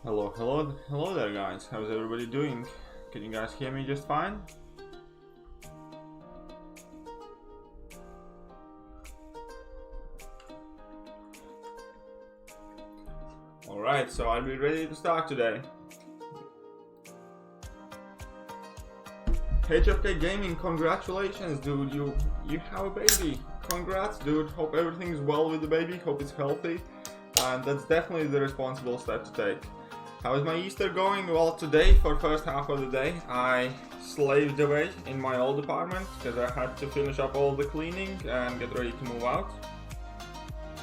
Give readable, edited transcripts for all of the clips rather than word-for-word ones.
Hello there guys, how's everybody doing? Can you guys hear me just fine? Alright, so I'll be ready to start today. HFK Gaming, congratulations dude, you have a baby. Congrats dude, hope everything's well with the baby, hope it's healthy. And that's definitely the responsible step to take. How is my Easter going? Well, today, for first half of the day, I slaved away in my old apartment because I had to finish up all the cleaning and get ready to move out.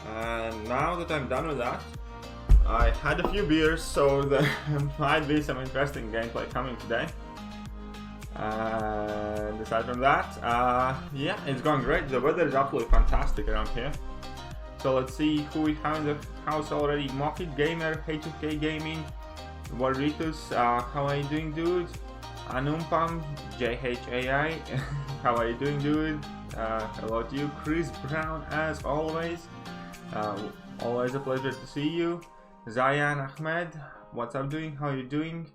And now that I'm done with that, I had a few beers, so there might be some interesting gameplay coming today. And aside from that, yeah, it's going great. The weather is absolutely fantastic around here. So let's see who we have in the house already. Mockit Gamer, HFK Gaming, Warritus, how are you doing dude? Anumpam, JHAI, how are you doing dude? Hello to you. Chris Brown as always. Always a pleasure to see you. Zayan Ahmed, what's up doing? How are you doing?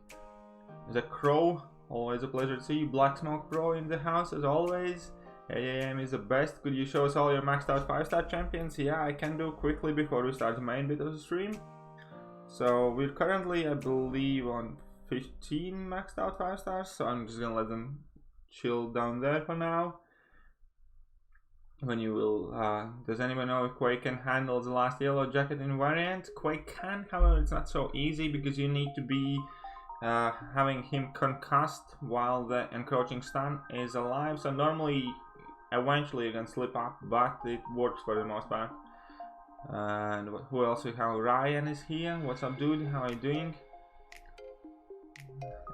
The Crow, always a pleasure to see you. Black Smoke Pro in the house as always. AAM is the best. Could you show us all your maxed out 5-star champions? Yeah, I can do quickly before we start the main bit of the stream. So we're currently, I believe, on 15 maxed out 5-stars, so I'm just gonna let them chill down there for now. When you will, does anyone know if Quake can handle the last yellow jacket in variant? Quake can, however, it's not so easy because you need to be having him concussed while the encroaching stun is alive. So normally, eventually you can slip up, but it works for the most part. And who else we have? Ryan is here. What's up dude? How are you doing?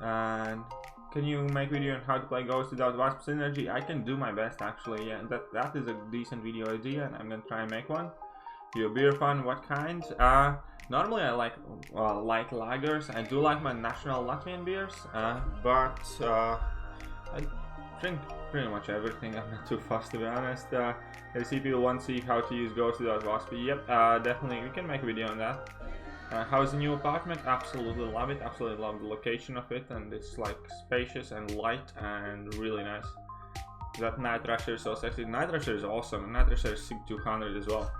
And can you make video on how to play Ghost without Wasp synergy? I can do my best actually, yeah. That is a decent video idea and I'm gonna try and make one. Your beer fun, what kind? Normally I like lagers. I do like my national Latvian beers, but I drink pretty much everything. I'm not too fussed to be honest. I see people want to see how to use Ghost without Wasp. Yep, definitely we can make a video on that. How's the new apartment? Absolutely love it. Absolutely love the location of it, and it's like spacious and light and really nice. That Night Rusher is so sexy. Night Rusher is awesome. Night Rusher is 200 as well.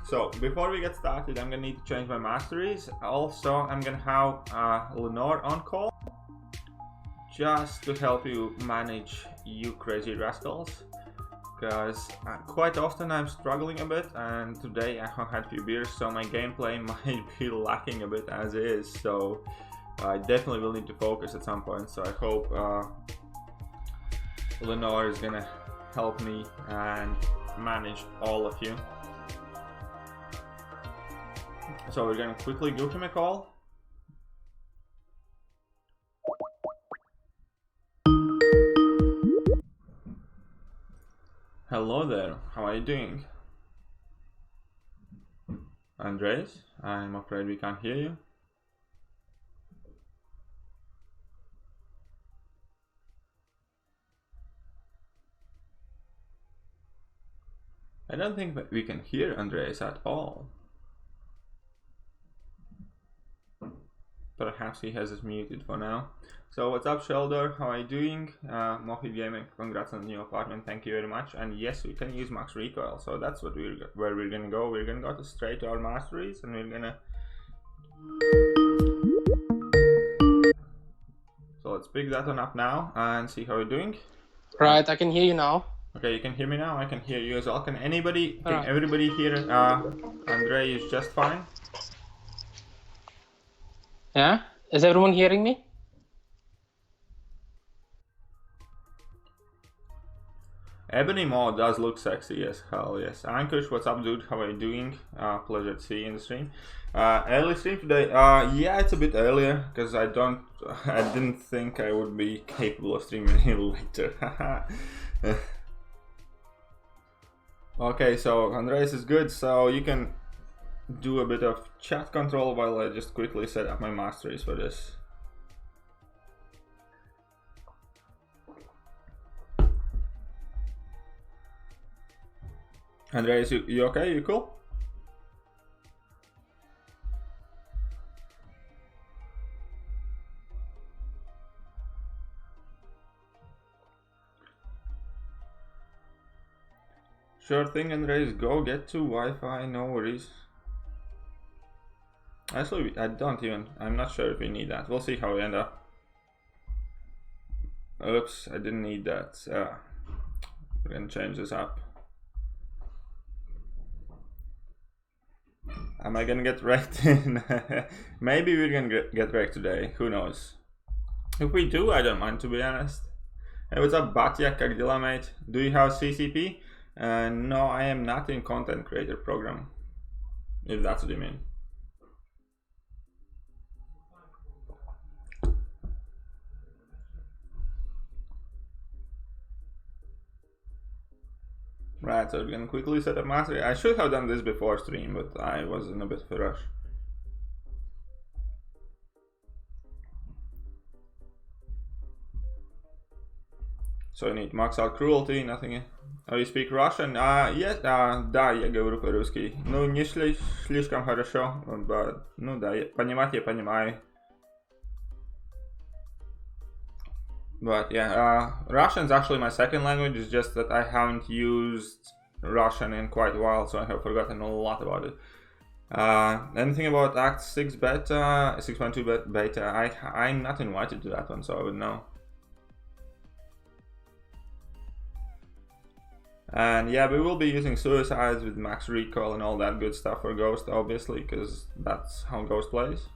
So before we get started, I'm gonna need to change my masteries. Also, I'm gonna have Lenore on call just to help you manage you crazy rascals. Because quite often I'm struggling a bit, and today I have had a few beers, so my gameplay might be lacking a bit as is. So I definitely will need to focus at some point. So I hope Lenore is gonna help me and manage all of you. So we're gonna quickly give him a call. Hello there, how are you doing? Andres, I'm afraid we can't hear you. I don't think that we can hear Andres at all. Perhaps he has us muted for now. So what's up Sheldor, how are you doing? Mockit Gaming, congrats on the new apartment, thank you very much. And yes, we can use max recoil, so that's what where we're gonna go. We're gonna go straight to our masteries and we're gonna... So let's pick that one up now and see how we're doing. Right, I can hear you now. Okay, you can hear me now, I can hear you as well. Can everybody hear Andre is just fine? Yeah? Is everyone hearing me? Ebony Maw does look sexy, yes, hell yes. Ankush, what's up dude, how are you doing? Pleasure to see you in the stream. Early stream today, yeah, it's a bit earlier, because I didn't think I would be capable of streaming any later. Okay, so Andreas is good, so you can do a bit of chat control while I just quickly set up my masteries for this. Andreas, you okay? You cool? Sure thing, Andres. Go get to Wi-Fi. No worries. Actually, I'm not sure if we need that. We'll see how we end up. Oops, I didn't need that. We're gonna change this up. Am I gonna get wrecked? Maybe we're gonna get wrecked today. Who knows? If we do, I don't mind, to be honest. Hey, what's up, Batya? Как дела, mate? Do you have CCP? No, I am not in content creator program. If that's what you mean. Right, so we're gonna quickly set up mastery. I should have done this before stream, but I was in a bit of a rush. So I need max out cruelty, nothing. Oh, you speak Russian? Yes, да, я говорю по-русски. Ну, не слишком хорошо, but, ну да, понимать я понимаю. But yeah, Russian's actually my second language. It's just that I haven't used Russian in quite a while, so I have forgotten a lot about it. Anything about Act 6 beta, 6.2 beta? I'm not invited to that one, so I would know. And yeah, we will be using suicides with max recoil and all that good stuff for Ghost, obviously, because that's how Ghost plays.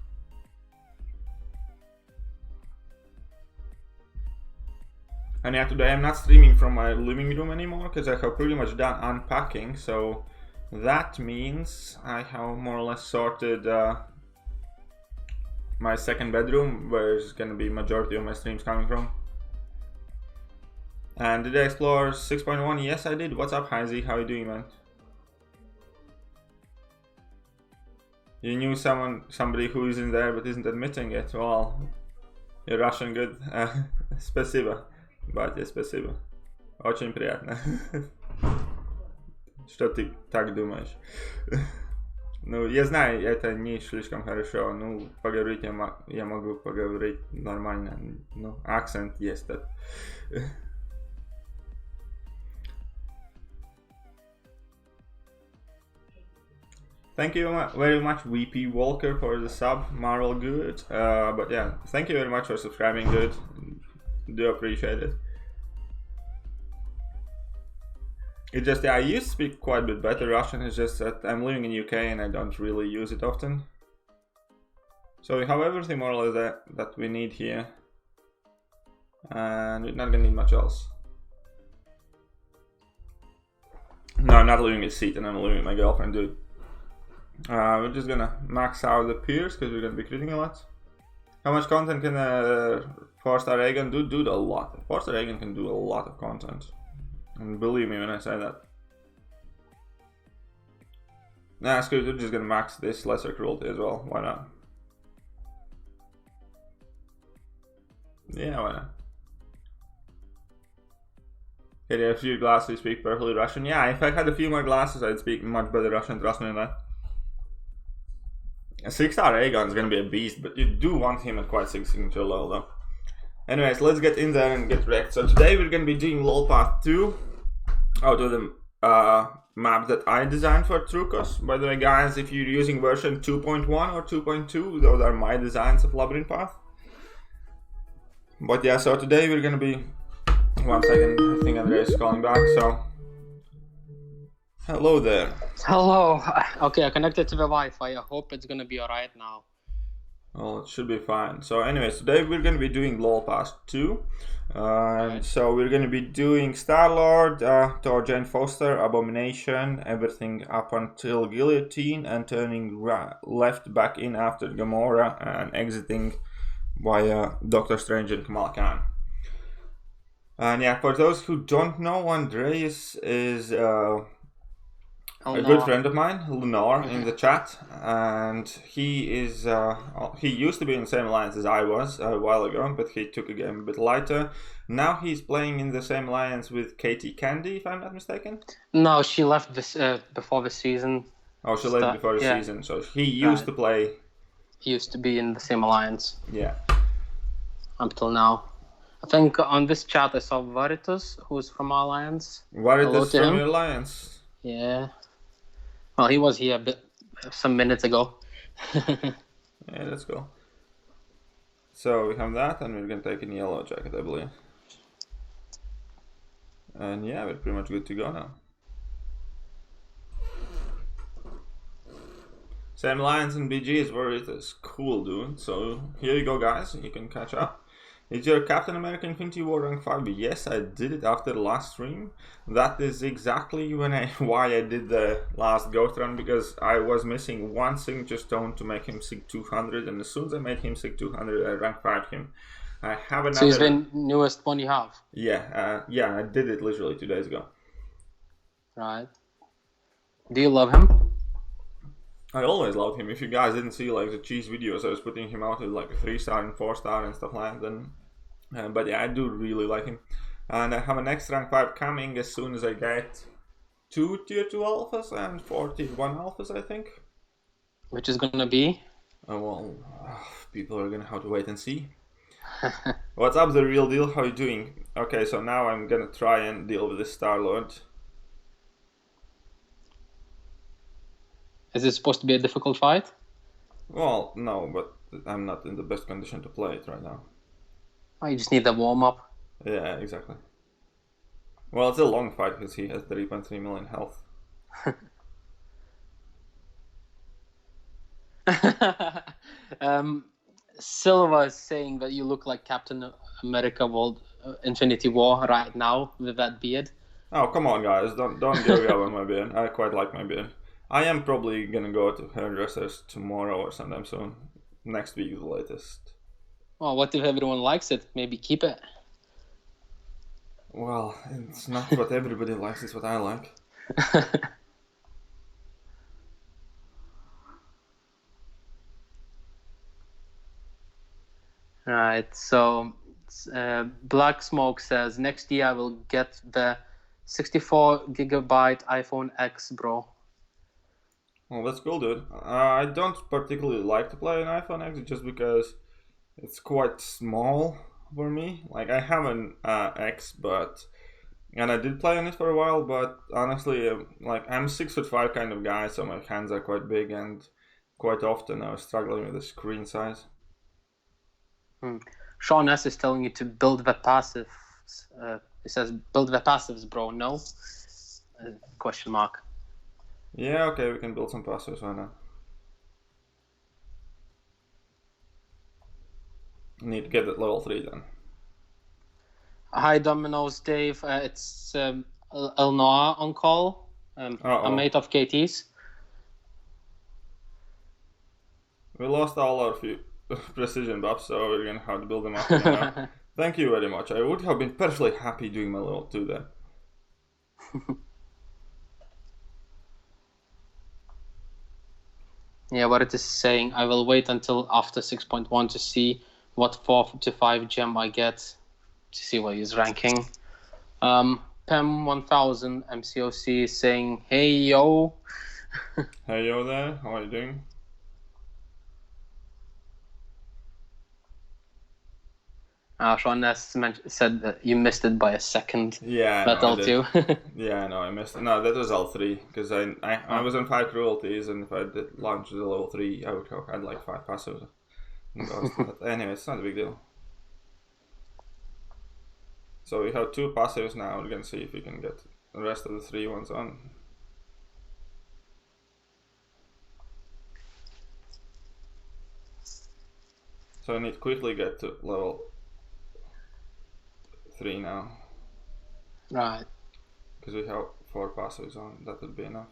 And yeah, today I'm not streaming from my living room anymore because I have pretty much done unpacking, so that means I have more or less sorted my second bedroom, where is going to be majority of my streams coming from. And did I explore 6.1? Yes, I did. What's up, Heinzie? How you doing, man? You knew somebody who is in there but isn't admitting it. Well, you're Russian good. Спасибо. Батя, спасибо. Очень приятно. Что ты так думаешь? Ну, я знаю, это не слишком хорошо. Ну, поговорить я могу поговорить нормально. Ну, акцент есть. Thank you very much, VP Walker, for the sub. Marvel, good. But yeah, thank you very much for subscribing, dude. Do appreciate it. It's just, yeah, I used to speak quite a bit better Russian. It's just that I'm living in UK and I don't really use it often. So we have everything more or less that we need here. And we're not gonna need much else. No, I'm not living with Seat and I'm living with my girlfriend, dude. We're just gonna max out the Pierce because we're gonna be critting a lot. How much content can 4-star Aegon do? Dude, a lot. 4-star Aegon can do a lot of content. And believe me when I say that. Nah, screw it, we're just gonna max this lesser cruelty as well. Why not? Yeah, why not? Okay, there are a few glasses who speak perfectly Russian. Yeah, if I had a few more glasses, I'd speak much better Russian, trust me on that. A 6-star Aegon is gonna be a beast, but you do want him at quite signature level though. Anyways, let's get in there and get wrecked. So today we're gonna be doing LoL Path 2 out of the map that I designed for Trukos. By the way, guys, if you're using version 2.1 or 2.2, those are my designs of Labyrinth Path. But yeah, so today we're gonna be... One second, I think Andres is calling back, so... Hello there. Hello. Okay, I connected to the Wi-Fi. I hope it's gonna be alright now. Well, it should be fine. So anyways, today we're going to be doing LoL Pass 2. So we're going to be doing Star-Lord, Thor, Jane Foster, Abomination, everything up until Guillotine, and turning left back in after Gamora, and exiting via Doctor Strange and Kamala Khan. And yeah, for those who don't know, Andreas is... a good friend of mine, Lenore, in the chat, and he is he used to be in the same alliance as I was a while ago, but he took a game a bit lighter. Now he's playing in the same alliance with Katie Candy, if I'm not mistaken. No, she left this before the season. Oh, she left before the season, so he used to play. He used to be in the same alliance. Yeah. Until now. I think on this chat I saw Veritas, who's from our alliance. Veritas from your alliance? Yeah. Well, he was here some minutes ago. Yeah, let's go. So we have that, and we're gonna take in yellow jacket, I believe. And yeah, we're pretty much good to go now. Same lines and BGs where it is cool, dude. So here you go, guys. You can catch up. Is your Captain America Infinity War rank 5? Yes, I did it after the last stream. That is exactly why I did the last ghost run, because I was missing one signature stone to make him sig 200, and as soon as I made him sig 200, I rank 5 him. I have another. So he's the newest one you have? Yeah, I did it literally 2 days ago. Right. Do you love him? I always loved him. If you guys didn't see like the cheese videos, I was putting him out with like a 3-star and 4-star and stuff like that. But yeah, I do really like him. And I have a next rank 5 coming as soon as I get 2 tier 2 alphas and 4 tier 1 alphas, I think. Which is gonna be? People are gonna have to wait and see. What's up, the real deal? How you doing? Okay, so now I'm gonna try and deal with this Star-Lord. Is it supposed to be a difficult fight? Well, no, but I'm not in the best condition to play it right now. Oh, you just need the warm-up. Yeah, exactly. Well, it's a long fight because he has 3.3 million health. Silva is saying that you look like Captain America World Infinity War right now with that beard. Oh, come on, guys. Don't give up on my beard. I quite like my beard. I am probably gonna go to hairdressers tomorrow or sometime soon. Next week, the latest. Well, what if everyone likes it? Maybe keep it. Well, it's not what everybody likes, it's what I like. Right, so Black Smoke says, next year I will get the 64GB iPhone X, bro. Well, that's cool, dude. I don't particularly like to play an iPhone X just because it's quite small for me. Like, I have an X, and I did play on it for a while, but honestly, like, I'm 6'5" kind of guy, so my hands are quite big, and quite often I was struggling with the screen size. Sean S is telling you to build the passives. He says, build the passives, bro. No? Question mark. Yeah, okay, we can build some passives, why not? Need to get at level 3 then. Hi, Domino's Dave. It's El Noah on call. A mate of KT's. We lost all our few precision buffs, so we're gonna have to build them up again now. Thank you very much. I would have been perfectly happy doing my level 2 there. Yeah, what it is saying, I will wait until after 6.1 to see what 4 to 5 gem I get, to see what he's ranking. Pem1000 MCOC is saying, hey yo. Hey yo there, how are you doing? Sean S said that you missed it by a second. Yeah, That's L2. Yeah, I know, I missed it. No, that was L3, because I was on 5 cruelties, and if I did launch the level 3, I would have had like 5 passives. But anyway, it's not a big deal. So we have 2 passives now. We're gonna see if we can get the rest of the 3 ones on. So I need to quickly get to level 3 now. Right. Because we have 4 passives on, that would be enough.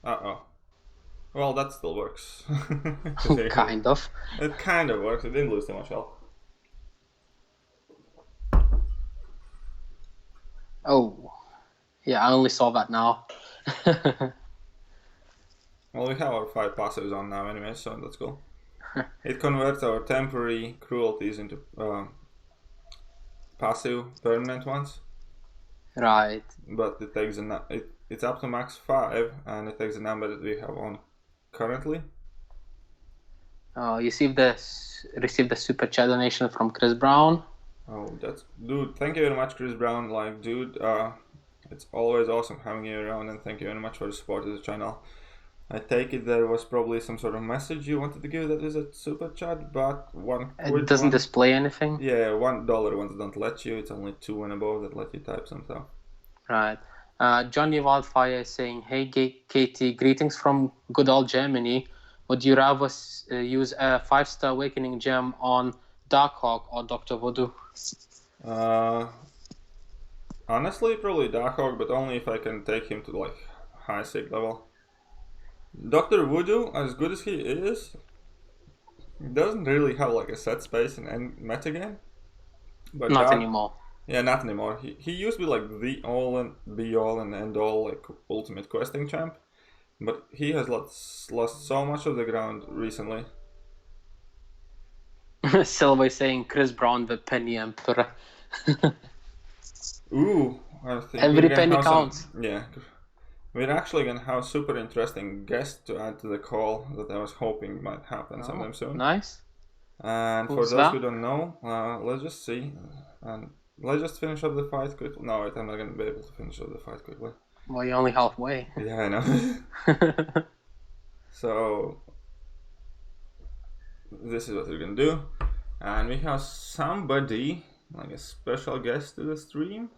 Uh-oh. Well, that still works. Kind of. It kind of works, it didn't lose too much health. Oh. Yeah, I only saw that now. Well, we have our 5 passives on now anyway, so that's cool. It converts our temporary cruelties into passive permanent ones. Right. But it takes it's up to max 5, and it takes the number that we have on currently. Oh, you received the super chat donation from Chris Brown. Oh, that's dude. Thank you very much, Chris Brown. Like, dude, It's always awesome having you around, and thank you very much for the support of the channel. I take it there was probably some sort of message you wanted to give that is a super chat, but It doesn't display anything? Yeah, $1 ones don't let you, it's only 2 and above that let you type some stuff. Right. Johnny Wildfire is saying, hey Katie, greetings from good old Germany. Would you rather use a 5-star awakening gem on Darkhawk or Dr. Voodoo? Honestly, probably Darkhawk, but only if I can take him to like high sig level. Dr. Voodoo, as good as he is, doesn't really have like a set space in any metagame. But Not anymore. Yeah, not anymore. He used to be like the all and be all and end all like ultimate questing champ, but he has lost so much of the ground recently. Silver saying Chris Brown the Penny Emperor. Ooh, I think every penny counts. Yeah, we're actually gonna have super interesting guest to add to the call that I was hoping might happen sometime soon. Nice. And for those who don't know, let's just see, and let's just finish up the fight quickly. No, wait, I'm not gonna be able to finish up the fight quickly. Well, you're only halfway. Yeah, I know. So this is what we're gonna do, and we have somebody like a special guest to the stream.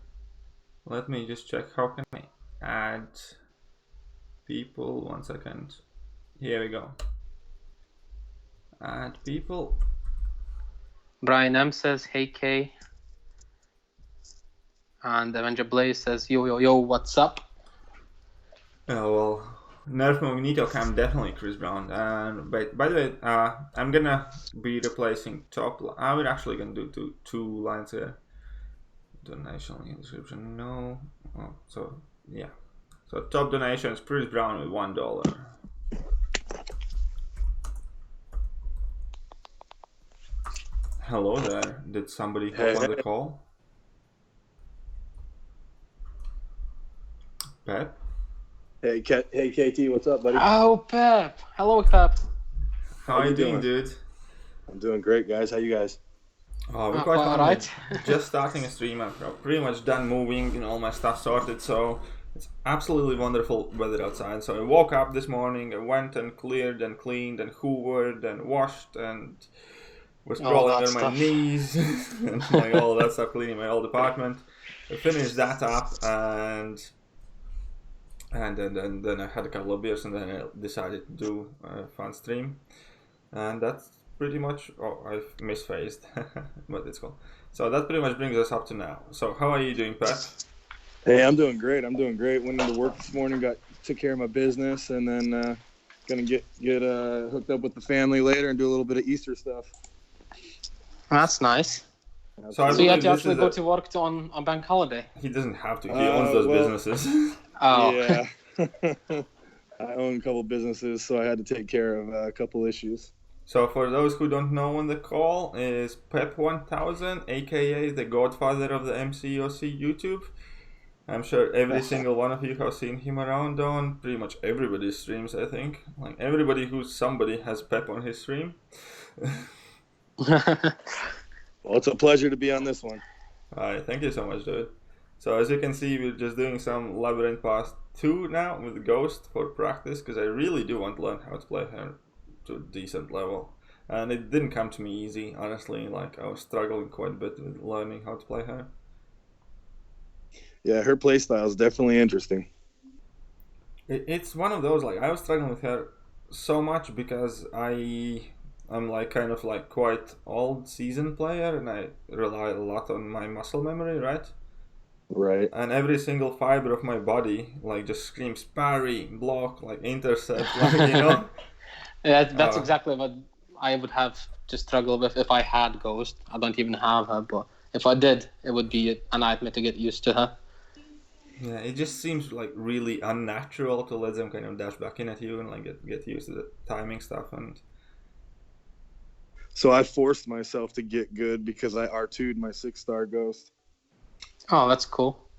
Let me just check how can I add people. 1 second. Here we go. Add people. Brian M says, hey K. And Avenger Blaze says, yo, what's up? Oh, well, Nerf Magneto Cam definitely Chris Brown. And by the way, I'm gonna be replacing top. We're actually gonna do two lines here. Donation link in the description. No. Oh, so yeah. So top donation is Chris Brown with $1. Hello there. Did somebody hop on the call? Pep? Hey KT, what's up, buddy? Oh, Pep. Hello, Pep. How are you doing, dude? I'm doing great, guys. How you guys? Oh, we're quite alright. Just starting a stream. I'm pretty much done moving and all my stuff sorted, so it's absolutely wonderful weather outside. So I woke up this morning, I went and cleared and cleaned and hoovered and washed and was crawling on my knees and like all that stuff, cleaning my old apartment. I finished that up and then I had a couple of beers and then I decided to do a fun stream. And that's pretty much, I've misphased, but it's cool. So that pretty much brings us up to now. So how are you doing, Pat? Hey, I'm doing great. Went into work this morning, took care of my business, and then gonna get hooked up with the family later and do a little bit of Easter stuff. That's nice. So you have to actually go to work on bank holiday? He doesn't have to. He owns those businesses. Oh. Yeah. I own a couple businesses, so I had to take care of a couple issues. So for those who don't know on the call, is Pep1000, aka the godfather of the MCOC YouTube. I'm sure every single one of you have seen him around on pretty much everybody's streams, I think. Like everybody who's somebody has Pep on his stream. Well, it's a pleasure to be on this one. Alright, thank you so much, dude. So as you can see, we're just doing some Labyrinth Pass 2 now with Ghost for practice, because I really do want to learn how to play her to a decent level. And it didn't come to me easy, honestly. Like, I was struggling quite a bit with learning how to play her. Yeah, her playstyle is definitely interesting. It's one of those, like, I was struggling with her so much because I'm like kind of like quite old seasoned player and I rely a lot on my muscle memory, right? Right. And every single fiber of my body like just screams parry, block, like intercept, like, you know? Yeah, that's exactly what I would have to struggle with if I had Ghost. I don't even have her, but if I did, it would be a nightmare to get used to her. Yeah, it just seems like really unnatural to let them kind of dash back in at you and like get used to the timing stuff. And so I forced myself to get good because I R2'd my 6-star Ghost. Oh, that's cool.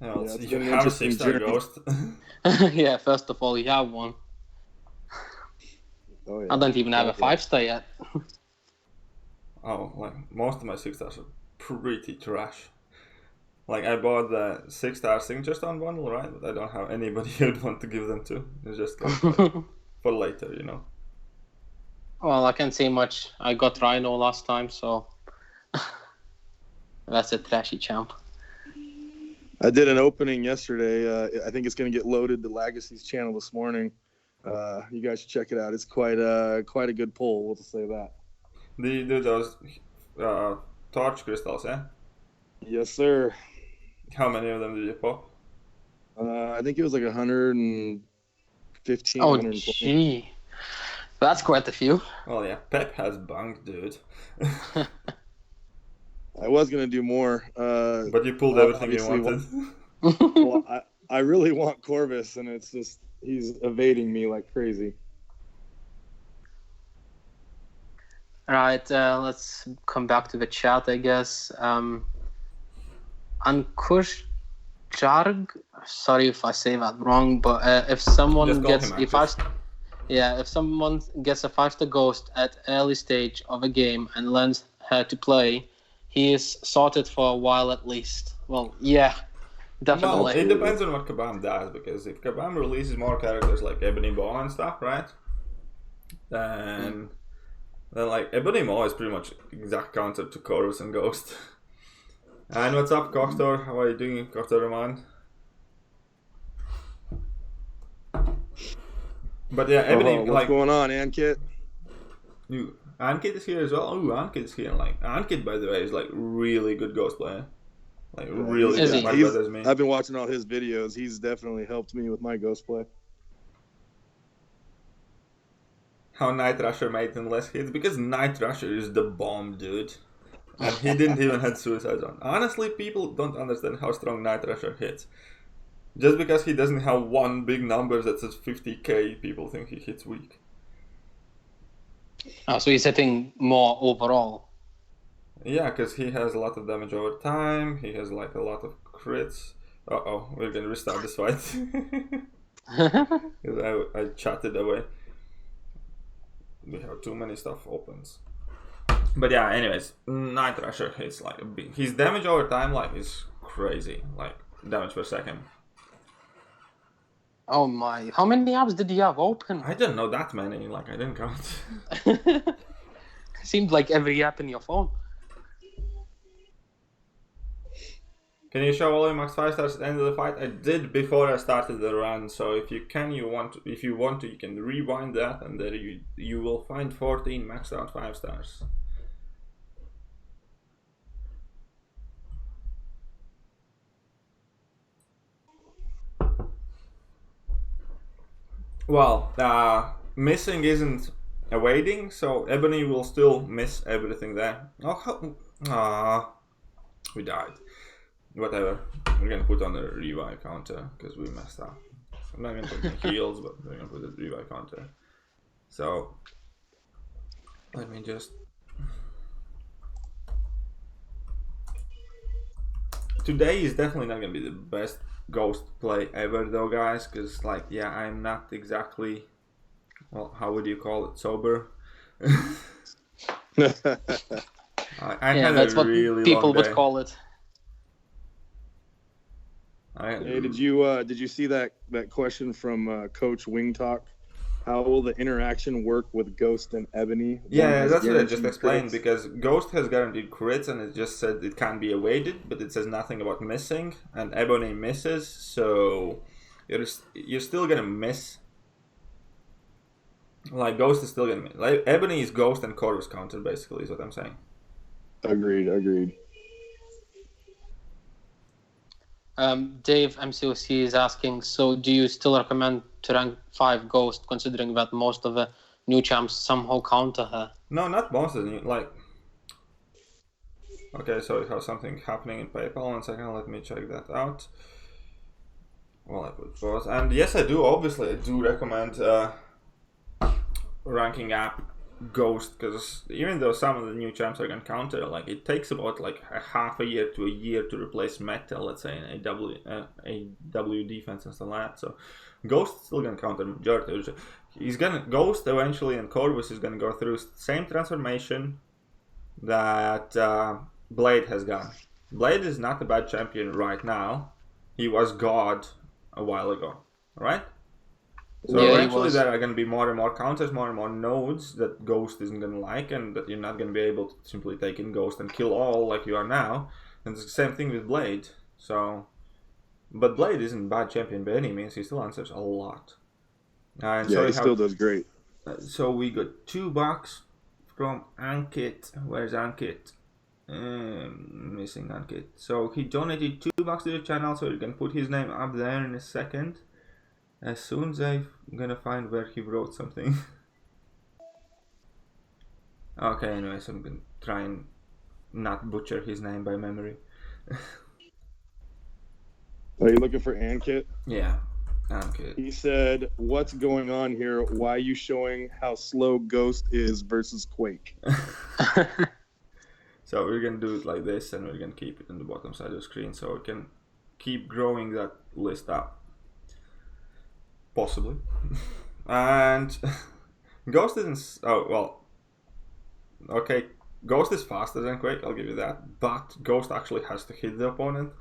Yeah, you have a 6-star Ghost. Yeah, first of all, you have one. Oh, yeah. I don't even have a 5-star yet. Oh, like most of my 6-stars are pretty trash. Like, I bought the 6-star signature stone bundle, right? But I don't have anybody who'd want to give them to. It's just like, for later, you know. Well, I can't say much. I got Rhino last time, so that's a trashy champ. I did an opening yesterday. I think it's going to get loaded to Legacy's channel this morning. You guys should check it out. It's quite a good pull. We'll just say that. Do you do those torch crystals, yeah? Yes, sir. How many of them did you pop? I think it was like 115. Oh, 120. gee. That's quite a few. Well, yeah, Pep has bunk, dude. I was going to do more. But you pulled everything you wanted. Well, I really want Corvus, and it's just he's evading me like crazy. Right, let's come back to the chat, I guess. Ankush Jarg, sorry if I say that wrong, but if someone gets a if someone gets a 5-star ghost at early stage of a game and learns how to play, he is sorted for a while at least. Well, yeah, definitely. Well, it depends on what Kabam does, because if Kabam releases more characters like Ebony Maw and stuff, right? Then like Ebony Maw is pretty much exact counter to Corvus and Ghost. And what's up, Kochtor? How are you doing, Kochtor Roman? But yeah, Ebony, what's going on, Ankit? Ankit is here as well. Oh, Ankit is here. Like Ankit, by the way, is like really good Ghost player. Like really good. Much better than me. I've been watching all his videos. He's definitely helped me with my Ghost play. How Night Rusher made him less hits? Because Night Rusher is the bomb, dude. And he didn't even have Suicide Zone. Honestly, people don't understand how strong Night Rusher hits. Just because he doesn't have one big number that says 50k, people think he hits weak. Oh, so he's hitting more overall. Yeah, because he has a lot of damage over time. He has like a lot of crits. Uh-oh, we're gonna restart this fight. Because I chatted away. We have too many stuff opens. But yeah, anyways, Night Rusher hits like a big. His damage over time like is crazy, like damage per second. Oh my! How many apps did you have open? I don't know that many. Like I didn't count. Seemed like every app in your phone. Can you show all your max 5 stars at the end of the fight? I did before I started the run. So if you can, if you want to, you can rewind that, and there you will find 14 maxed out 5 stars. Well, missing isn't evading, so Ebony will still miss everything there. We died. Whatever. We're gonna put on the revive counter because we messed up. I'm not gonna put the heals, but we're gonna put the revive counter. So let me just. Today is definitely not gonna be the best Ghost play ever though, guys, because like yeah, I'm not exactly, well, how would you call it, sober? I had that's a what really people long would day. call it. Hey, did you see that question from Coach Wing Talk? How will the interaction work with Ghost and Ebony? Yeah, that's what I just explained, because Ghost has guaranteed crits and it just said it can be evaded, but it says nothing about missing, and Ebony misses, so you're still gonna miss. Like, Ghost is still gonna miss. Like, Ebony is Ghost and Corvus counter, basically, is what I'm saying. Agreed. Dave MCOC is asking, so do you still recommend to rank 5 Ghost, considering that most of the new champs somehow counter her? No, not most of the new, like... Okay, so we have something happening in PayPal. 1 second, let me check that out. Well, I put pause. And yes, I do recommend ranking up Ghost, because even though some of the new champs are gonna counter, like it takes about like a half a year to a year to replace Metal, let's say, in a W defense and stuff like that. So Ghost is still gonna counter majority. He's gonna Ghost eventually, and Corvus is gonna go through same transformation that Blade has gone. Blade is not a bad champion right now. He was God a while ago, right? So eventually there are going to be more and more counters, more and more nodes that Ghost isn't going to like, and that you're not going to be able to simply take in Ghost and kill all like you are now. And it's the same thing with Blade. So, but Blade isn't a bad champion by any means. He still answers a lot. And yeah, he still does great. So we got $2 from Ankit. Where's Ankit? Missing Ankit. So he donated $2 to the channel, so you can put his name up there in a second. As soon as I'm gonna find where he wrote something. Okay, anyways, I'm gonna try and not butcher his name by memory. Are you looking for Ankit? Yeah, Ankit. He said, "What's going on here? Why are you showing how slow Ghost is versus Quake?" So we're gonna do it like this, and we're gonna keep it on the bottom side of the screen, so we can keep growing that list up. Possibly. And Ghost isn't... Oh, well. Okay, Ghost is faster than Quake, I'll give you that. But Ghost actually has to hit the opponent.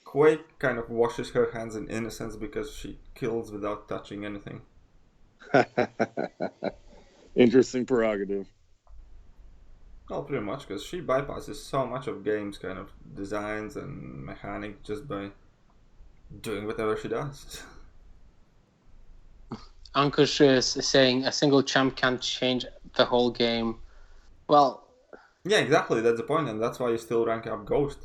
Quake kind of washes her hands in innocence because she kills without touching anything. Interesting prerogative. Well, pretty much, because she bypasses so much of games kind of designs and mechanic just by doing whatever she does. Ankush is saying a single champ can't change the whole game. Well, yeah, exactly. That's the point, and that's why you still rank up Ghost,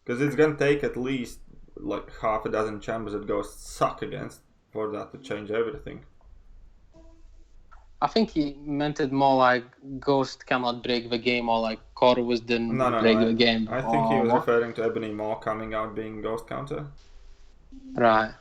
because it's gonna take at least like half a dozen champs that Ghost suck against for that to change everything. I think he meant it more like Ghost cannot break the game, or like Corvus didn't break the game. I think he was referring to Ebony Maw coming out being Ghost counter. Right.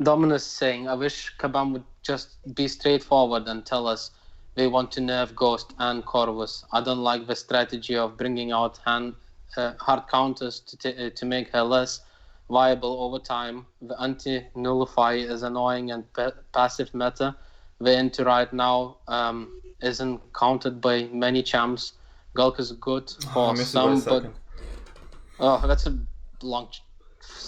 Dominus saying, I wish Kabam would just be straightforward and tell us they want to nerf Ghost and Corvus. I don't like the strategy of bringing out hard counters to make her less viable over time. The anti-nullify is annoying and passive meta. The into right now isn't counted by many champs. Gulk is good for some, but that's a long.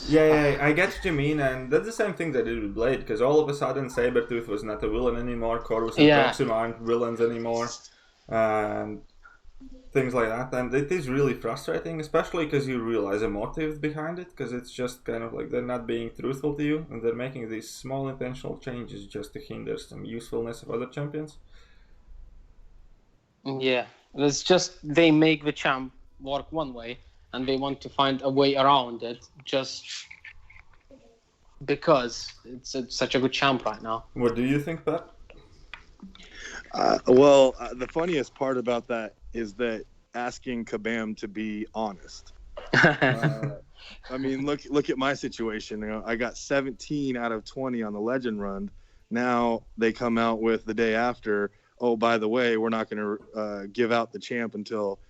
Yeah, I get what you mean, and that's the same thing they did with Blade, because all of a sudden Sabretooth was not a villain anymore, Corvus and Proxima aren't villains anymore, and things like that, and it is really frustrating, especially because you realize a motive behind it, because it's just kind of like they're not being truthful to you, and they're making these small intentional changes just to hinder some usefulness of other champions. Yeah, it's just they make the champ work one way, and they want to find a way around it just because it's such a good champ right now. What do you think, Pat? The funniest part about that is that asking Kabam to be honest. I mean, look at my situation. You know, I got 17 out of 20 on the Legend run. Now they come out with the day after, oh, by the way, we're not going to give out the champ until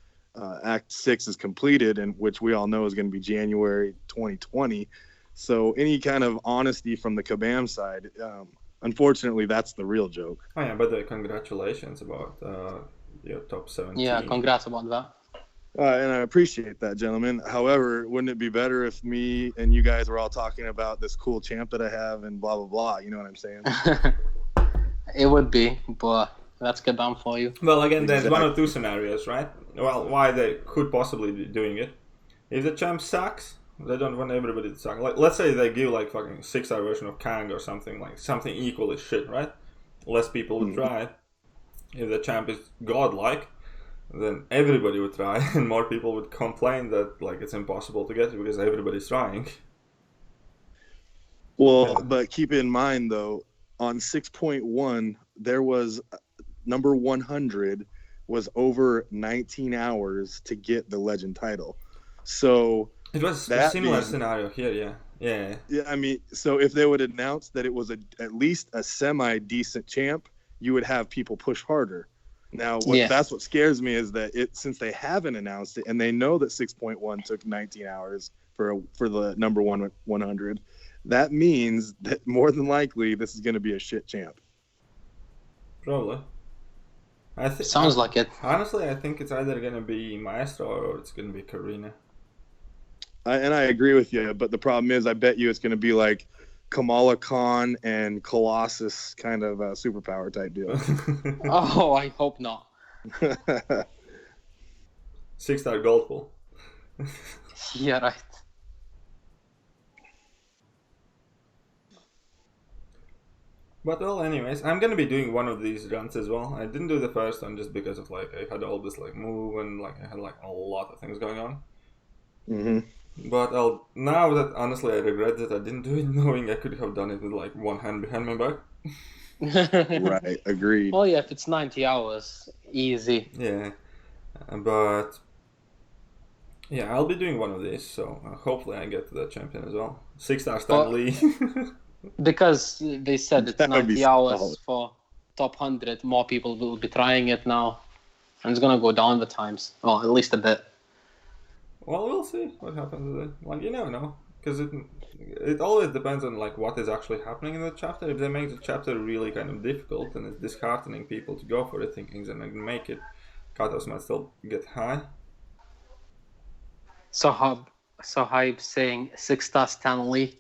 Act 6 is completed, and which we all know is going to be January 2020. So any kind of honesty from the Kabam side, unfortunately, that's the real joke. Oh yeah, but congratulations about your top 17. Yeah, congrats about that. And I appreciate that, gentlemen. However, wouldn't it be better if me and you guys were all talking about this cool champ that I have and blah, blah, blah? You know what I'm saying? It would be, but that's Kabam for you. Well, again, there's one or two scenarios, right? Well, why they could possibly be doing it. If the champ sucks, they don't want everybody to suck. Like, let's say they give like fucking 6-star version of Kang or something, like something equally shit, right? Less people would try. If the champ is godlike, then everybody would try, and more people would complain that like it's impossible to get it because everybody's trying. Well, but keep in mind though, on 6.1, there was number 100 was over 19 hours to get the Legend title. So it was a similar scenario here, yeah. I mean, so if they would announce that it was at least a semi-decent champ, you would have people push harder. Now, that's what scares me is that since they haven't announced it and they know that 6.1 took 19 hours for the number 100. That means that more than likely this is going to be a shit champ. Probably. Sounds like it. Honestly, I think it's either going to be Maestro or it's going to be Karina. And I agree with you, but the problem is I bet you it's going to be like Kamala Khan and Colossus kind of superpower type deal. Oh, I hope not. 6-star gold pool. Yeah, right. But well, anyways, I'm gonna be doing one of these runs as well. I didn't do the first one just because of like I had all this like move and like I had like a lot of things going on. Mm-hmm. But now that honestly I regret that I didn't do it, knowing I could have done it with like one hand behind my back. Right, agreed. Well, yeah, if it's 90 hours, easy. Yeah, but yeah, I'll be doing one of these, so hopefully I get to that champion as well. 6-star Stan Lee. Because they said it's That would be 90 hours solid. for top 100, more people will be trying it now. And it's going to go down the times. Well, at least a bit. Well, we'll see what happens with it. Like, you never know. Because it always depends on like what is actually happening in the chapter. If they make the chapter really kind of difficult and it's disheartening people to go for it, thinking they're going to make it, cutoffs might still get high. So Hype saying 6-star Stanley.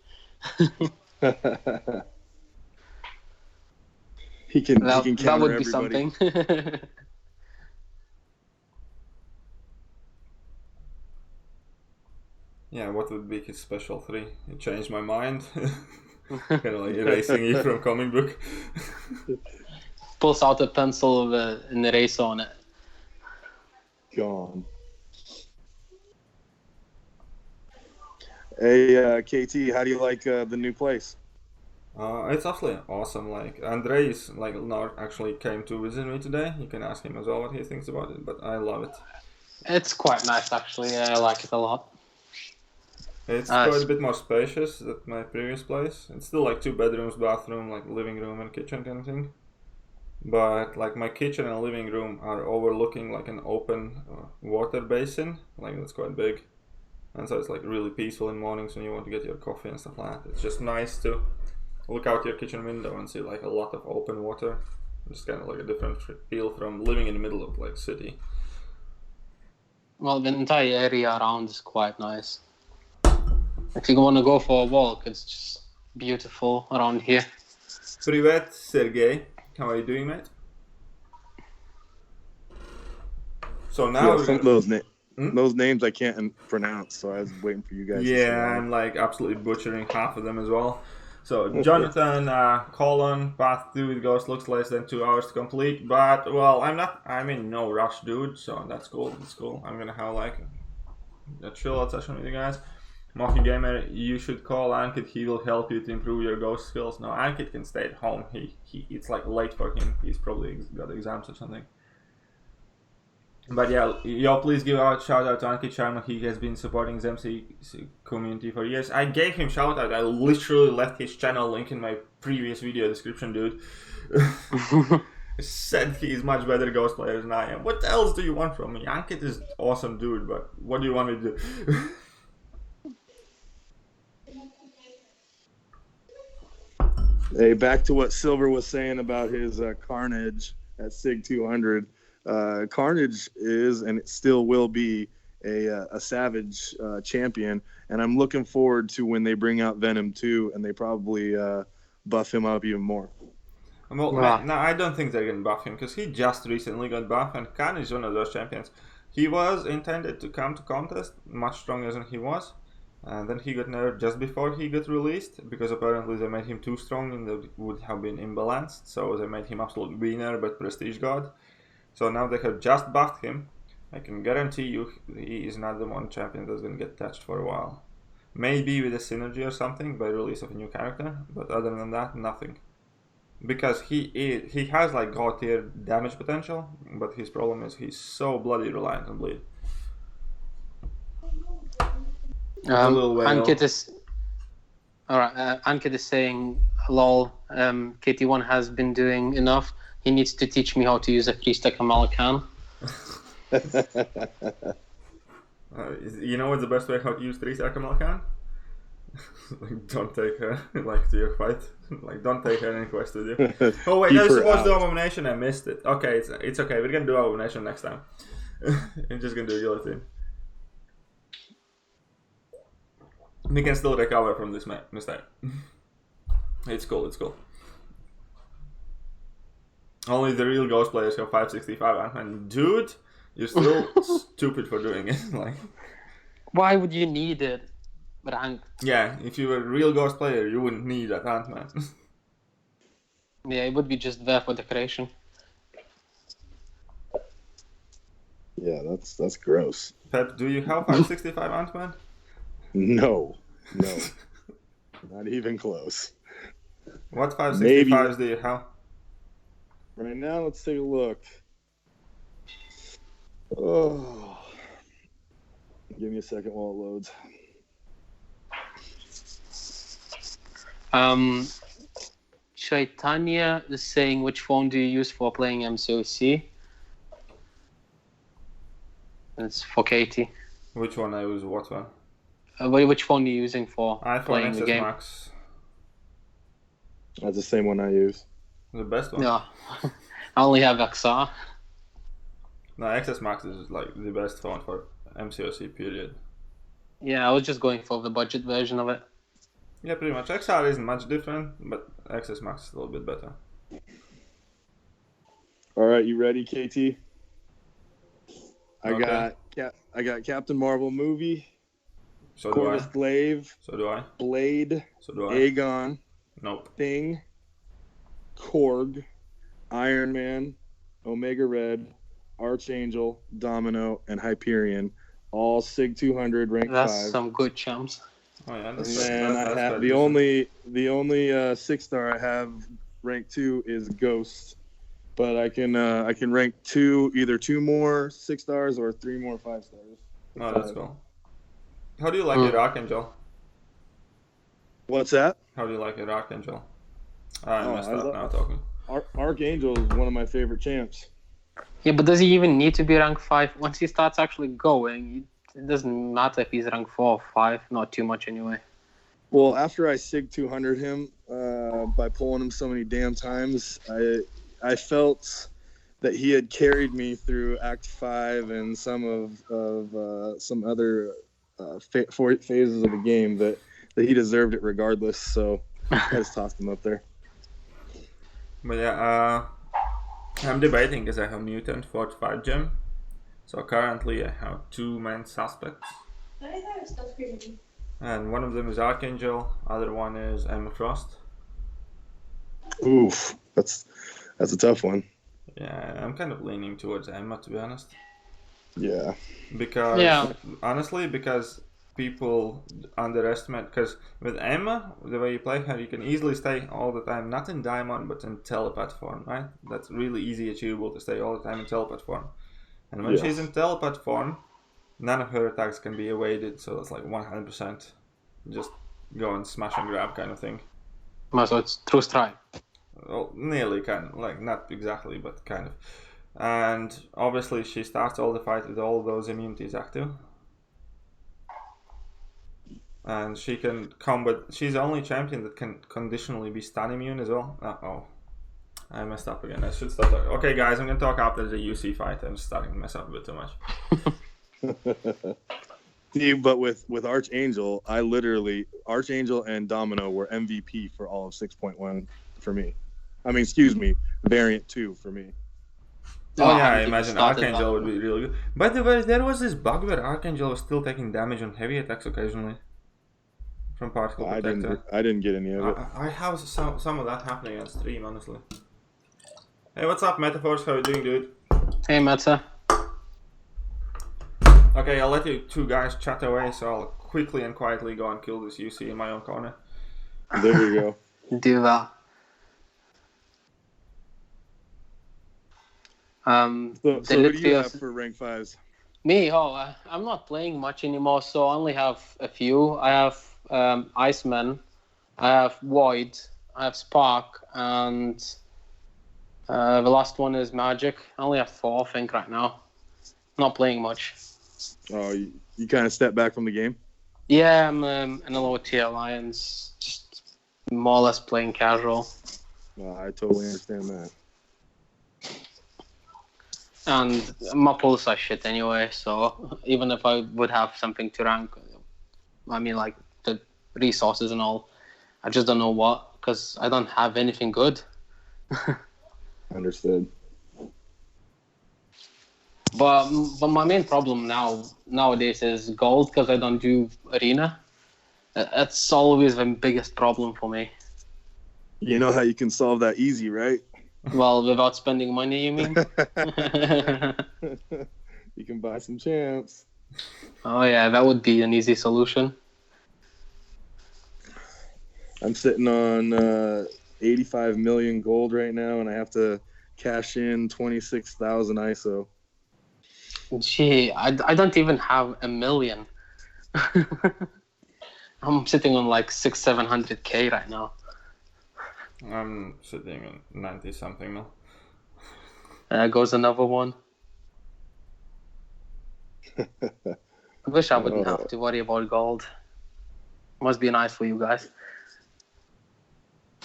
he can That counter would be everybody. something. Yeah, what would be his special 3? It changed my mind. Kind of like erasing you from comic book. Pulls out a pencil with an eraser on it. Gone. Hey, KT, how do you like the new place? It's absolutely awesome. Like Andres, like not actually came to visit me today. You can ask him as well what he thinks about it. But I love it. It's quite nice, actually. Yeah, I like it a lot. It's quite a bit more spacious than my previous place. It's still like 2 bedrooms, bathroom, like living room and kitchen kind of thing. But like my kitchen and living room are overlooking like an open water basin. Like that's quite big. And so it's like really peaceful in mornings when you want to get your coffee and stuff like that. It's just nice to look out your kitchen window and see like a lot of open water. Just kind of like a different feel from living in the middle of like city. Well, the entire area around is quite nice. If you want to go for a walk, it's just beautiful around here. Privet, Sergey. How are you doing, mate? So now Some of those names I can't pronounce, so I was waiting for you guys to say yeah, that. I'm like absolutely butchering half of them as well. So Jonathan, colon, path 2 with Ghost looks less than 2 hours to complete, but well, I'm in no rush, dude, so that's cool, I'm gonna have like a chill out session with you guys. Mocky Gamer, you should call Ankit, he will help you to improve your Ghost skills. No, Ankit can stay at home, it's like late for him, he's probably got exams or something. But yeah, yo, please give a shout out to Ankit Sharma. He has been supporting the MC community for years. I gave him shout out. I literally left his channel link in my previous video description, dude. Said he is much better Ghost player than I am. What else do you want from me? Ankit is awesome, dude. But what do you want me to do? Hey, back to what Silver was saying about his Carnage at Sig 200. Carnage is and it still will be a Savage champion, and I'm looking forward to when they bring out Venom 2 and they probably buff him up even more. Well, no, I don't think they're going to buff him because he just recently got buffed, and Carnage is one of those champions. He was intended to come to contest much stronger than he was, and then he got nerfed just before he got released because apparently they made him too strong and they would have been imbalanced, so they made him absolute winner but prestige god. So now they have just buffed him. I can guarantee you he is not the one champion that's going to get touched for a while. Maybe with a synergy or something by release of a new character, but other than that, nothing. Because he has like god tier damage potential, but his problem is he's so bloody reliant on bleed. Ankit is alright. Ankit is saying, "Lol, KT1 has been doing enough. He needs to teach me how to use a 3-stack Kamala Khan." You know what's the best way how to use 3-star Kamal Khan? Like, don't take her like to your fight. Like, don't take her any quest with you. Oh wait, I was supposed to do Abomination. I missed it. Okay, it's okay. We're gonna do Abomination next time. I'm just gonna do Guillotine. We can still recover from this mistake. It's cool. It's cool. Only the real Ghost players have 565 Ant-Man. Dude, you're still stupid for doing it. Like, why would you need it? Ranked. Yeah, if you were a real Ghost player, you wouldn't need that Ant-Man. Yeah, it would be just there for decoration. Yeah, that's gross. Pep, do you have 565 Ant-Man? No. Not even close. What 565s do you have? Right now, let's take a look. Oh. Give me a second while it loads. Chaitanya is saying, which phone do you use for playing MCOC? It's for Katie. Which one I use? What one? Which phone are you using for playing iPhone the game? Max. That's the same one I use. The best one? No. I only have XR. No, XS Max is like the best phone for MCOC, period. Yeah, I was just going for the budget version of it. Yeah, pretty much. XR isn't much different, but XS Max is a little bit better. All right, you ready, KT? Okay. I got Captain Marvel movie. So do I. Corvus Glaive. So do I. Blade. So do I. Aegon. Nope. Thing. Korg. Iron Man. Omega Red. Archangel. Domino. And Hyperion. All SIG 200 rank 5. That's some good chumps. Oh yeah, And that's then I have the decent. only 6-star I have rank 2 is Ghost, but I can rank either 2 more 6 stars or 3 more 5 stars. Oh, that's cool. How do you like your Archangel? What's that? How do you like your Archangel? I messed I up love- now talking. Archangel is one of my favorite champs. Yeah, but does he even need to be rank 5? Once he starts actually going, it doesn't matter if he's rank 4 or 5. Not too much anyway. Well, after I SIG 200 him by pulling him so many damn times, I felt that he had carried me through Act 5 and some of some other phases of the game that he deserved it regardless. So I just tossed him up there. But yeah, I'm debating because I have Mutant 45 gem. So currently I have 2 main suspects. And one of them is Archangel, other one is Emma Frost. Oof, that's a tough one. Yeah, I'm kind of leaning towards Emma, to be honest. Yeah. Because people underestimate, because with Emma, the way you play her, you can easily stay all the time, not in Diamond, but in Telepath form, right? That's really easy achievable to stay all the time in Telepath form. And when she's in Telepath form, none of her attacks can be evaded, so it's like 100%. Just go and smash and grab kind of thing. So it's true strike. Well, nearly, kind of, like not exactly, but kind of. And obviously she starts all the fight with all those immunities active. And she can combat. She's the only champion that can conditionally be stun immune as well. Oh, I messed up again. I should stop talking. Okay, guys, I'm gonna talk after the UC fight. I'm starting to mess up a bit too much. See, but with Archangel, Archangel and Domino were MVP for all of 6.1 for me. I mean, excuse me, Variant 2 for me. Oh yeah, I imagine Archangel would be really good. By the way, there was this bug where Archangel was still taking damage on heavy attacks occasionally. From Particle Protector. I didn't get any of it. I have some of that happening on stream, honestly. Hey, what's up, Metaphors? How you doing, dude? Hey, Meta. Okay, I'll let you 2 guys chat away, so I'll quickly and quietly go and kill this UC in my own corner. There you go. Do that. So what do you have for rank 5s? Me? I'm not playing much anymore, so I only have a few. I have Iceman, I have Void, I have Spark, and the last one is Magic. I only have 4, I think, right now. Not playing much. Oh, you kind of step back from the game? Yeah, I'm in a lower tier alliance, just more or less playing casual. Well, I totally understand that. And my pulls are shit anyway, so even if I would have something to rank, I mean, like the resources and all, I just don't know what, because I don't have anything good. Understood. But my main problem nowadays is gold, because I don't do arena. That's always the biggest problem for me. You know how you can solve that easy, right? Well, without spending money, you mean? You can buy some champs. Oh yeah, that would be an easy solution. I'm sitting on 85 million gold right now, and I have to cash in 26,000 ISO. Gee, I don't even have 1 million. I'm sitting on like 600-700K right now. I'm sitting on 90 something now. There goes another one. I wish I wouldn't have to worry about gold. Must be nice for you guys.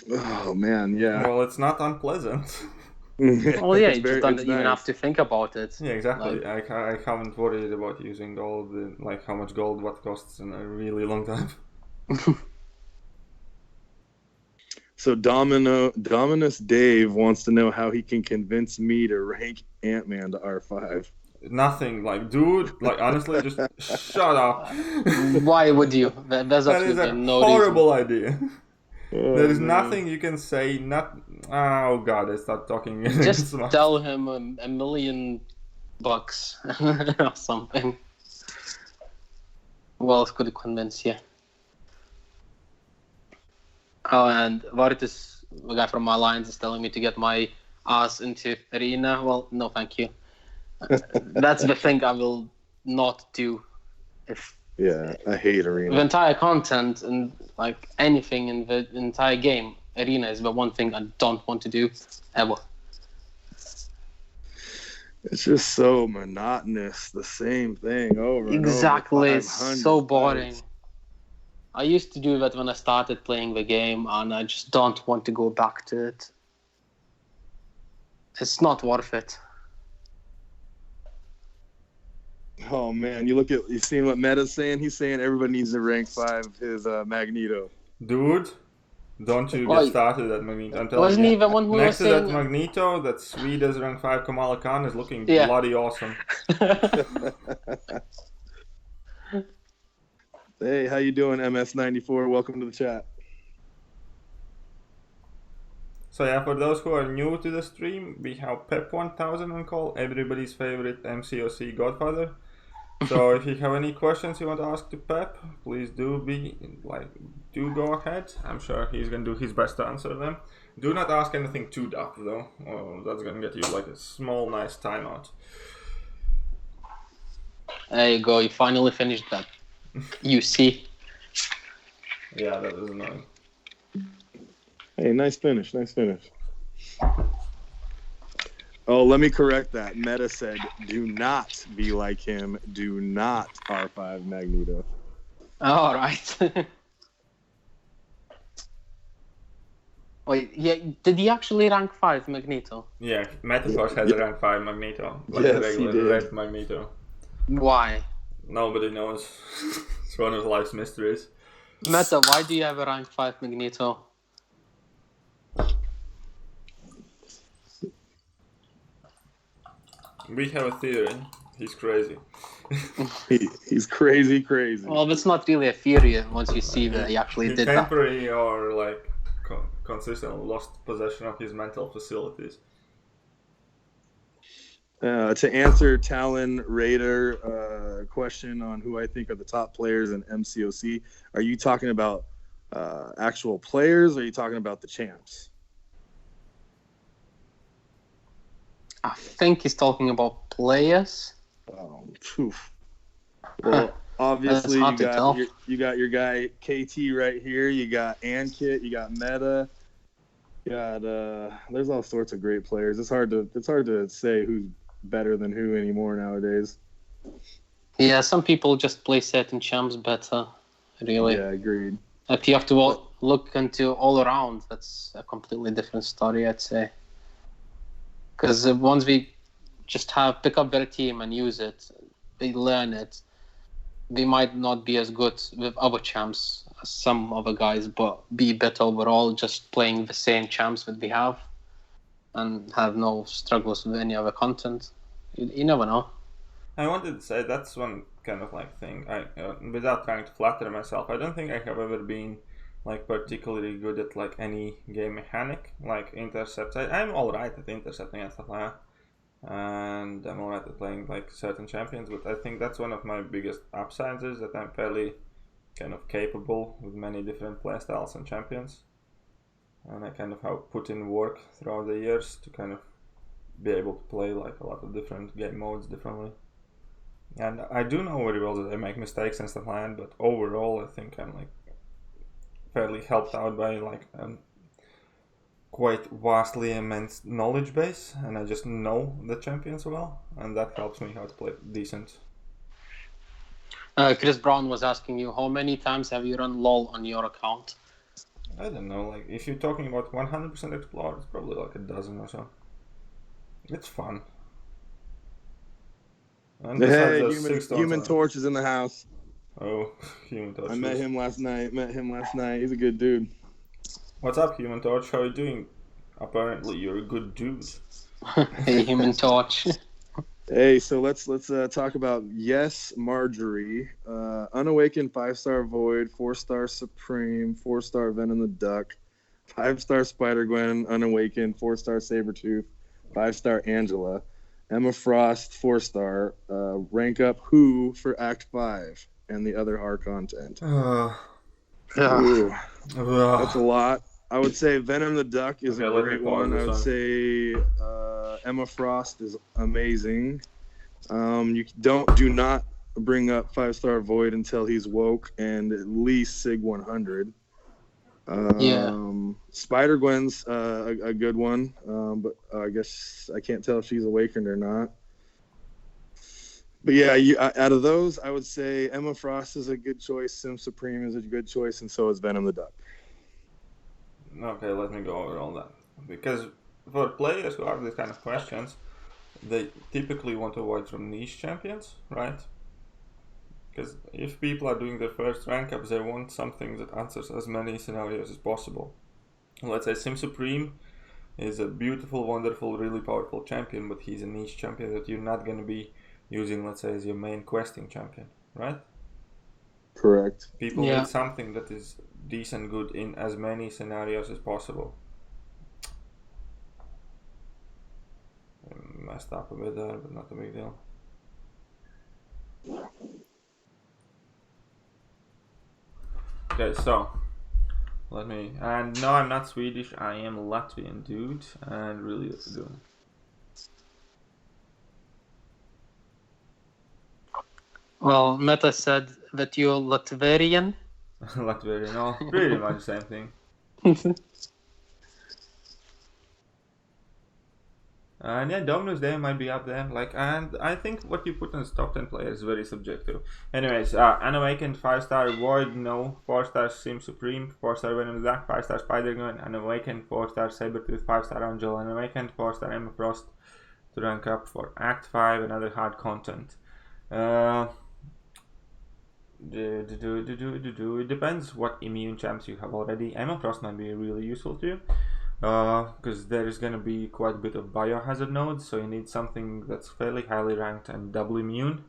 Oh man, yeah. Well, it's not unpleasant. Well, yeah, you just don't even have to think about it. Yeah, exactly. Like, I haven't worried about using gold, like how much gold what costs in a really long time. So Dominus Dave wants to know how he can convince me to rank Ant-Man to R5. Nothing, like, dude, like, honestly, just shut up. Why would you? There's That is absolutely a no horrible idea. Oh, There is man. nothing you can say. Oh god, I start talking. Just tell him $1 million or something. Who else could convince you? Oh, and Vartus, the guy from my alliance, is telling me to get my ass into arena. Well, no, thank you. That's the thing I will not do. Yeah, I hate The arena. entire content and like anything in the entire game, arena is the one thing I don't want to do ever. It's just so monotonous, the same thing over and over. Exactly, it's 500 so boring. fights. I used to do that when I started playing the game, and I just don't want to go back to it. It's not worth it. Oh man, you seen what Meta's saying? He's saying everybody needs to rank 5 his Magneto. Dude, don't you Well, get started at Magneto. I'm telling Wasn't you. he the one who Next was to that saying? Magneto, that sweet as rank 5 Kamala Khan is looking Yeah. bloody awesome. Hey, how you doing, MS94? Welcome to the chat. So yeah, for those who are new to the stream, we have Pep1000 on call, everybody's favorite MCOC godfather. So if you have any questions you want to ask to Pep, please do go ahead. I'm sure he's gonna do his best to answer them. Do not ask anything too daft though, or that's gonna get you like a small nice timeout. There you go. You finally finished that. You see. Yeah, that is annoying. Hey, nice finish. Oh, let me correct that. Meta said, do not be like him. Do not R5 Magneto. All right. Wait, yeah, did he actually rank 5 Magneto? Yeah, Metaphors has a rank 5 Magneto, like Yes, a regular he did. red Magneto. Why? Nobody knows. It's one of life's mysteries. Meta, why do you have a rank 5 Magneto? We have a theory. He's crazy. He's crazy. Well, that's not really a theory once you see that he actually did that. Temporary or like consistent lost possession of his mental facilities. To answer Talon Raider question on who I think are the top players in MCOC, are you talking about actual players or are you talking about the champs? I think he's talking about players. Well, obviously hard to tell. you got your guy KT right here. You got Ankit. You got Meta. You got there's all sorts of great players. It's hard to say who's better than who anymore nowadays. Yeah, some people just play certain champs better, really. Yeah, agreed. If you have to look into all around, that's a completely different story, I'd say. Because once we just pick up their team and use it, they learn it, they might not be as good with other champs as some other guys, but be better overall just playing the same champs that they have and have no struggles with any other content. You never know. I wanted to say that's one kind of thing. Without trying to flatter myself, I don't think I have ever been particularly good at any game mechanic, like intercept. I'm all right at intercepting and stuff like that, and I'm alright at playing certain champions. But I think that's one of my biggest upsides is that I'm fairly kind of capable with many different playstyles and champions, and I kind of have put in work throughout the years to kind of be able to play a lot of different game modes differently. And I do know very well that I make mistakes and stuff like that, but overall I think I'm fairly helped out by quite vastly immense knowledge base, and I just know the champions well, and that helps me how to play decent. Chris Brown was asking you, how many times have you run LOL on your account? I don't know, if you're talking about 100% explore, it's probably a dozen or so. It's fun. And hey, Human Torch is in the house. Oh, Human Torch. I met him last night. He's a good dude. What's up, Human Torch? How are you doing? Apparently, you're a good dude. Hey, Human Torch. Hey, so let's talk about Marjorie, Unawakened 5-star Void, 4-star Supreme, 4-star Venom the Duck, 5-star Spider Gwen, Unawakened, 4-star Sabretooth, 5-star Angela, Emma Frost, 4-star, rank up Who for Act 5 and the other hard content. Ooh, that's a lot. I would say Venom the Duck is a great one. I would say Emma Frost is amazing. You do not bring up 5-star Void until he's woke and at least Sig 100. Spider Gwen's a good one, but I guess I can't tell if she's awakened or not. But yeah, out of those, I would say Emma Frost is a good choice, Sim Supreme is a good choice, and so is Venom the Duck. Okay, let me go over all that. Because for players who have these kind of questions, they typically want to avoid from niche champions, right? Because if people are doing their first rank ups, they want something that answers as many scenarios as possible. Let's say Sim Supreme is a beautiful, wonderful, really powerful champion, but he's a niche champion that you're not going to be using, let's say, as your main questing champion, right? Correct. People need something that is decent good in as many scenarios as possible. I messed up a bit there, but not a big deal. Okay, so and no, I'm not Swedish, I am Latvian, dude, and really what you're doing. Well, Meta said that you're Latvian. Latvian, no, pretty much the same thing. And yeah, Dominus Day might be up there. And I think what you put in the top 10 players is very subjective. Anyways, Unawakened 5-star Void, no. 4-star Sim Supreme, 4-star Venom Duck, 5-star Spider Gwen, Unawakened 4-star Sabretooth, 5-star Angela, Unawakened 4-star Emma Frost to rank up for Act 5 and other hard content. It depends what immune champs you have already. Emma Frost might be really useful to you, because there is going to be quite a bit of biohazard nodes, so you need something that's fairly highly ranked and double immune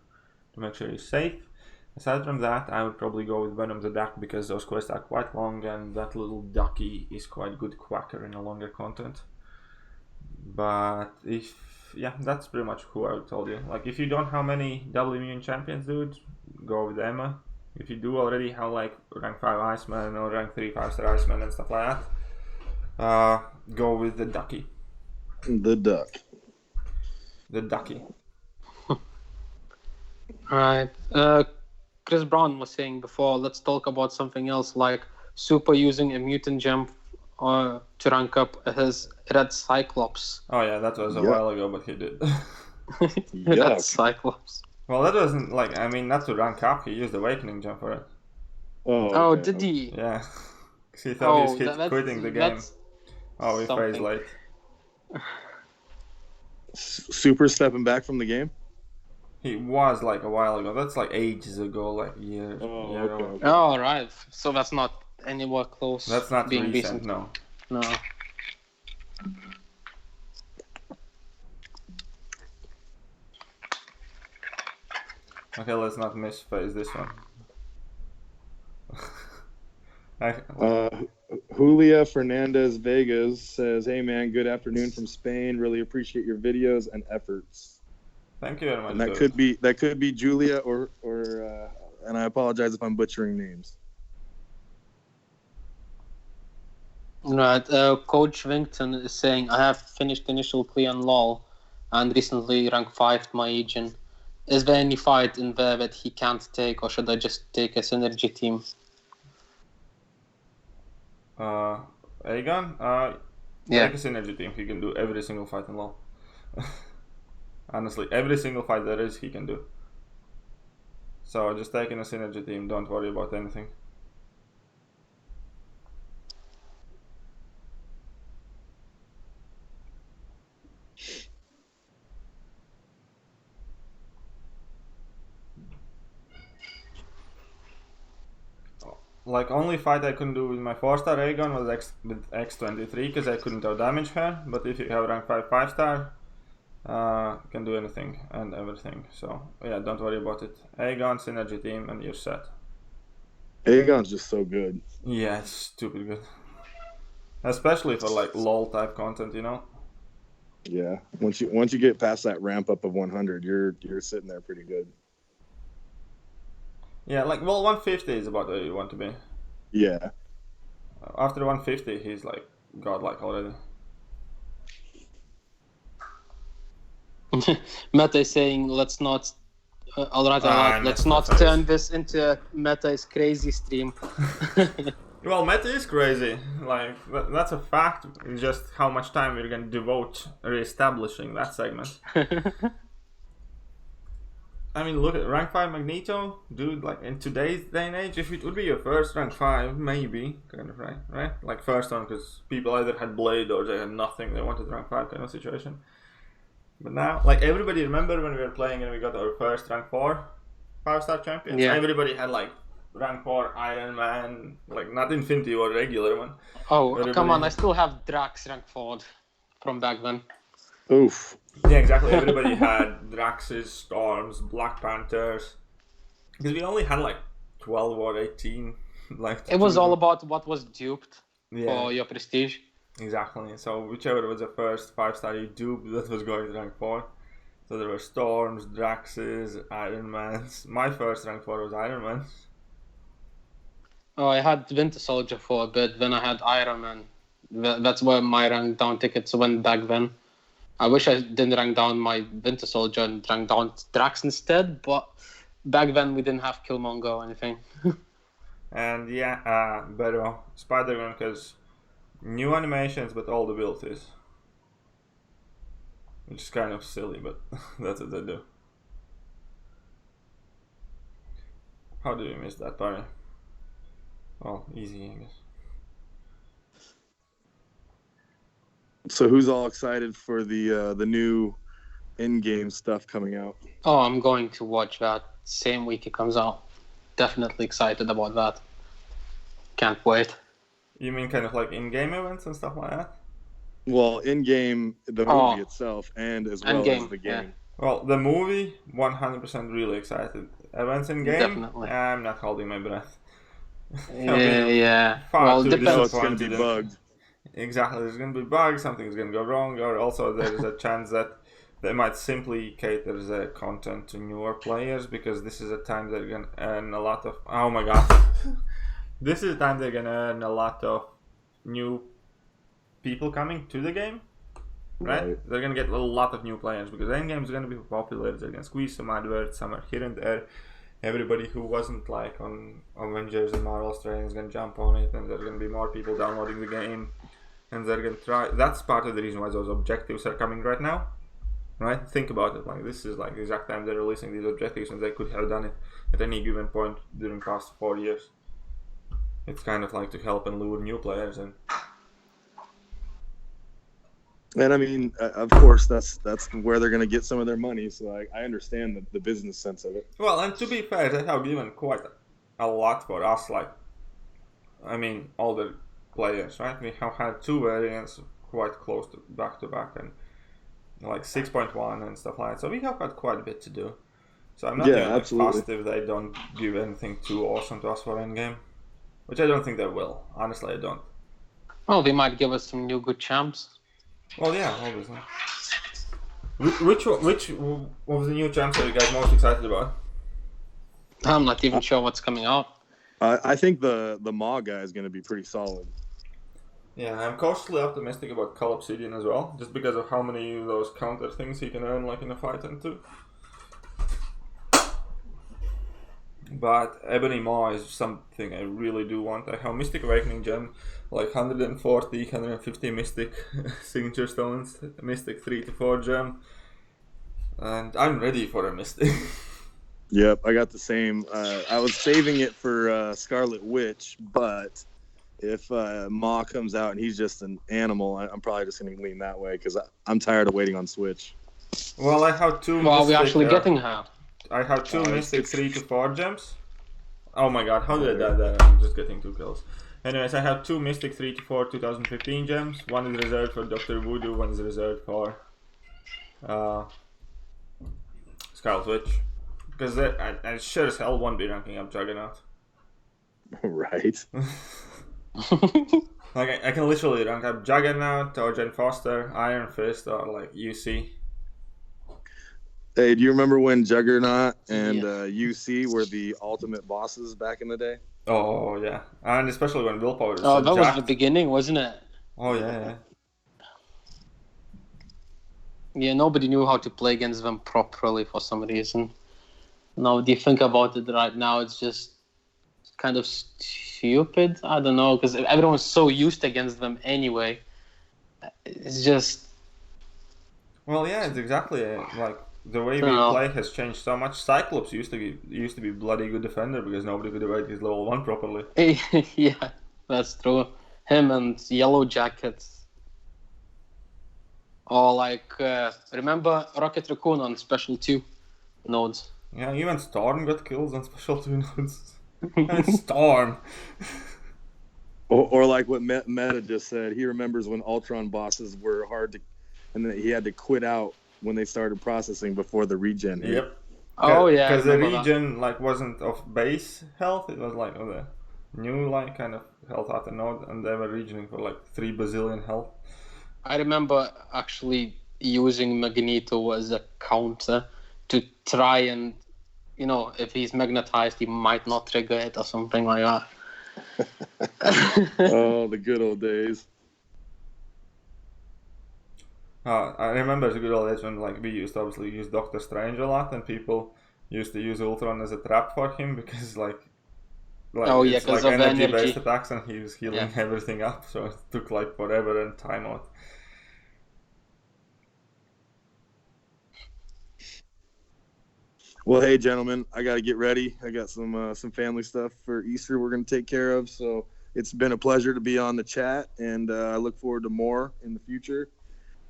to make sure you're safe. Aside from that, I would probably go with Venom the Duck, because those quests are quite long and that little ducky is quite good quacker in a longer content. But that's pretty much who I would tell you. If you don't have many double immune champions, dude, go with Emma. If you do already have rank 5 Iceman or rank 3 5-star Iceman and stuff like that, go with the ducky. The duck. The ducky. Alright. Chris Brown was saying before, let's talk about something else, like Super using a mutant gem to rank up his Red Cyclops. Oh yeah, that was a while ago, but he did. Red Cyclops. Well, that wasn't like, I mean, not to rank up, he used Awakening Gem for it. Oh, okay. did he? Yeah. 'Cause he thought he was quitting the game. That's Oh, he phased something. late. Super stepping back from the game? He was like a while ago. That's like ages ago, like years. Oh, year okay. ago. Oh, right. So that's not anywhere close. That's not being recent, no. No. Okay, let's not misphase this one. Julia Fernandez Vegas says, "Hey man, good afternoon from Spain. Really appreciate your videos and efforts." Thank you very much. And that could be Julia or and I apologize if I'm butchering names. Right. Coach Wington is saying, I have finished initial clear on LoL and recently rank 5 my agent. Is there any fight in there that he can't take, or should I just take a synergy team? Aegon? Yeah. Take a synergy team. He can do every single fight in LoL. Honestly, every single fight there is, he can do. So just taking a synergy team, don't worry about anything. Like, only fight I couldn't do with my 4-star Aegon was with X23, because I couldn't outdamage her. But if you have rank 5 5-star, can do anything and everything. So yeah, don't worry about it. Aegon, synergy team, and you're set. Aegon's just so good. Yeah, it's stupid good. Especially for like LOL type content, you know? Yeah. Once you get past that ramp up of 100, you're sitting there pretty good. Yeah, like, well, 150 is about where you want to be. Yeah. After 150, he's like godlike already. Meta is saying, let's not. Let's not turn this into a Meta is crazy stream. Well, meta is crazy. Like, that's a fact. It's just how much time we're going to devote re-establishing that segment. I mean, look at rank 5 Magneto, dude. Like, in today's day and age, if it would be your first rank 5, maybe, kind of, right? Like, first one, because people either had Blade or they had nothing. They wanted rank 5 kind of situation. But now, like, everybody remember when we were playing and we got our first rank 4 5-star champions? Yeah. Everybody had, like, rank 4 Iron Man, like, not Infinity or regular one. Oh, Everybody... come on, I still have Drax rank 4 from back then. Oof. Yeah, exactly. Everybody had Draxes, Storms, Black Panthers. Because we only had like 12 or 18. Like, it was all about what was duped for your prestige. Exactly. So whichever was the first 5-star you duped, that was going to rank 4. So there were Storms, Draxes, Iron Mans. My first rank 4 was Iron Man. Oh, I had Winter Soldier for a bit, then I had Iron Man. That's where my rank down tickets went back then. I wish I didn't rank down my Winter Soldier and rank down Drax instead, but back then we didn't have Killmonger or anything. And yeah, better Spider-Man, because new animations but all the abilities. Which is kind of silly, but that's what they do. How do you miss that, Barry? Well, easy, I guess. So who's all excited for the new in-game stuff coming out? Oh, I'm going to watch that same week it comes out. Definitely excited about that. Can't wait. You mean kind of like in-game events and stuff like that? Well, in-game, the movie itself, and as well as the game. Yeah. Well, the movie, 100% really excited. Events in-game, Definitely. I'm not holding my breath. Yeah. Well, depends. It's going to be bugged. Exactly, there's going to be bugs, something's going to go wrong, or also there's a chance that they might simply cater the content to newer players, because this is a time they're going to earn a lot of... Oh my god. This is the time they're going to earn a lot of new people coming to the game, right? They're going to get a lot of new players, because endgame is going to be popular. They're going to squeeze some adverts, some are here and there. Everybody who wasn't like on Avengers and Marvel Strain is going to jump on it, and there's going to be more people downloading the game, and they're going to try. That's part of the reason why those objectives are coming right now. right? Think about it. Like this is like the exact time they're releasing these objectives, and they could have done it at any given point during past 4 years. It's kind of like to help and lure new players in. And I mean, of course, that's where they're going to get some of their money. So I understand the business sense of it. Well, and to be fair, they have given quite a lot for us. Like, I mean, all the players, right? We have had 2 variants quite close to back, and like 6.1 and stuff like that. So we have got quite a bit to do. So I'm not even fussed if they don't give anything too awesome to us for endgame, which I don't think they will. Honestly, I don't. Well, they might give us some new good champs. Well, yeah, obviously. Which of the new champs are you guys most excited about? I'm not even sure what's coming out. I think the Maw guy is going to be pretty solid. Yeah, I'm cautiously optimistic about Cull Obsidian as well, just because of how many of those counter things he can earn, like in a fight and 2. But Ebony Maw is something I really do want. I have Mystic Awakening Gem, like 140, 150 Mystic signature stones, Mystic 3 to 4 gem, and I'm ready for a Mystic. Yep, I got the same. I was saving it for Scarlet Witch, but if Maw comes out and he's just an animal, I'm probably just going to lean that way because I'm tired of waiting on Switch. Well, I have 2 Well, we're actually getting her. I have 2 Mystic 3 to 4 gems. Oh my god, how did I die there? I'm just getting 2 kills. Anyways, I have 2 Mystic 3 to 4 2015 gems. One is reserved for Dr. Voodoo, one is reserved for Scarlet Witch. Because I sure as hell won't be ranking up Juggernaut. Right. Like, I can literally rank up Juggernaut, or Jane Foster, Iron Fist, or like UC. Hey, do you remember when Juggernaut and UC were the ultimate bosses back in the day? Oh, yeah. And especially when Willpower was that jacked. was the beginning, wasn't it? Oh, yeah. Yeah, nobody knew how to play against them properly for some reason. Now, if you think about it right now, it's just kind of stupid. I don't know, because everyone's so used against them anyway. It's just... Well, yeah, it's exactly like... The way we play has changed so much. Cyclops used to be bloody good defender because nobody could evade his level 1 properly. Yeah, that's true. Him and Yellow Jackets. Or like, remember Rocket Raccoon on Special 2 nodes? Yeah, even Storm got kills on Special 2 nodes. And Storm! Or like what Meta just said, he remembers when Ultron bosses were hard to... And then he had to quit out when they started processing before the regen. Yep. Oh yeah. Because the regen like wasn't of base health; it was like of the new like kind of health at the node, and they were regening for like 3 bazillion health. I remember actually using Magneto as a counter to try and, if he's magnetized, he might not trigger it or something like that. Oh, the good old days. I remember the good old days when like we used Doctor Strange a lot, and people used to use Ultron as a trap for him because like it's like energy based attacks, and he was healing everything up, so it took like forever and time out. Well, hey gentlemen, I got to get ready. I got some family stuff for Easter we're going to take care of, so it's been a pleasure to be on the chat, and I look forward to more in the future.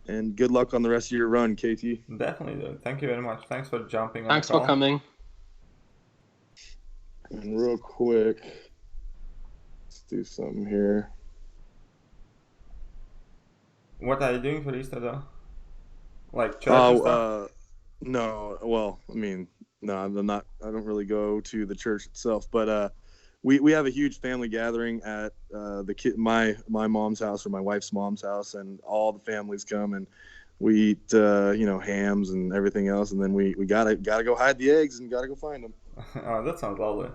And good luck on the rest of your run, KT. Definitely, dude. Thank you very much. Thanks for jumping on. Thanks for coming. And real quick, let's do something here. What are you doing for Easter, though? Like church and stuff? No. Well, I mean, no, I'm not. I don't really go to the church itself, but we have a huge family gathering at my mom's house or my wife's mom's house, and all the families come and we eat hams and everything else, and then we gotta go hide the eggs and gotta go find them. Oh, that sounds lovely.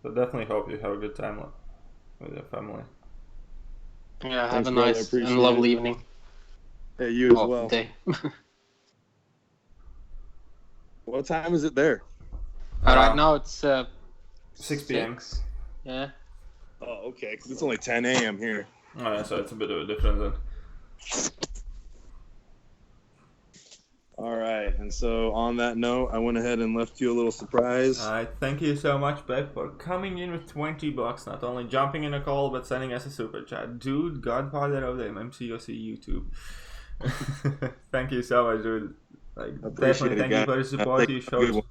So definitely hope you have a good time with your family. Yeah, have a nice and lovely evening. Hey, you as well. Day. What time is it there? Right now it's 6 p.m. Yeah. Oh, okay. Because it's only 10 a.m. here. Oh, yeah, so it's a bit of a difference then. All right, and so on that note, I went ahead and left you a little surprise. Thank you so much, Beck, for coming in with $20. Not only jumping in a call, but sending us a super chat. Dude, godfather of the MMCOC YouTube. Thank you so much, dude. Definitely thank you for the support you showed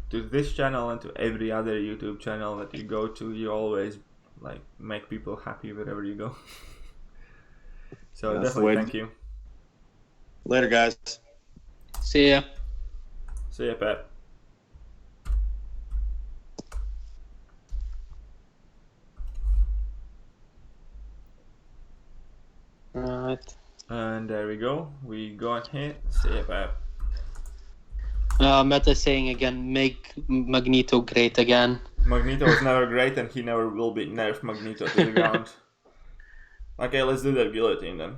to this channel and to every other YouTube channel that you go to. You always make people happy wherever you go. So definitely thank you. Later, guys. See ya. See ya, Pat. Alright. And there we go. We got hit. See ya, Pat. Meta saying again, make Magneto great again. Magneto was never great and he never will be. Nerf Magneto to the ground. Okay, let's do that guillotine then.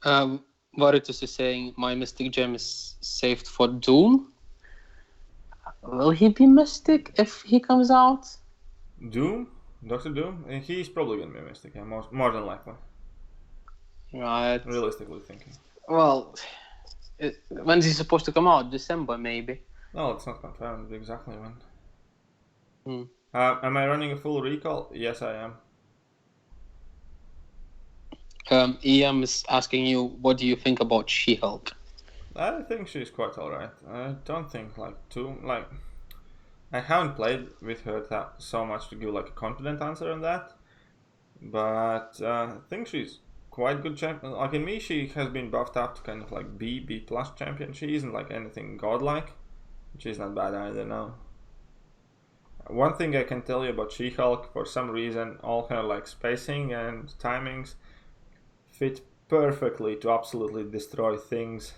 Varitus is saying my Mystic Gem is saved for Doom. Will he be Mystic if he comes out? Doom? Dr. Doom? He's probably gonna be Mystic, yeah, more than likely. Right. Realistically thinking. Well, when's he supposed to come out? December, maybe? No, it's not confirmed exactly when. Hmm. Am I running a full recall? Yes, I am. EM is asking you, what do you think about She-Hulk? I think she's quite alright. I don't think I haven't played with her so much to give a confident answer on that. But I think she's quite good champion. In me, she has been buffed up to kind of B+ champion. She isn't anything godlike. She's not bad either now. One thing I can tell you about She-Hulk, for some reason, all her spacing and timings fit perfectly to absolutely destroy things.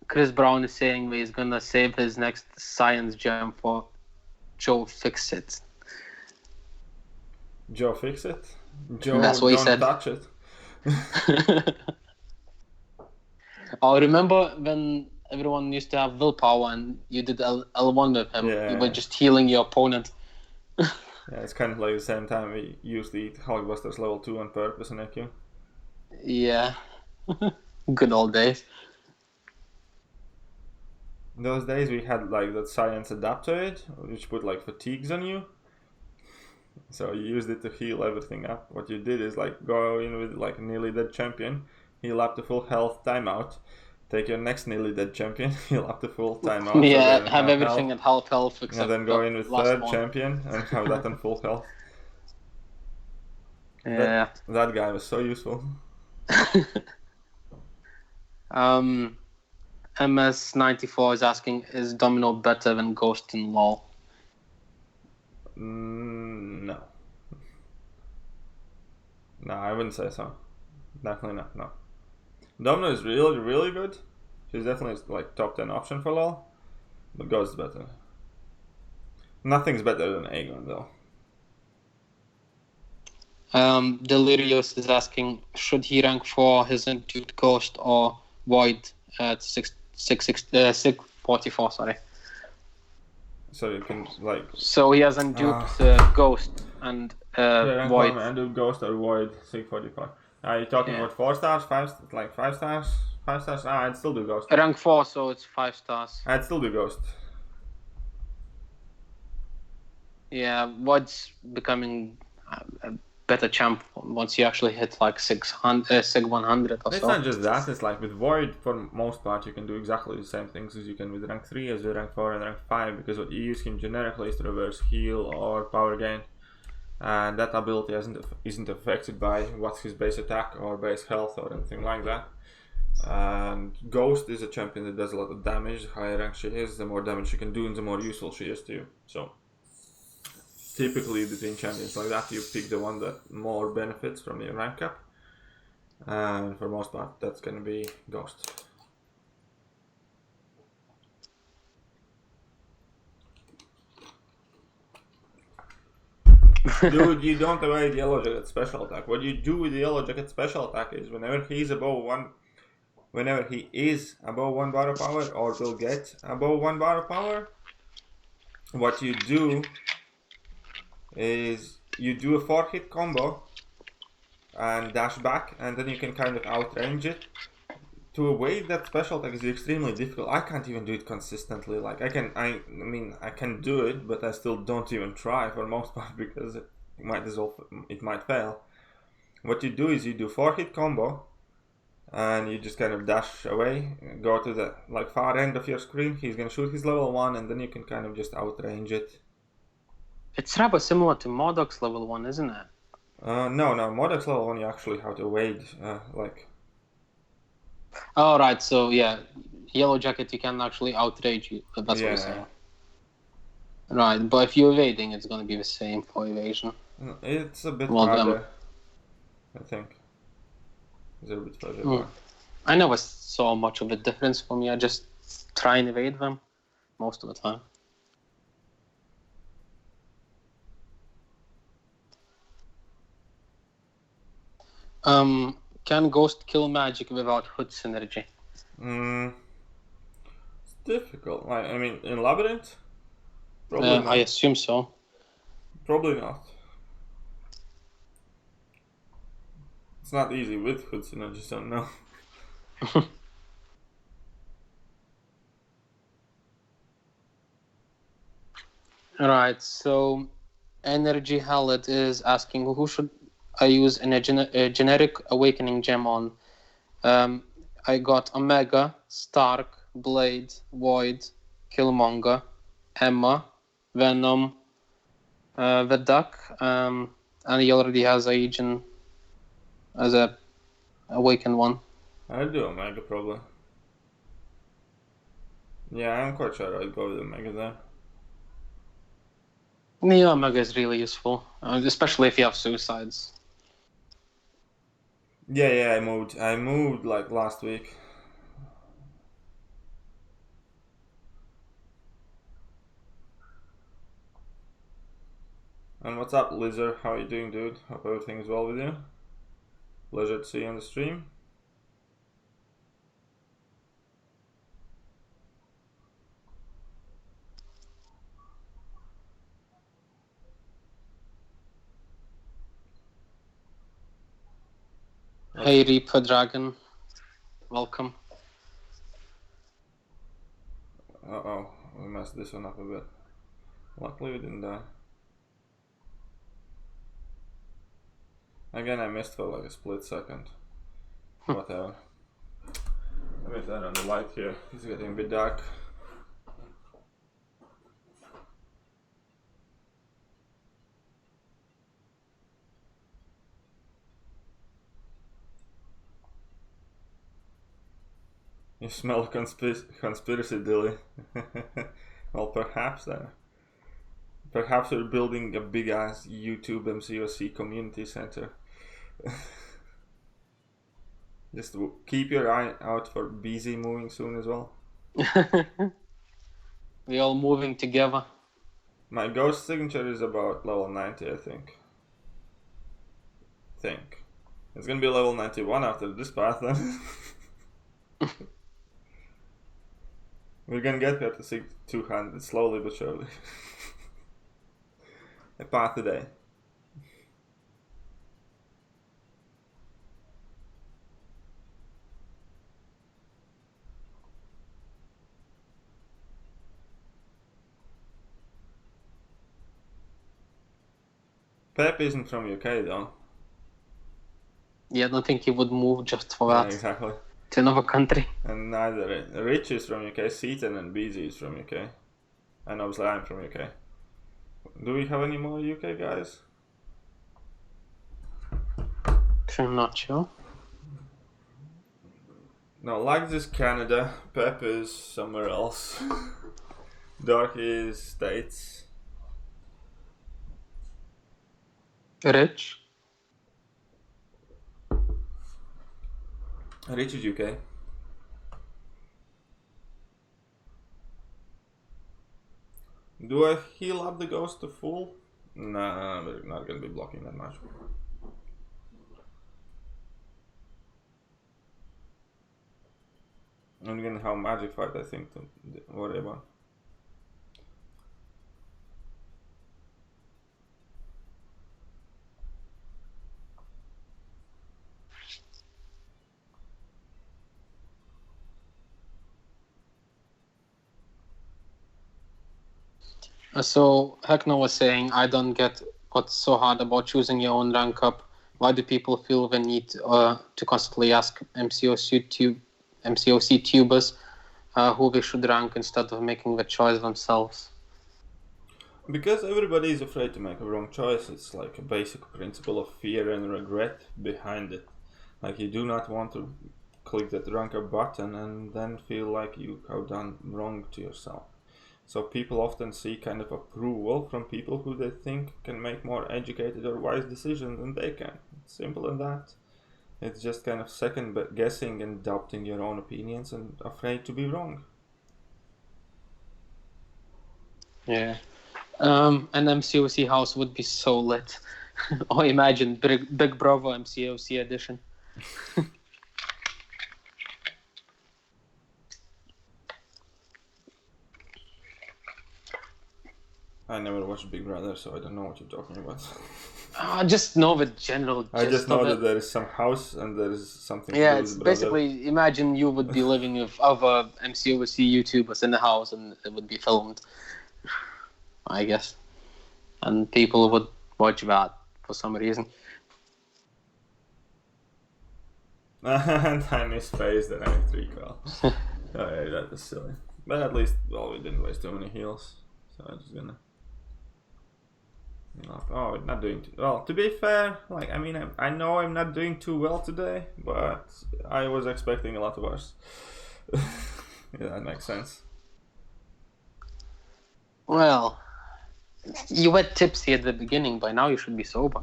Chris Brown is saying he's gonna save his next science gem for Joe Fixit. Joe Fixit? Joe, that's what he don't said. Touch it. Oh, remember when everyone used to have willpower and you did L1 with him? Yeah. You were just healing your opponent. Yeah, it's kind of the same time we used to eat Hulkbuster's level 2 on purpose in AQ. Yeah. Good old days. In those days we had that science adaptoid, which put fatigues on you. So you used it to heal everything up. What you did is go in with nearly dead champion, heal up to full health, timeout. Take your next nearly dead champion, heal up to full timeout. Yeah, so have everything at half health except and then go in with third champion and have that on full health. Yeah. That guy was so useful. MS94 is asking, is Domino better than Ghost in LoL? No. No, I wouldn't say so. Definitely not, no. Domino is really, really good. She's definitely top 10 option for LoL. But Ghost is better. Nothing's better than Aegon though. Delirious is asking, should he rank for his endued Ghost or Void at 644, sorry. So you can So he has endued Ghost and Void. Endued Ghost or Void 645. Are you talking about 4 stars, 5 stars? 5 stars? I'd still do Ghost. Rank 4, so it's 5 stars. I'd still do Ghost. Yeah, Void's becoming a better champ once you actually hit 600, Sig 100 or so. It's not just that, it's with Void, for most part, you can do exactly the same things as you can with rank 3, as with rank 4 and rank 5, because what you use him generically is to reverse heal or power gain. And that ability isn't affected by what's his base attack or base health or anything like that. And Ghost is a champion that does a lot of damage. The higher rank she is, the more damage she can do and the more useful she is to you. So typically between champions like that, you pick the one that more benefits from your rank up. And for most part, that's going to be Ghost. Dude, you don't evade Yellow Jacket special attack. What you do with the Yellow Jacket special attack is whenever he's above whenever he is above 1 bar of power or will get above 1 bar of power, what you do is you do a 4-hit combo and dash back, and then you can kind of outrange it. To evade that special attack is extremely difficult. I can't even do it consistently. Like I can do it, but I still don't even try for most part because it might fail. What you do is you do 4-hit combo, and you just kind of dash away, go to the far end of your screen. He's gonna shoot his level 1, and then you can kind of just outrange it. It's rather similar to Modok's level 1, isn't it? No, Modok's level 1 you actually have to evade, Oh, right, so yeah, Yellow Jacket you can actually outrage you, that's what you're saying. Right, but if you're evading, it's gonna be the same for evasion. It's a bit harder, I think. It's a bit further. I never saw much of a difference for me. I just try and evade them most of the time. Can Ghost kill magic without Hood synergy? It's difficult. In Labyrinth? Probably not. I assume so. Probably not. It's not easy with Hood synergy, so no. Right, so Energy Hallet is asking who should I use in a generic Awakening gem on. I got Omega, Stark, Blade, Void, Killmonger, Emma, Venom, the Duck, and he already has Agent as a Awakened one. I'll do Omega probably. Yeah, I'm quite sure I'd go with Omega there. Yeah, Omega is really useful, especially if you have suicides. Yeah, I moved last week. And what's up, Lizard? How you doing, dude? Hope everything's well with you. Pleasure to see you on the stream. Hey, Reaper Dragon. Welcome. Uh-oh, we messed this one up a bit. Luckily we didn't die. Again, I missed for a split second. Whatever. Let me turn on the light here. It's getting a bit dark. You smell conspiracy, Dilly. Well, perhaps then. Perhaps we're building a big ass YouTube MCOC community center. Just keep your eye out for BZ moving soon as well. We all moving together. My ghost signature is about level 90, I think. It's gonna be level 91 after this path then. We're gonna get there to 200 slowly but surely. A path a day. Pep isn't from UK though. Yeah, I don't think he would move just for that. Exactly. To another country. And neither Rich is from UK, Seaton and BZ is from UK. And obviously I'm from UK. Do we have any more UK guys? I'm not sure. No, Lags is Canada, Pep is somewhere else. Dark is States. Rich? Rich is UK. Do I heal up the ghost to full? Nah, we're not gonna be blocking that much. I'm gonna have magic fight, I think, to worry about. So Heckner was saying, I don't get what's so hard about choosing your own rank up. Why do people feel the need to constantly ask MCOC tubers who they should rank instead of making the choice themselves? Because everybody is afraid to make a wrong choice. It's like a basic principle of fear and regret behind it. Like you do not want to click that rank up button and then feel like you have done wrong to yourself. So people often seek kind of approval from people who they think can make more educated or wise decisions than they can. It's simple as that. It's just kind of second guessing and doubting your own opinions and afraid to be wrong. Yeah. An MCOC house would be so lit. Or imagine Big Brother MCOC edition. I never watched Big Brother, so I don't know what you're talking about. I just know the general gist I just know of that it. there is some house and there is something to Yeah, do it's with brother. basically, imagine you would be living with other MCOC YouTubers in the house and it would be filmed, I guess. And people would watch that for some reason. And I misspaced and I recall. Oh yeah, that is silly. But at least, well, we didn't waste too many heals. So I'm just gonna... Oh, not doing too well. To be fair, like, I mean, I know I'm not doing too well today, but I was expecting a lot worse. Yeah, that makes sense. Well, you were tipsy at the beginning, by now you should be sober.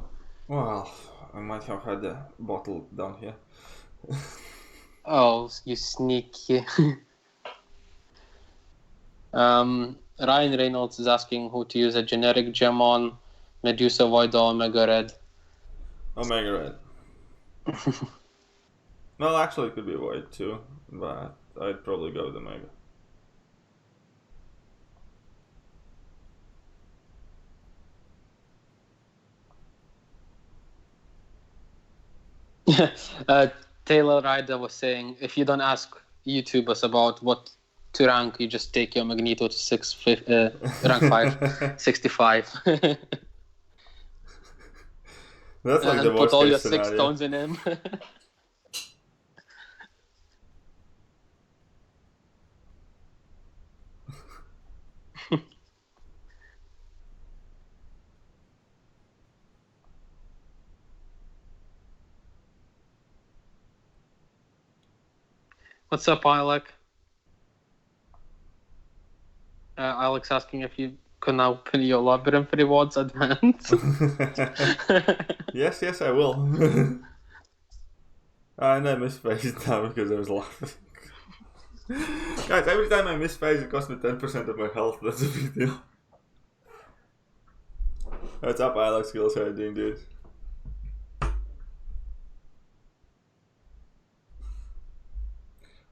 Well, I might have had a bottle down here. Oh, you sneaky. Ryan Reynolds is asking who to use a generic gem on, Medusa Void or Omega Red. Omega Red. Well, actually, it could be Void too, but I'd probably go with Omega. Taylor Ryder was saying, if you don't ask YouTubers about what to rank, you just take your Magneto to rank 5, 65. That's like and the put worst all case your scenario. 6 stones in him. What's up, Alec? Alex asking if you can now pin your Labyrinth rewards advance. Yes, I will. And I misspaced now because I was laughing. Guys, every time I mispace, it costs me 10% of my health. That's a big deal. What's up, Alex? Skills, how are you doing, dude?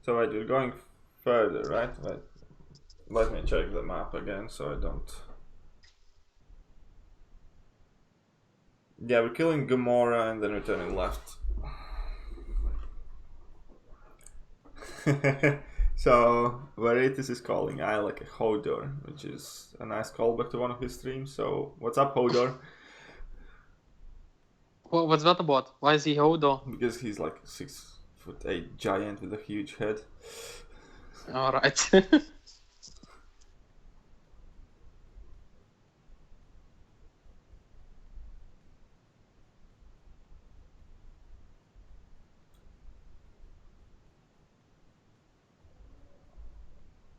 So wait, you're going further, right? Wait. Let me check the map again so I don't... Yeah, we're killing Gamora and then we're turning left. So, Veritas is calling I like a Hodor, which is a nice callback to one of his streams. So, what's up, Hodor? What's that about? Why is he Hodor? Because he's like 6'8" giant with a huge head. Alright.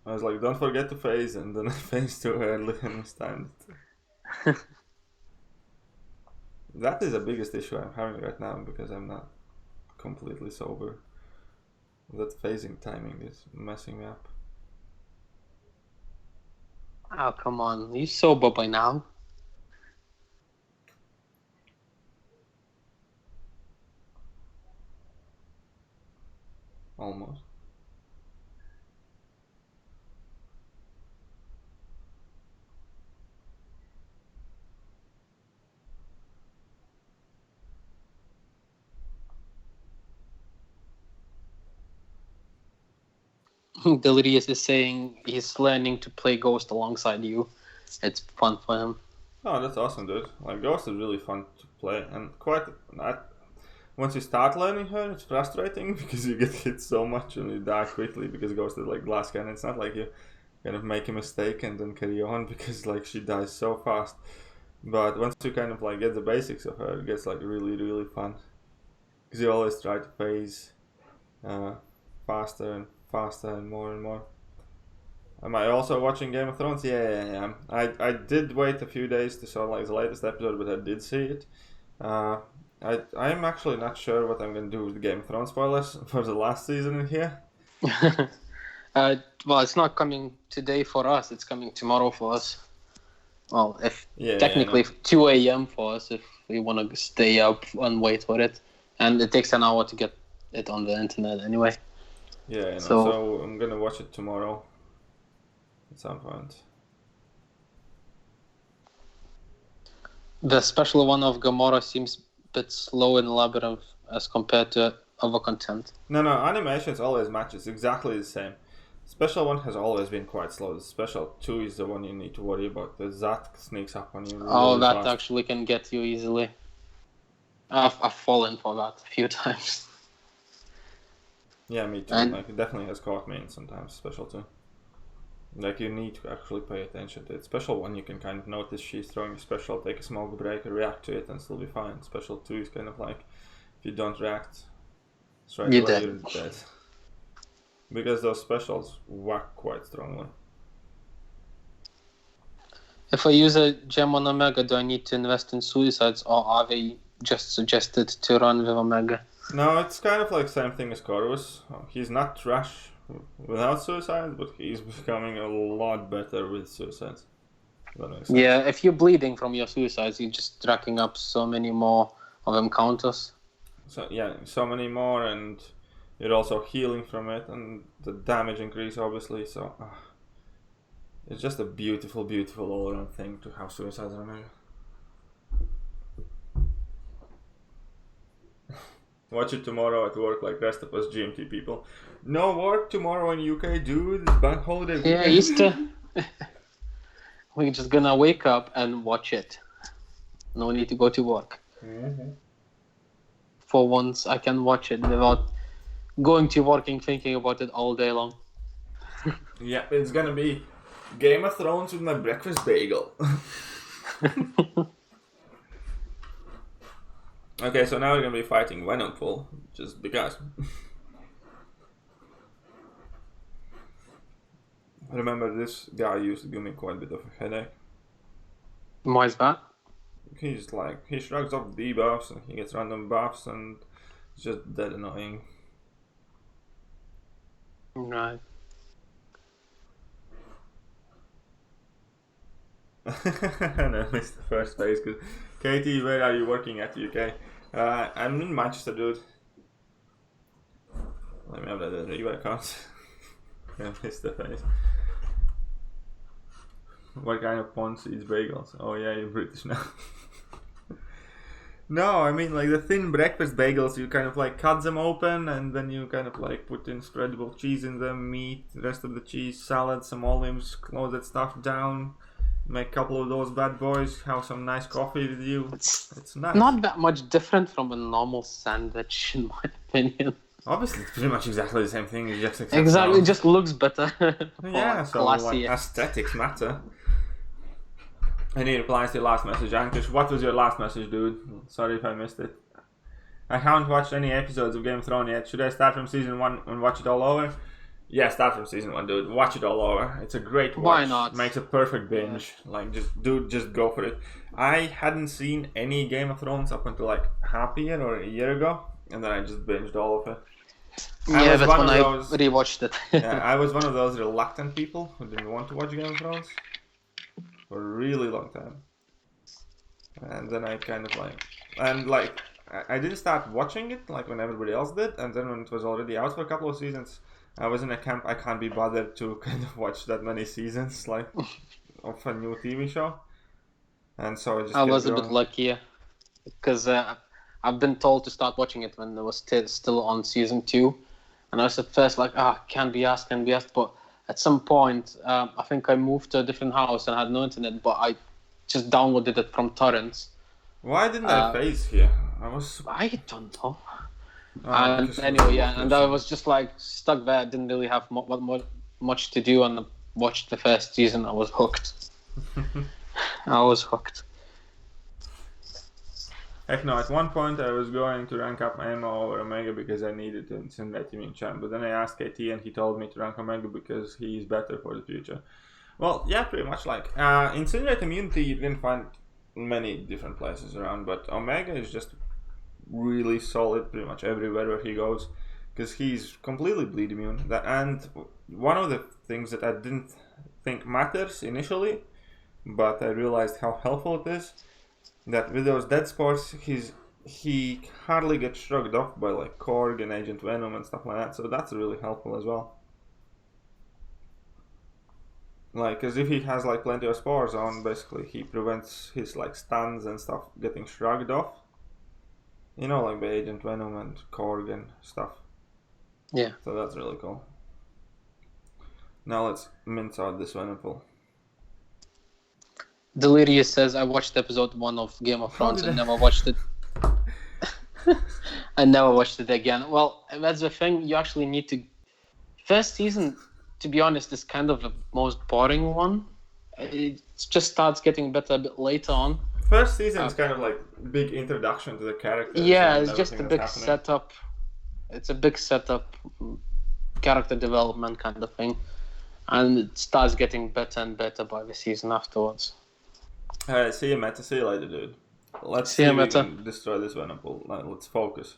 I was like, don't forget to phase, and then I phased too early and mistimed it. That is the biggest issue I'm having right now because I'm not completely sober. That phasing timing is messing me up. Oh, come on. You sober by now? Almost. Delirious is saying he's learning to play Ghost alongside you. It's fun for him. Oh, that's awesome, dude. Like, Ghost is really fun to play, and once you start learning her, it's frustrating because you get hit so much and you die quickly because Ghost is like glass cannon. It's not like you kind of make a mistake and then carry on because like she dies so fast. But once you kind of like get the basics of her, it gets like really, really fun. Because you always try to phase faster and faster and more. Am I also watching Game of Thrones? Yeah. I did wait a few days to saw like the latest episode, but I did see it. I'm actually not sure what I'm gonna do with the Game of Thrones spoilers for the last season in here. Well, it's not coming today for us. It's coming tomorrow for us. Well, technically 2 a.m. for us if we want to stay up and wait for it. And it takes an hour to get it on the internet anyway. Yeah, so I'm gonna watch it tomorrow at some point. The special one of Gamora seems a bit slow in Labyrinth as compared to other content. No, animations always matches exactly the same. Special one has always been quite slow. The special 2 is the one you need to worry about. That sneaks up on you. Really that fast. actually can get you easily. I've fallen for that a few times. Yeah, me too. Like, it definitely has caught me in sometimes, special 2. Like, you need to actually pay attention to it. Special 1, you can kind of notice she's throwing a special, take a smoke break, react to it, and still be fine. Special 2 is kind of like, if you don't react straight away, you're dead. Because those specials whack quite strongly. If I use a gem on Omega, do I need to invest in suicides, or are they just suggested to run with Omega? No, it's kind of like same thing as Corvus. He's not trash without suicides, but he's becoming a lot better with suicides. That makes sense. Yeah, if you're bleeding from your suicides, you're just racking up so many more of them counters. So yeah, so many more, and you're also healing from it, and the damage increase obviously. So it's just a beautiful, beautiful all-around thing to have suicides on Omega. Watch it tomorrow at work like rest of us GMT people. No work tomorrow in UK, dude. It's bank holiday weekend. Yeah, Easter. We're just gonna wake up and watch it. No need to go to work. Mm-hmm. For once, I can watch it without going to work and thinking about it all day long. Yeah, it's gonna be Game of Thrones with my breakfast bagel. Okay, so now we're gonna be fighting Venompool, just because. Remember, this guy used to give me quite a bit of a headache. Why is that? He's like, he shrugs off debuffs and he gets random buffs and it's just dead annoying. Right. And I missed the first phase because Katie, where are you working at UK? I'm in Manchester, dude. Let me have that review account. I missed the phase. What kind of Ponce eats bagels? Oh yeah, you're British now. No, I mean like the thin breakfast bagels, you kind of like cut them open and then you kind of like put in spreadable cheese in them, meat, the rest of the cheese, salad, some olives, close that stuff down, make a couple of those bad boys, have some nice coffee with you. It's nice. Not that much different from a normal sandwich, in my opinion. Obviously, it's pretty much exactly the same thing. Exactly, it just looks better. Yeah, so like, aesthetics matter. Any replies to your last message, Ankush? What was your last message, dude? Sorry if I missed it. I haven't watched any episodes of Game of Thrones yet. Should I start from season 1 and watch it all over? Yeah, start from season 1, dude. Watch it all over. It's a great watch. Why not? Makes a perfect binge. Like, just go for it. I hadn't seen any Game of Thrones up until like half a year or a year ago, and then I just binged all of it. Yeah, that's when I rewatched it. Yeah, I was one of those reluctant people who didn't want to watch Game of Thrones for a really long time. And then I kind of I didn't start watching it like when everybody else did, and then when it was already out for a couple of seasons, I was in a camp. I can't be bothered to kind of watch that many seasons like of a new TV show, and so I was a bit luckier because I've been told to start watching it when it was still on season 2, And I was at first like, can't be asked. But at some point, I think I moved to a different house and had no internet, but I just downloaded it from torrents. Why didn't I face here? I don't know. Oh, And anyway, and I was just like stuck there. I didn't really have much to do, and I watched the first season. I was hooked. Heck no, at one point I was going to rank up Emma over Omega because I needed to intimidate him in champ, but then I asked KT and he told me to rank Omega because he's better for the future. Well, yeah, pretty much like. Incinerate Immunity you can find many different places around, but Omega is just really solid pretty much everywhere where he goes because he's completely bleed immune. And one of the things that I didn't think matters initially, but I realized how helpful it is, that with those dead spots he hardly gets shrugged off by like Korg and Agent Venom and stuff like that, so that's really helpful as well. Like, because if he has like plenty of spores on, basically he prevents his like stuns and stuff getting shrugged off. You know, like by Agent Venom and Korg and stuff. Yeah. So that's really cool. Now let's mince out this Venom pool. Delirious says, I watched episode 1 of Game of Thrones and never watched it. I never watched it again. Well, that's the thing. You actually need to... First season, to be honest, is kind of the most boring one. It just starts getting better a bit later on. First season is kind of like big introduction to the characters. Yeah, it's just a big setup. It's a big setup, character development kind of thing. And it starts getting better and better by the season afterwards. Alright, see you, Meta. See you later, dude. Let's see if we can destroy this Venom pool. Let's focus.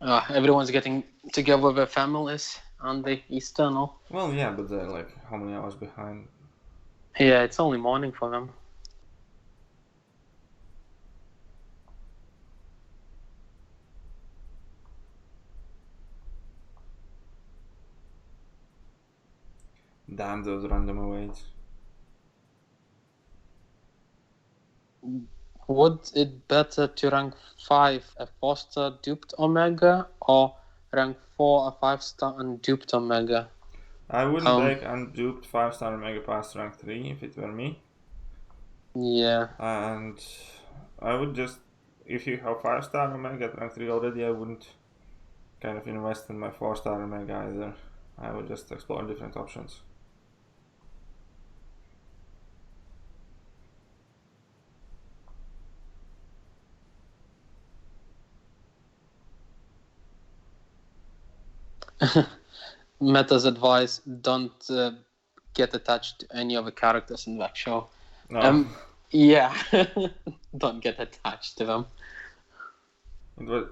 Everyone's getting together with their families on the Easter, no? Well, yeah, but they're like how many hours behind? Yeah, it's only morning for them. Damn those random awaits. Would it better to rank 5 a 4-star duped Omega or rank 4 a 5-star unduped Omega? I wouldn't take unduped 5-star Omega past rank 3 if it were me. Yeah. And I would just, if you have 5-star Omega at rank 3 already, I wouldn't kind of invest in my 4-star Omega either. I would just explore different options. Meta's advice: don't get attached to any of the characters in that show. No. Yeah, don't get attached to them.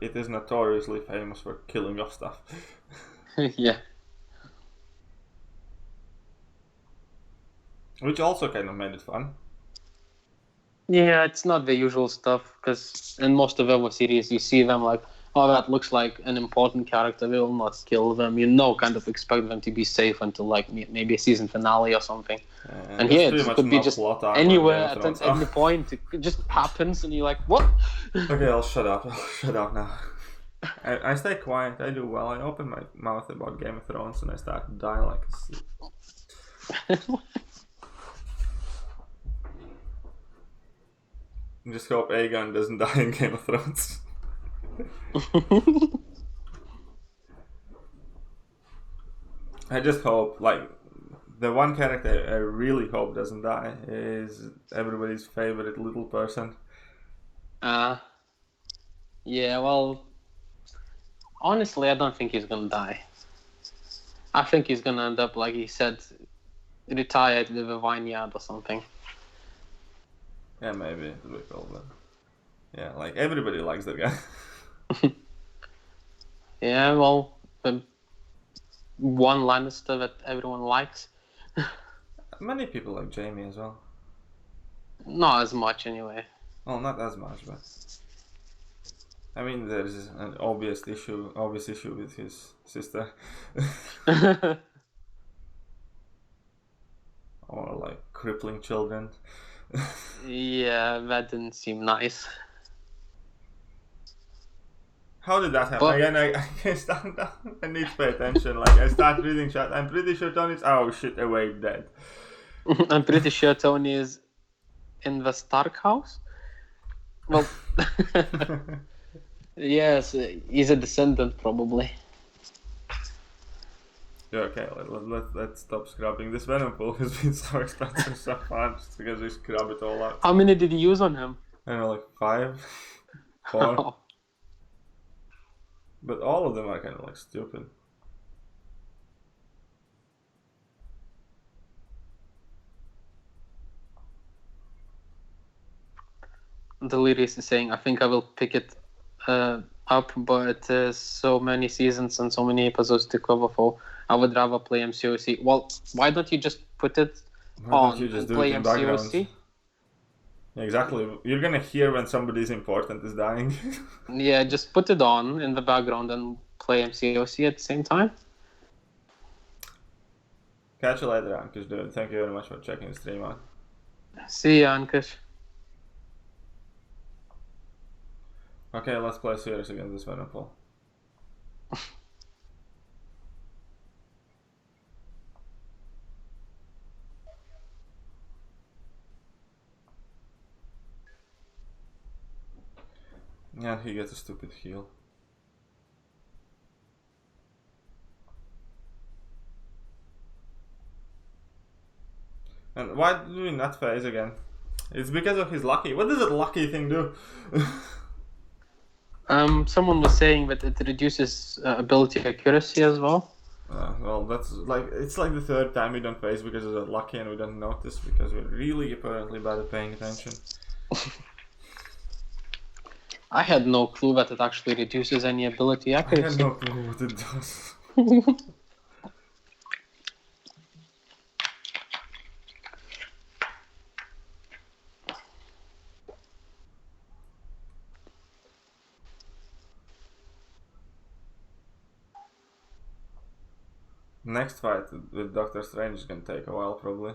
It is notoriously famous for killing off stuff. Yeah. Which also kind of made it fun. Yeah, it's not the usual stuff, because in most of our series you see them like, oh, that looks like an important character, we will not kill them. You know, kind of expect them to be safe until like maybe a season finale or something. And here it could be just anywhere at any point. It just happens and you're like, what? Okay, I'll shut up. I'll shut up now. I stay quiet. I do well. I open my mouth about Game of Thrones and I start dying like a sleep. Just hope Aegon doesn't die in Game of Thrones. I just hope, like, the one character I really hope doesn't die is everybody's favorite little person. Yeah, well, honestly, I don't think he's gonna die. I think he's gonna end up, like he said, retired with a vineyard or something. Yeah, maybe it would be cool, but yeah, like everybody likes that guy. Yeah, well, the one Lannister that everyone likes. Many people like Jaime as well. Not as much, anyway. Well, not as much, but I mean, there's an obvious issue with his sister. Or like crippling children. Yeah, that didn't seem nice. How did that happen? But- Again, I stand down. I need to pay attention. Like, I start reading chat. I'm pretty sure Tony's... Oh, shit, awake, dead. I'm pretty sure Tony is in the Stark house. Well, yes, he's a descendant probably. Yeah, okay, let's stop scrubbing. This venom pool has been so expensive so far just because we scrub it all out. How many did you use on him? I don't know, like 5, 4. But all of them are kind of like stupid. Delirious is saying, I think I will pick it up, but it is so many seasons and so many episodes to cover for. I would rather play MCOC. Well, why don't you just put it on and play MCOC? Yeah, exactly. You're gonna hear when somebody's important is dying. Yeah, just put it on in the background and play MCOC at the same time. Catch you later, Ankush, dude. Thank you very much for checking the stream out. See ya, Ankush. Okay, let's play serious against this venom pool. Yeah, he gets a stupid heal. And why do we not phase again? It's because of his lucky. What does that lucky thing do? Someone was saying that it reduces ability accuracy as well. Well, that's like it's like the third time we don't phase because of that lucky and we don't notice because we're really apparently bad at paying attention. I had no clue that it actually reduces any ability I had accuracy. no clue what it does. Next fight with Doctor Strange is gonna take a while, probably.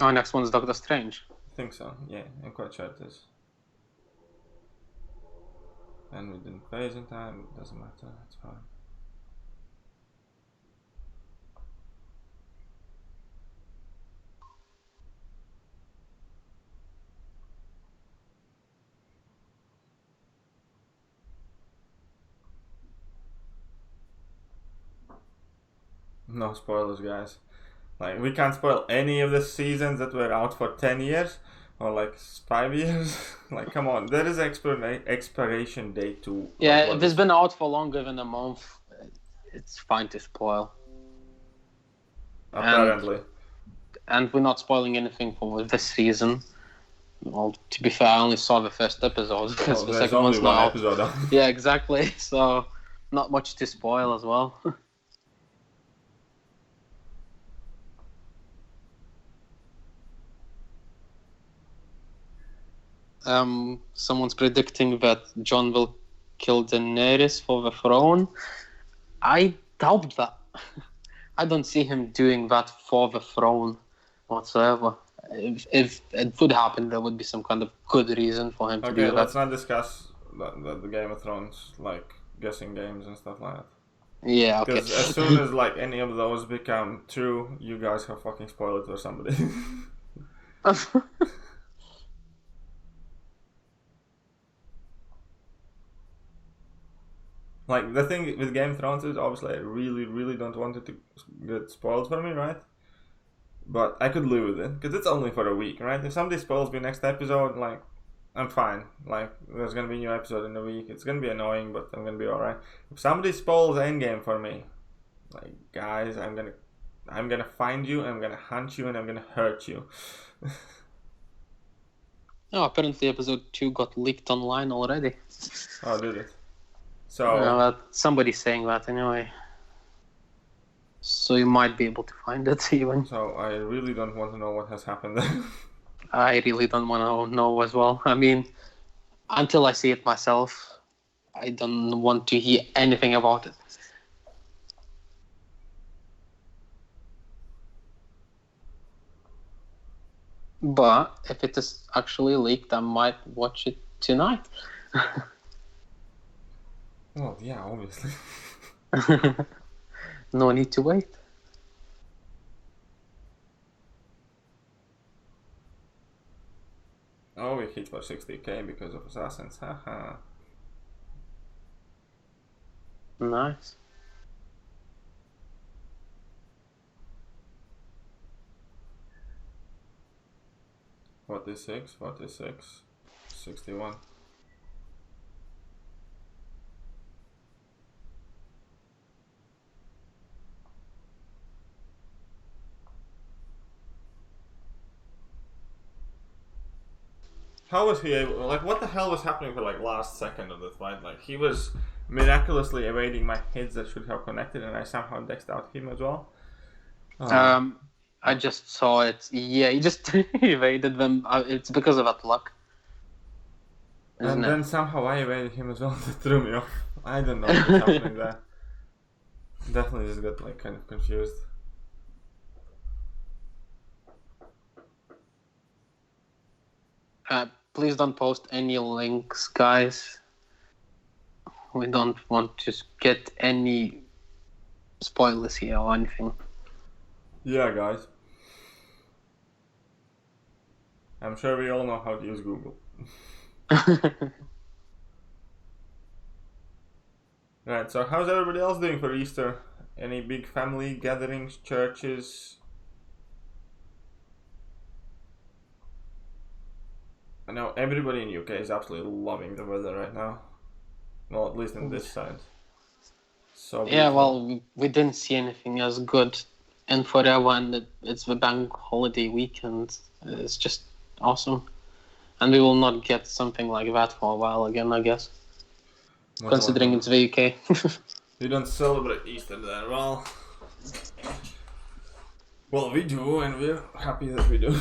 Oh, next one's Doctor Strange. I think so, yeah, I'm quite sure it is. And we didn't phase in time, it doesn't matter, it's fine. No spoilers, guys. Like, we can't spoil any of the seasons that were out for 10 years or like 5 years. Like, come on, there is expiration date to. Yeah, like, if it's been out for longer than a month, it's fine to spoil. Apparently. And we're not spoiling anything for this season. Well, to be fair, I only saw the first episode because the there's second only one's one not out. episode out. Yeah, exactly. So, not much to spoil as well. Someone's predicting that Jon will kill Daenerys for the throne. I doubt that. I don't see him doing that for the throne whatsoever. If it would happen, there would be some kind of good reason for him to do Okay, that. let's not discuss the Game of Thrones, like, guessing games and stuff like that. Yeah, okay. Because as soon as, like, any of those become true, you guys have fucking spoiled it for somebody. Like, the thing with Game of Thrones is, obviously, I really, really don't want it to get spoiled for me, right? But I could live with it, because it's only for a week, right? If somebody spoils me next episode, like, I'm fine. Like, there's gonna be a new episode in a week. It's gonna be annoying, but I'm gonna be alright. If somebody spoils Endgame for me, like, guys, I'm gonna find you, I'm gonna hunt you, and I'm gonna hurt you. Oh, apparently episode 2 got leaked online already. Oh, did it? So... somebody's saying that anyway. So you might be able to find it even. So I really don't want to know what has happened there. I really don't want to know as well. I mean, until I see it myself, I don't want to hear anything about it. But if it is actually leaked, I might watch it tonight. Well, yeah, obviously. No need to wait. Oh, we hit for 60k because of assassins. Haha. Nice. 46, 46, 61. How was he able? Like, what the hell was happening for like last second of the fight? Like, he was miraculously evading my hits that should have connected, and I somehow dexed out him as well. I just saw it. Yeah, he just evaded them. It's because of that luck. And then somehow I evaded him as well. That threw me off. I don't know what was happening there. Definitely just got like kind of confused. Please don't post any links, guys. We don't want to get any spoilers here or anything. Yeah, guys. I'm sure we all know how to use Google. Right, so how's everybody else doing for Easter? Any big family gatherings, churches? I know everybody in UK is absolutely loving the weather right now. Well, at least on this side. So yeah, beautiful. well, we didn't see anything as good in forever, and it's the bank holiday weekend. It's just awesome. And we will not get something like that for a while again, I guess. Considering it's the UK. You don't celebrate Easter there, well, we do, and we're happy that we do.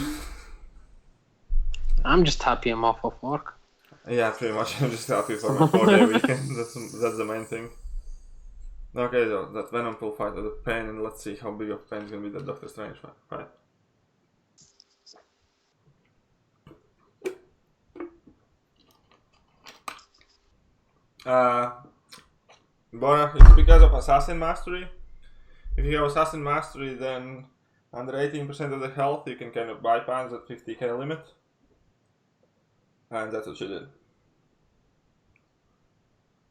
I'm just happy I'm off of work. Yeah, pretty much. I'm just happy for my 4-day weekend. That's the main thing. Okay, so that Venom pull fight with the pain, and let's see how big of pain is gonna be the Doctor Strange fight. But it's because of Assassin Mastery. If you have Assassin Mastery, then under 18% of the health, you can kind of bypass that 50k limit. And that's what she did.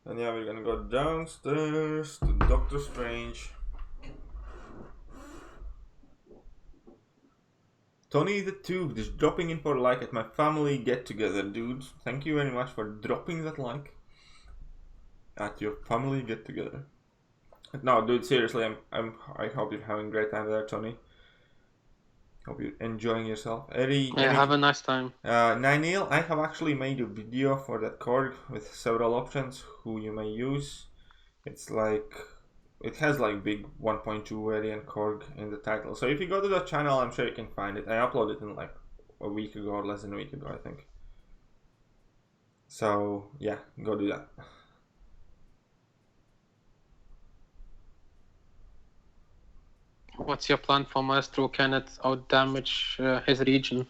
And yeah, we're gonna go downstairs to Doctor Strange. Tony the Tube just dropping in for a like at my family get together, dudes. Thank you very much for dropping that like at your family get together. No, dude, seriously, I hope you're having a great time there, Tony. Hope you're enjoying yourself. Have a nice time. Nineil, I have actually made a video for that Korg with several options who you may use. It's like, it has like big 1.2 variant Korg in the title. So if you go to the channel, I'm sure you can find it. I uploaded it in like a week ago or less than a week ago, I think. So yeah, go do that. What's your plan for Maestro? Can it out-damage his region?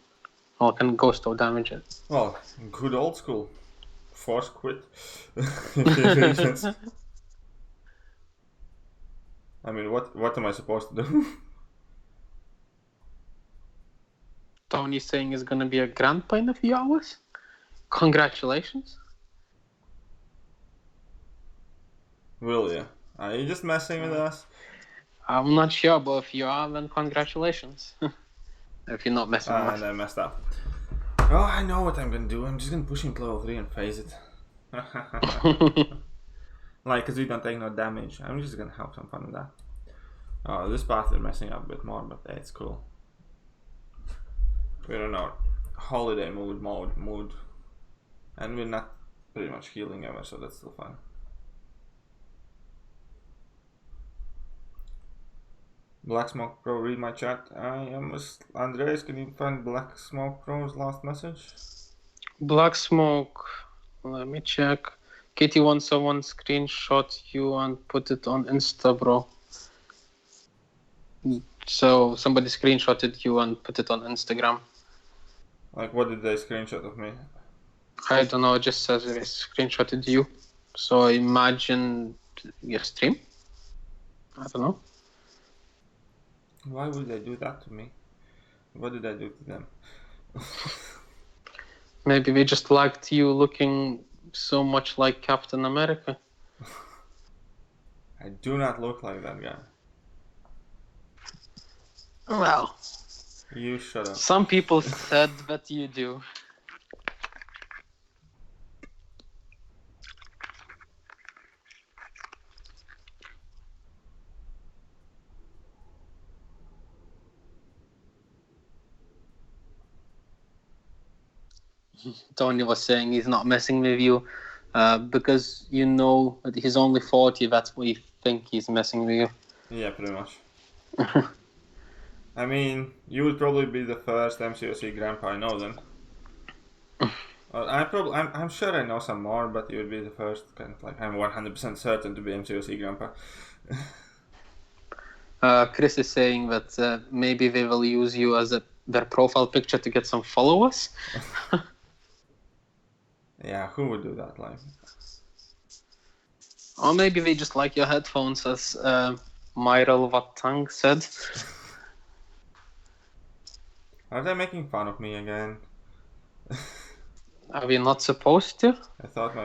Or can Ghost out-damage it? Well, good old school. Force quit. I mean, what am I supposed to do? Tony's saying it's gonna be a grandpa in a few hours? Congratulations. Will you? Are you just messing with us? I'm not sure, but if you are, then congratulations. If you're not messing with us. And I messed up. Oh, I know what I'm gonna do. I'm just gonna push him to level 3 and phase it. Like, cause we don't take no damage. I'm just gonna have some fun with that. Oh, this path is messing up a bit more, but it's cool. We're in our holiday mood. And we're not pretty much healing ever, so that's still fun. Black Smoke Pro, read my chat. Andreas, can you find Black Smoke Pro's last message? Black Smoke, let me check. Katie wants someone screenshot you and put it on Insta, bro. So somebody screenshotted you and put it on Instagram. Like, what did they screenshot of me? I don't know, it just says it is screenshotted you. So I imagine your stream? I don't know. Why would they do that to me? What did I do to them? Maybe they just liked you looking so much like Captain America. I do not look like that guy. Well, You shut up. some people said that you do. Tony was saying he's not messing with you because you know that he's only 40. That's why you think he's messing with you. Yeah, pretty much. I mean, you would probably be the first MCOC grandpa I know then. I'm sure I know some more, but you would be the first. Kind of like I'm 100% certain to be MCOC grandpa. Chris is saying that maybe they will use you as their profile picture to get some followers. Yeah, who would do that? Like, Or maybe they just like your headphones, as Myral Vatang said. are they making fun of me again? Are we not supposed to? I thought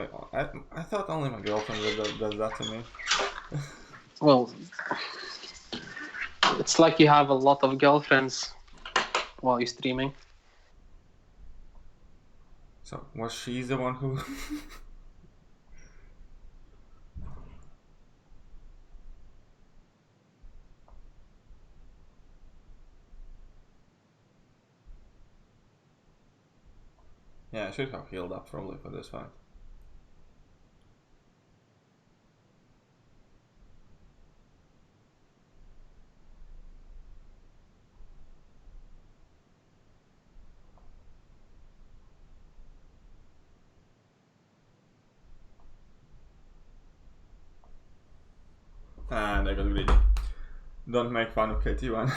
only my girlfriend does that to me. Well, it's like you have a lot of girlfriends while you're streaming. So was she the one who? Yeah, I should have healed up probably for this fight. And I got greedy. Don't make fun of KT1.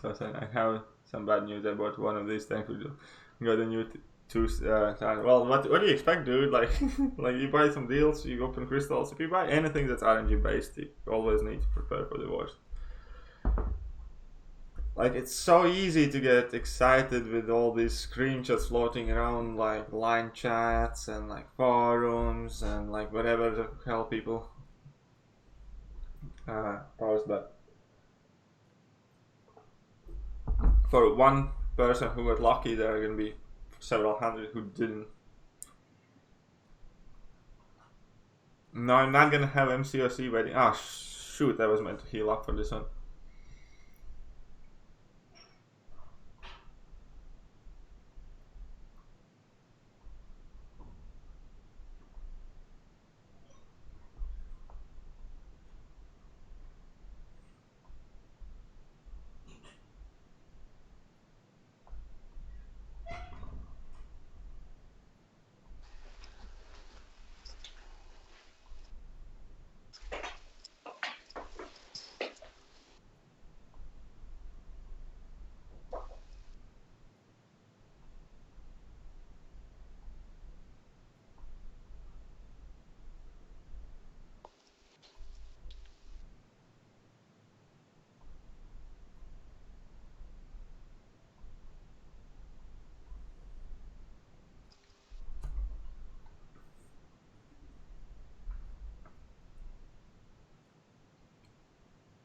So then I have some bad news about one of these things. We got a new well, what do you expect, dude? Like, like you buy some deals, you open crystals. If you buy anything that's RNG based, you always need to prepare for the worst. Like, it's so easy to get excited with all these screenshots floating around, like line chats and like forums and like whatever the hell people post. But for one person who got lucky, there are gonna be several hundred who didn't. No, I'm not gonna have MCOC waiting. Ah, shoot, I was meant to heal up for this one.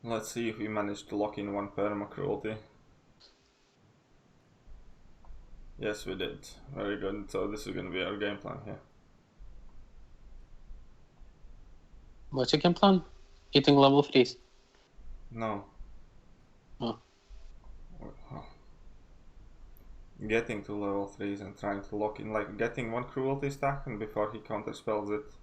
Let's see if we manage to lock in one perma cruelty. Yes, we did. Very good. So this is gonna be our game plan here. What's your game plan? Hitting level 3s? No. Oh. Getting to level 3s and trying to lock in, like getting one cruelty stack and before he counterspells it.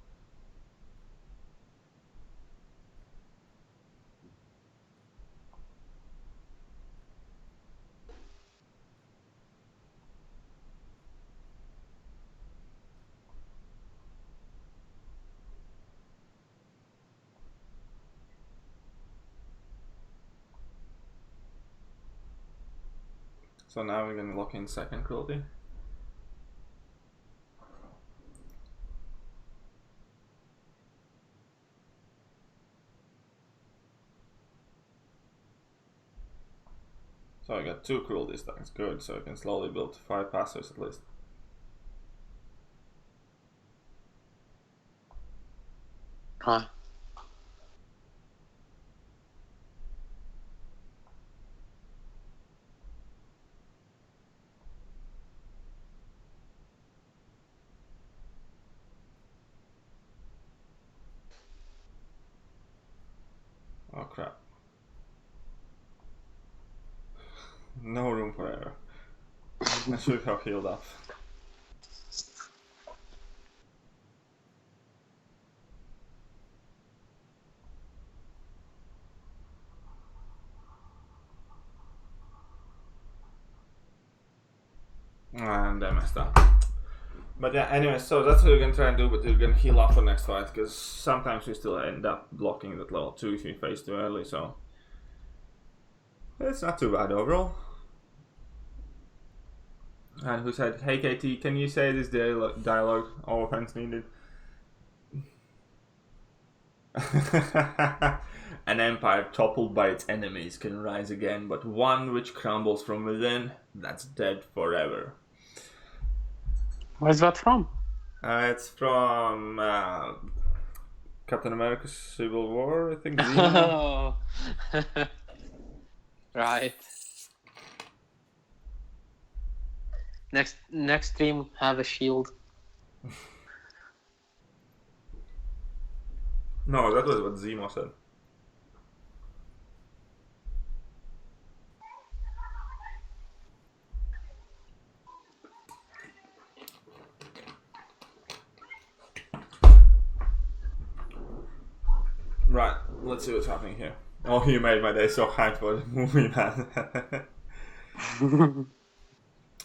So now we're gonna lock in second cruelty. So I got 2 cruelty stacks. Good, so I can slowly build 5 passives at least. Right. Oh crap. No room for error. I should have healed up. And I messed up. But yeah, anyway, so that's what we're gonna try and do, but we're gonna heal up for next fight, because sometimes we still end up blocking that level 2 if we face too early, so it's not too bad overall. And who said, hey KT, can you say this dialogue? All offense needed. An empire toppled by its enemies can rise again, but one which crumbles from within, that's dead forever. Where's that from? It's from Captain America Civil War, I think. Oh. Right. Next stream, have a shield. No, that was what Zemo said. Right, let's see what's happening here. Oh, you made my day so hyped for the movie, man.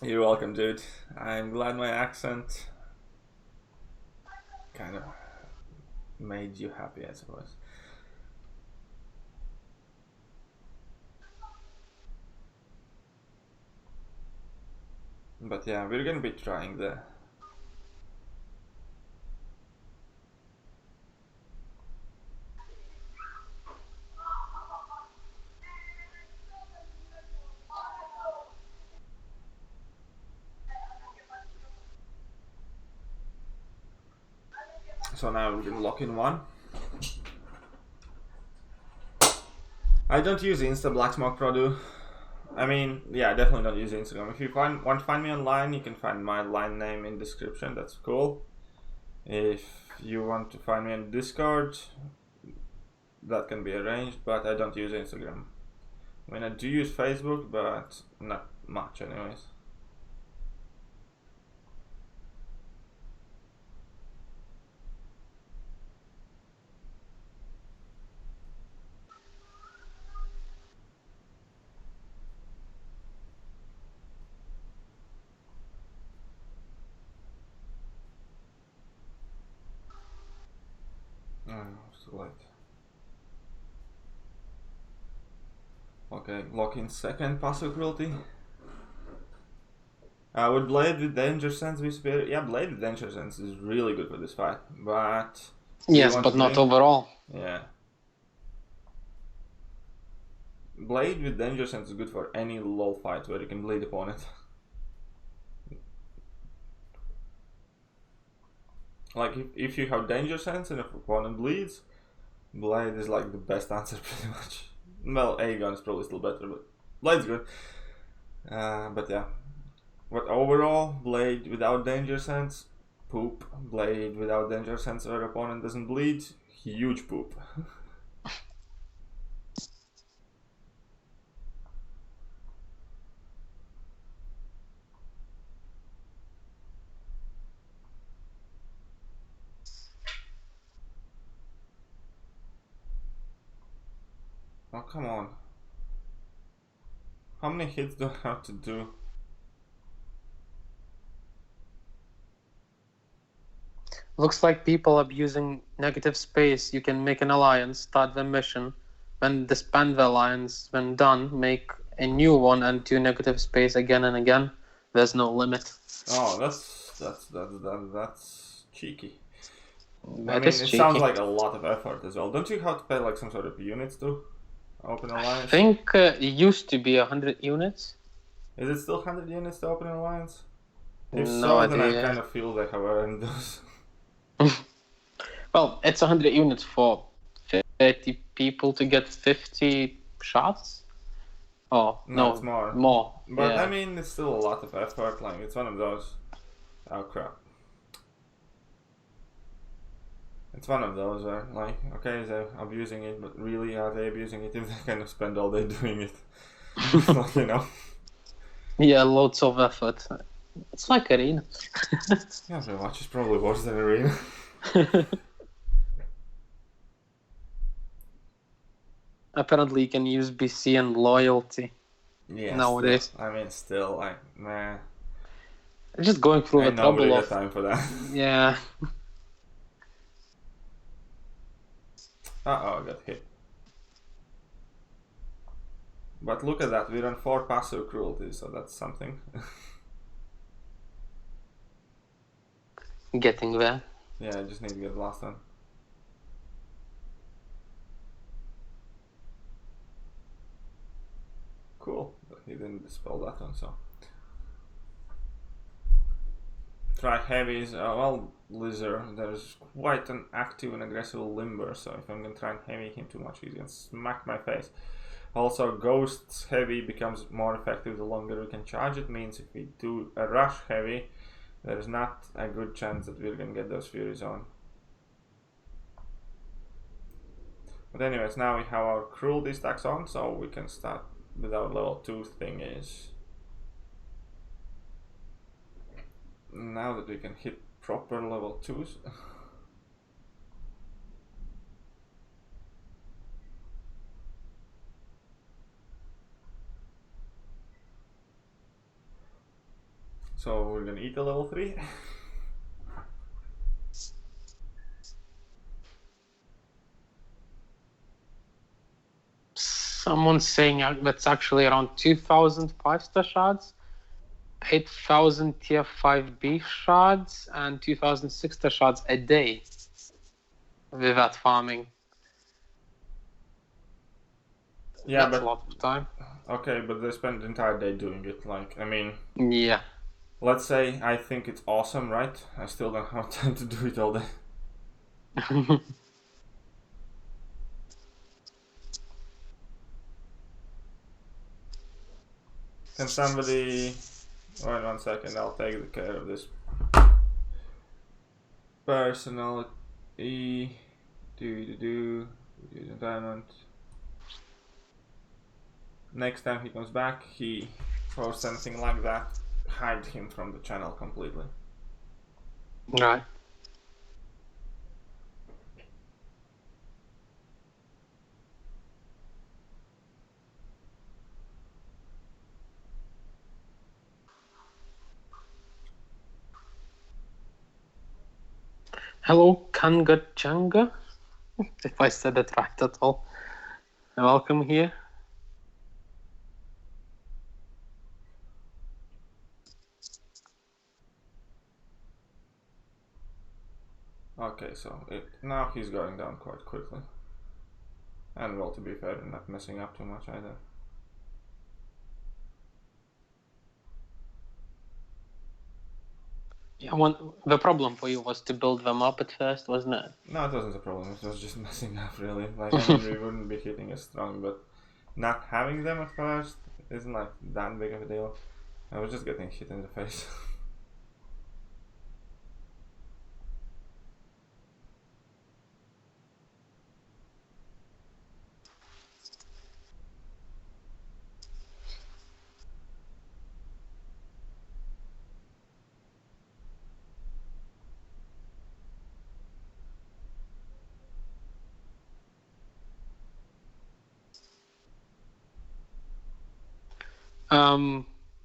You're welcome, dude. I'm glad my accent kind of made you happy, I suppose. But yeah, we're gonna be trying the so now we can lock in 1. I don't use Insta Black Smoke Produ. I mean, yeah, I definitely don't use Instagram. If you want to find me online, you can find my line name in description. That's cool. If you want to find me on Discord, that can be arranged, but I don't use Instagram. I mean, I do use Facebook, but not much anyways. Oh, it's too late. Okay, lock in second passive cruelty. Would Blade with Danger Sense be superior? Yeah, Blade with Danger Sense is really good for this fight, but... Yes, but not overall. Yeah. Blade with Danger Sense is good for any low fight where you can bleed opponent. Like, if you have Danger Sense and if opponent bleeds, Blade is like the best answer pretty much. Well, A-Gun is probably still better, but Blade's good. But yeah. But overall, Blade without Danger Sense, poop. Blade without Danger Sense where opponent doesn't bleed, huge poop. Oh, come on. How many hits do I have to do? Looks like people abusing negative space. You can make an alliance, start the mission, then disband the alliance. When done, make a new one and do negative space again and again. There's no limit. Oh, that's cheeky. That is it cheeky. Sounds like a lot of effort as well. Don't you have to pay like some sort of units too? Open I alliance. think it used to be 100 units. Is it still 100 units to open an alliance? If No so, then I idea. kind of feel they have earned those. Well, it's 100 units for 30 people to get 50 shots. Oh, No, no, it's more. more. But yeah. I mean, it's still a lot of effort. Like, it's one of those. Oh crap. It's one of those where, like, okay, they're abusing it, but really, are they abusing it if they kind of spend all day doing it? Like, you know. Yeah, loads of effort. It's like arena. Yeah, pretty much. It's probably worse than arena. Apparently, you can use BC and loyalty. Yeah, Nowadays. still, I mean, still, like, nah. Just going through the Ain't nobody trouble got of time for that. yeah. Uh-oh, I got hit. But look at that, we run 4 passive cruelties, so that's something. Getting there. Yeah, I just need to get the last one. Cool, but he didn't dispel that one, so. Try heavies. Well, Lizard, there's quite an active and aggressive limber, so if I'm gonna try and heavy him too much, he's gonna smack my face. Also, Ghost's heavy becomes more effective the longer we can charge. It means if we do a rush heavy, there's not a good chance that we're gonna get those Furies on. But anyways, now we have our cruelty stacks on, so we can start with our level 2 thing is. Now that we can hit proper level 2s. So we're gonna eat a level 3. Someone's saying that's actually around 2,000 5-star shards, 8,000 tier 5B shards, and 2,000 6-star shards a day without farming. Yeah, That's but a lot of time. Okay, but they spend the entire day doing it. Like, I mean, Yeah. let's say I think it's awesome, right? I still don't have time to do it all day. Can somebody... Wait 1 second, I'll take the care of this. Personal E... Do the diamond. Next time he comes back, he posts anything like that, hide him from the channel completely. Right. Hello, Kangachanga, if I said it right at all. Welcome here. Okay, so now he's going down quite quickly. And well, to be fair, not messing up too much either. Yeah, the problem for you was to build them up at first, wasn't it? No, it wasn't a problem. It was just messing up, really. Like, I mean, we wouldn't be hitting as strong, but not having them at first isn't like that big of a deal. I was just getting hit in the face.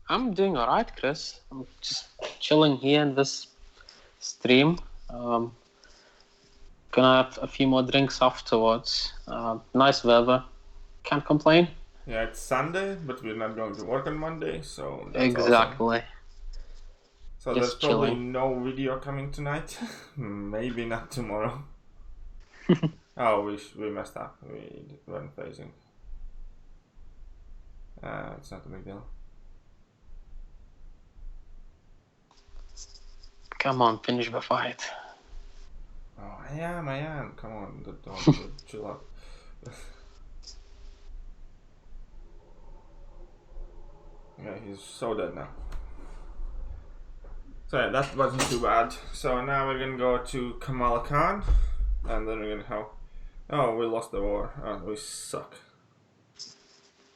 I'm doing alright, Chris. I'm just chilling here in this stream. Gonna have a few more drinks afterwards. Nice weather. Can't complain. Yeah, it's Sunday, but we're not going to work on Monday, so that's Exactly. awesome. So Just there's probably chilling. no video coming tonight. Maybe not tomorrow. Oh, we messed up. We weren't phasing. It's not a big deal. Come on, finish the fight. Oh, I am. Come on, don't chill out. Yeah, he's so dead now. So yeah, that wasn't too bad. So now we're gonna go to Kamala Khan, and then we're gonna have. Oh, we lost the war. Oh, we suck.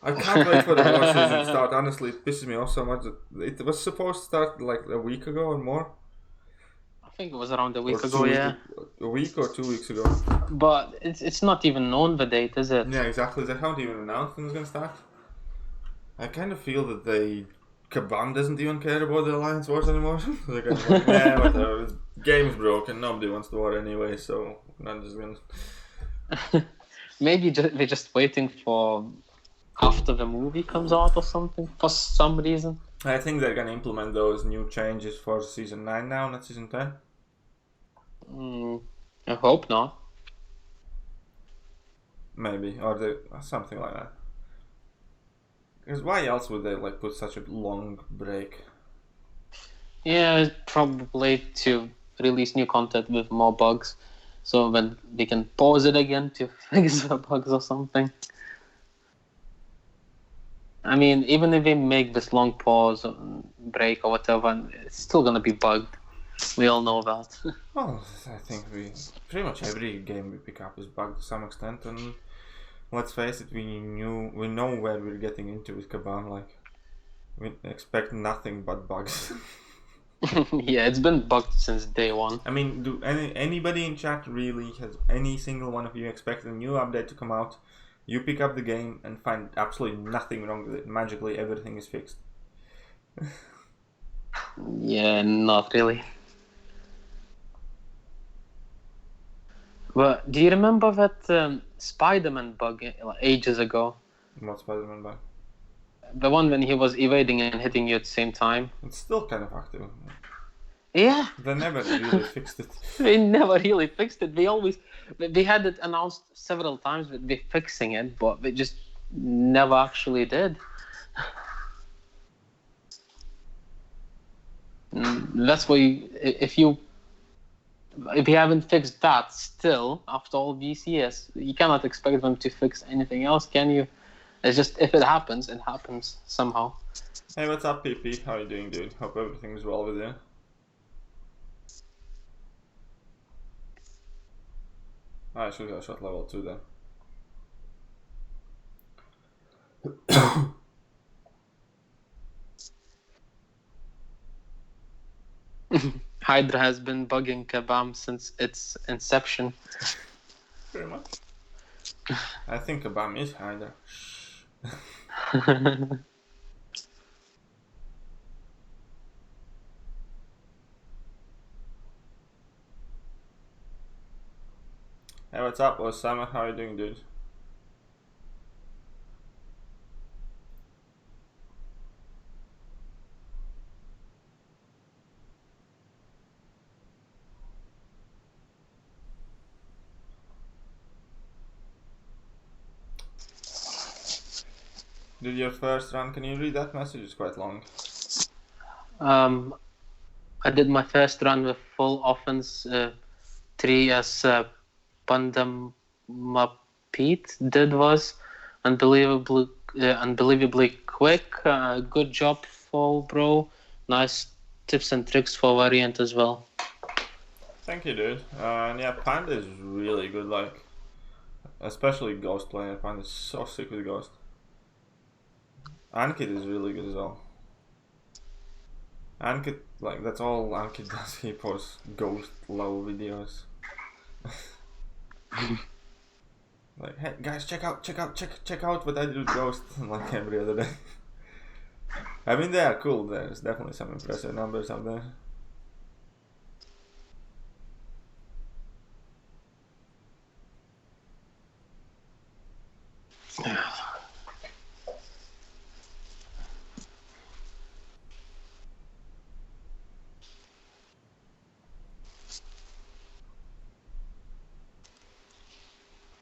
I can't wait for the war season to start. Honestly, it pisses me off so much. It was supposed to start like a week ago or more. I think it was around a week Or ago, yeah. A week or 2 weeks ago. But it's not even known the date, is it? Yeah, exactly. They haven't even announced when it's gonna start. I kind of feel that Kabam doesn't even care about the Alliance Wars anymore. They're kind of like, nah, whatever. The game's broken. Nobody wants the war anyway, so I'm just gonna. Maybe they're just waiting for after the movie comes out or something for some reason. I think they're gonna implement those new changes for season 9 now, not season 10. I hope not. Maybe, or something like that. Because why else would they like put such a long break? Yeah, probably to release new content with more bugs, so then they can pause it again to fix the bugs or something. I mean, even if they make this long pause, or break or whatever, it's still gonna be bugged. We all know that. Well, I think pretty much every game we pick up is bugged to some extent, and let's face it, we know where we're getting into with Kabam. Like, we expect nothing but bugs. Yeah, it's been bugged since day one. I mean, do anybody in chat really has any single one of you expect a new update to come out? You pick up the game and find absolutely nothing wrong with it. Magically, everything is fixed. Yeah, not really. But do you remember that Spider-Man bug ages ago? What Spider-Man bug? The one when he was evading and hitting you at the same time? It's still kind of active. Yeah. They never really fixed it. They never really fixed it. They had it announced several times that they're fixing it, but they just never actually did. That's why if you haven't fixed that still after all these years, you cannot expect them to fix anything else, can you? It's just if it happens, it happens somehow. Hey, what's up, PP? How are you doing, dude? Hope everything's well with you. I should have shot level 2 then. Hydra has been bugging Kabam since its inception. Pretty much. I think Kabam is Hydra. Hey, what's up, Osama? How are you doing, dude? Did your first run? Can you read that message? It's quite long. I did my first run with full offense 3 as Pandam Pete was unbelievably quick. Good job, Fall Bro. Nice tips and tricks for variant as well. Thank you, dude. And yeah, Panda is really good. Like, especially Ghost player. Panda is so sick with Ghost. Ankit is really good as well. Ankit, like, that's all Ankit does. He posts Ghost low videos. Like, hey guys, check out what I do with Ghost. Like every other day. I mean, they are cool. There's definitely some impressive numbers out there.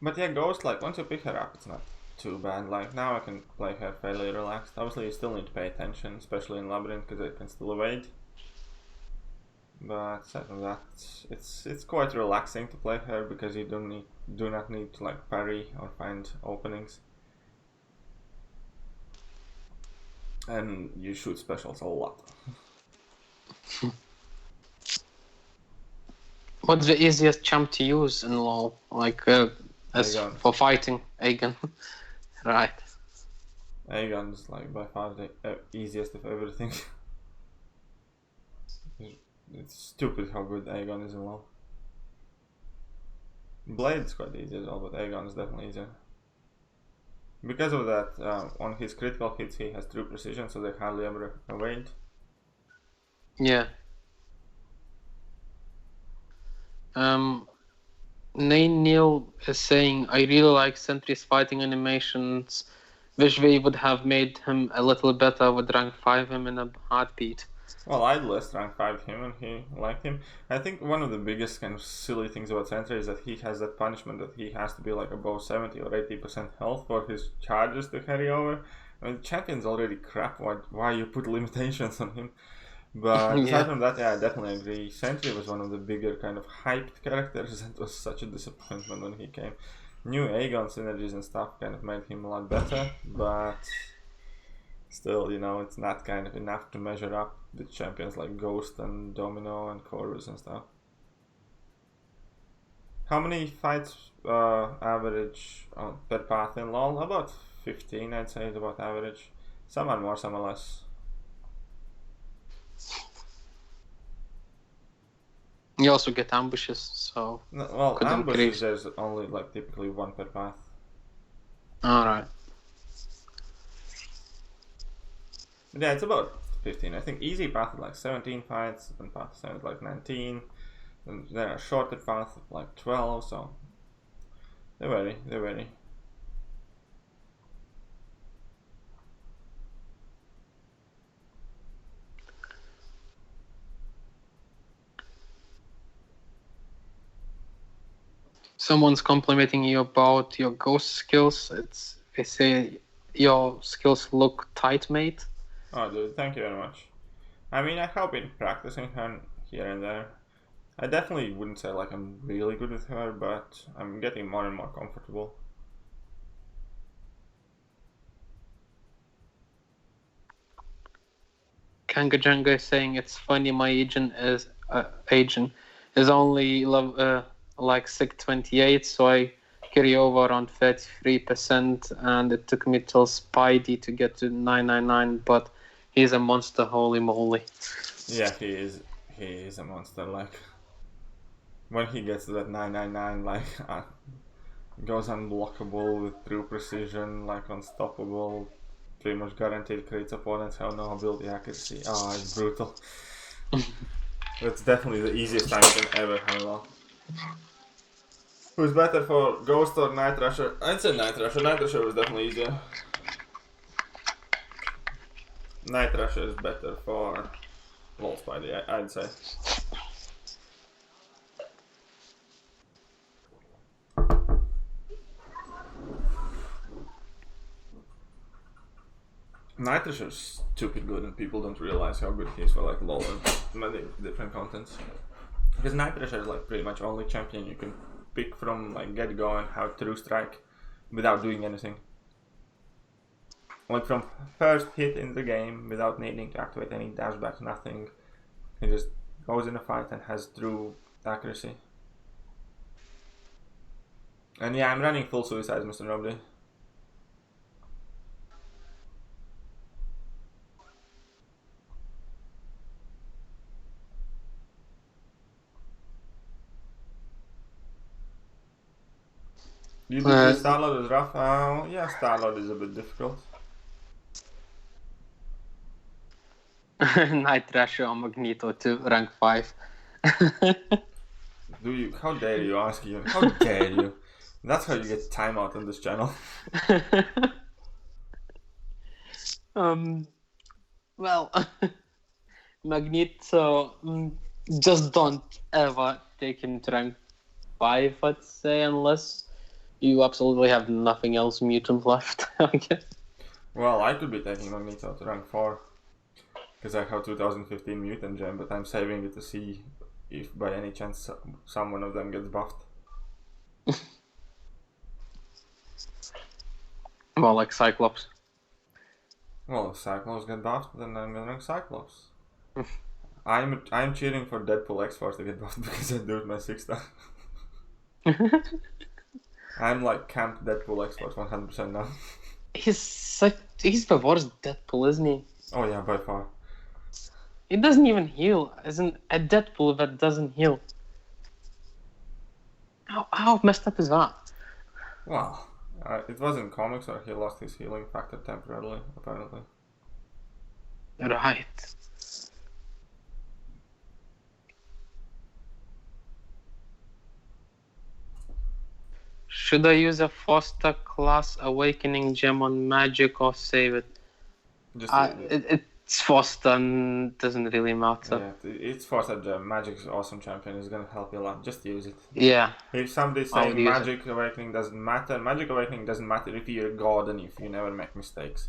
But yeah, Ghost, like, once you pick her up, it's not too bad. Like, now I can play her fairly relaxed. Obviously, you still need to pay attention, especially in Labyrinth, because it can still evade. But aside from that, it's quite relaxing to play her because you do not need to like parry or find openings, and you shoot specials a lot. What's the easiest champ to use in LoL? Like, as Aegon. for fighting, Aegon. Right. Aegon's like by far the easiest of everything. It's stupid how good Aegon is in LoL. Blade's quite easy as well, but Aegon is definitely easier. Because of that, on his critical hits he has true precision, so they hardly ever evade. Yeah. Neil is saying, I really like Sentry's fighting animations. Wish we would have made him a little better. Would rank 5 him in a heartbeat. Well, I'd less rank 5 him and he liked him. I think one of the biggest kind of silly things about Sentry is that he has that punishment that he has to be like above 70 or 80% health for his charges to carry over. I mean, the champion's already crap, why you put limitations on him? But aside from that, yeah, I definitely agree. Sentry was one of the bigger kind of hyped characters and it was such a disappointment when he came. New Aegon synergies and stuff kind of made him a lot better, but still, you know, it's not kind of enough to measure up with champions like Ghost and Domino and Chorus and stuff. How many fights average per path in LoL? About 15, I'd say, is about average. Some are more, some are less. You also get ambushes, so... No, well, ambushes, there's only like typically one per path. Alright. Yeah, it's about 15. I think easy path is like 17 fights, and path 7 is like 19. And there are shorter paths of like 12, so they vary. Someone's complimenting you about your ghost skills. They say your skills look tight, mate. Oh, dude, thank you very much. I mean, I have been practicing her here and there. I definitely wouldn't say like I'm really good with her, but I'm getting more and more comfortable. Kangajanga is saying it's funny my agent is only like 628, so I carry over around 33%, and it took me till Spidey to get to 999, but he's a monster, holy moly. Yeah, he is a monster. Like, when he gets to that 999, like, goes unblockable with true precision, like unstoppable, pretty much guaranteed crits opponents have no ability accuracy. Oh, it's brutal. That's definitely the easiest time you can ever handle. Who's better for Ghost or Night Rusher? I'd say Night Rusher. Night Rusher was definitely easier. Night Rusher is better for LoL Spidey, I'd say. Night Rusher is stupid good and people don't realize how good he is for like LoL and many different contents. Because Night Rusher is like pretty much only champion you can pick from like get go and have true strike without doing anything. Like from first hit in the game without needing to activate any dashbacks, nothing. He just goes in a fight and has true accuracy. And yeah, I'm running full suicides, Mr. Nobody. Do you think the Starlord is rough? Yeah, Starlord is a bit difficult. Night Thrasher or Magneto to rank 5. Do you? How dare you ask you? How dare you? That's how you get timeout on this channel. Well, Magneto, just don't ever take him to rank 5, I'd say, unless You absolutely have nothing else mutant left, I guess. Well, I could be taking Magneto to rank 4. Because I have 2015 mutant gem, but I'm saving it to see if by any chance some one of them gets buffed. Well, like Cyclops. Well, if Cyclops get buffed, then I'm gonna rank Cyclops. I'm cheering for Deadpool X-Force to get buffed because I do it my 6th star. I'm like camp Deadpool X-Force 100% now. He's the worst Deadpool, isn't he? Oh yeah, by far. He doesn't even heal. Isn't a Deadpool that doesn't heal? How messed up is that? Well, it was in comics where he lost his healing factor temporarily, apparently. Right. Should I use a Foster class Awakening gem on Magic or save it? Just It's Foster and doesn't really matter. yeah, it's Foster gem. Magic's awesome champion. It's gonna help you a lot. Just use it. Yeah. If somebody's saying Magic Awakening doesn't matter, Magic Awakening doesn't matter if you're God and if you never make mistakes.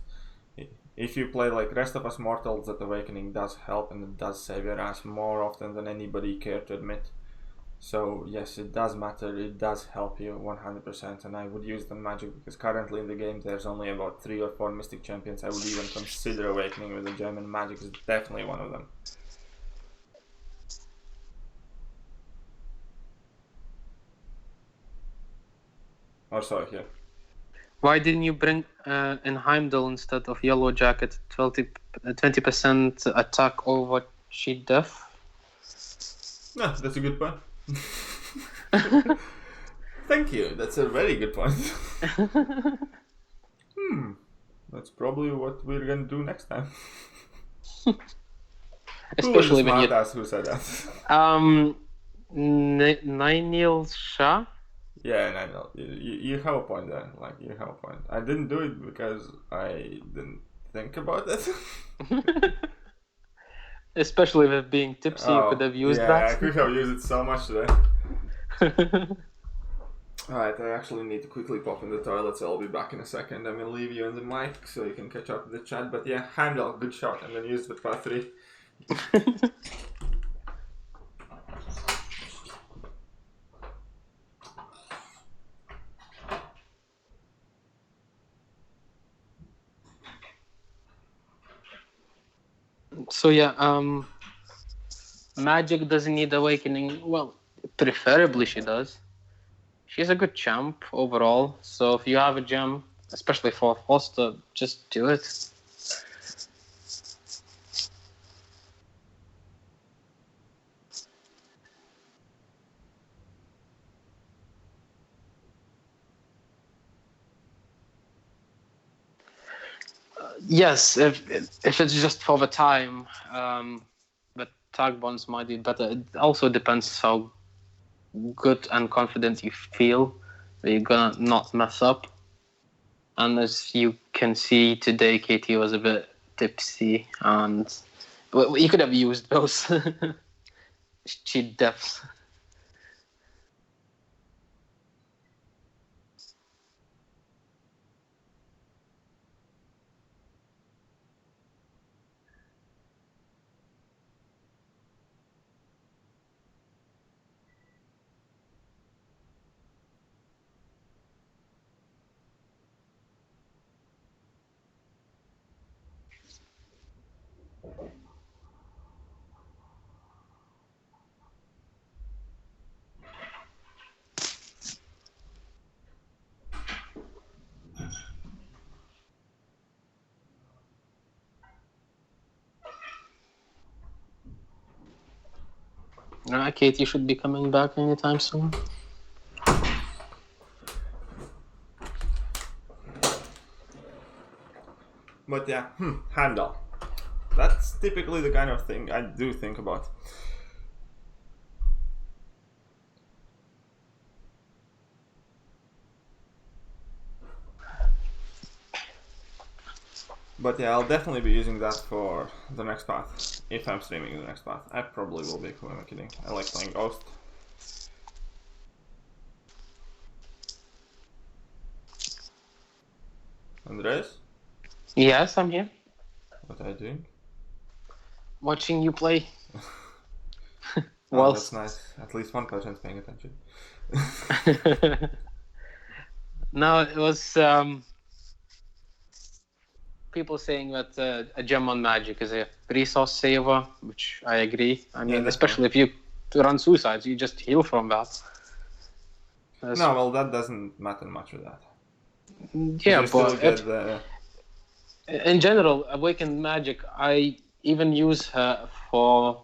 If you play like rest of us mortals, that Awakening does help and it does save your ass more often than anybody care to admit. So yes, it does matter, it does help you 100%, and I would use the Magic because currently in the game there's only about 3 or 4 Mystic Champions I would even consider Awakening with a gem, and Magic is definitely one of them. Or so here. Why didn't you bring in Heimdall instead of Yellow Jacket? 20% attack over cheat death? No, that's a good point. Thank you, that's a very good point. That's probably what we're gonna do next time. Especially who when you... Who said that? Nainil Shah? Yeah, and I know you have a point there. Like, you have a point. I didn't do it because I didn't think about it. Especially with being tipsy, you could have used that. Yeah, I could have used it so much today. Alright, I actually need to quickly pop in the toilet, so I'll be back in a second. I'm gonna leave you in the mic so you can catch up with the chat. But yeah, Heimdall, good shot. I'm gonna use it with part 3. So yeah, Magic doesn't need Awakening. Well, preferably she does. She's a good champ overall. So if you have a gem, especially for Foster, just do it. Yes, if it's just for the time, but tag bonds might be better. It also depends how good and confident you feel that you're gonna not mess up. And as you can see today, Katie was a bit tipsy, and you could have used those cheat deaths. Katie should be coming back anytime soon. But yeah, Heimdall. That's typically the kind of thing I do think about. But yeah, I'll definitely be using that for the next path. If I'm streaming the next path. I probably will be, who am I kidding? I like playing Ghost. Andres, Yes, I'm here. what are you doing? Watching you play. Oh, that's nice. At least one person's paying attention. No, it was people saying that a gem on magic is a resource saver, which I agree. I mean, definitely. especially if you run suicides, you just heal from that. No, well, that doesn't matter much with that. Yeah, You still but get the... in general, awakened magic, I even use her for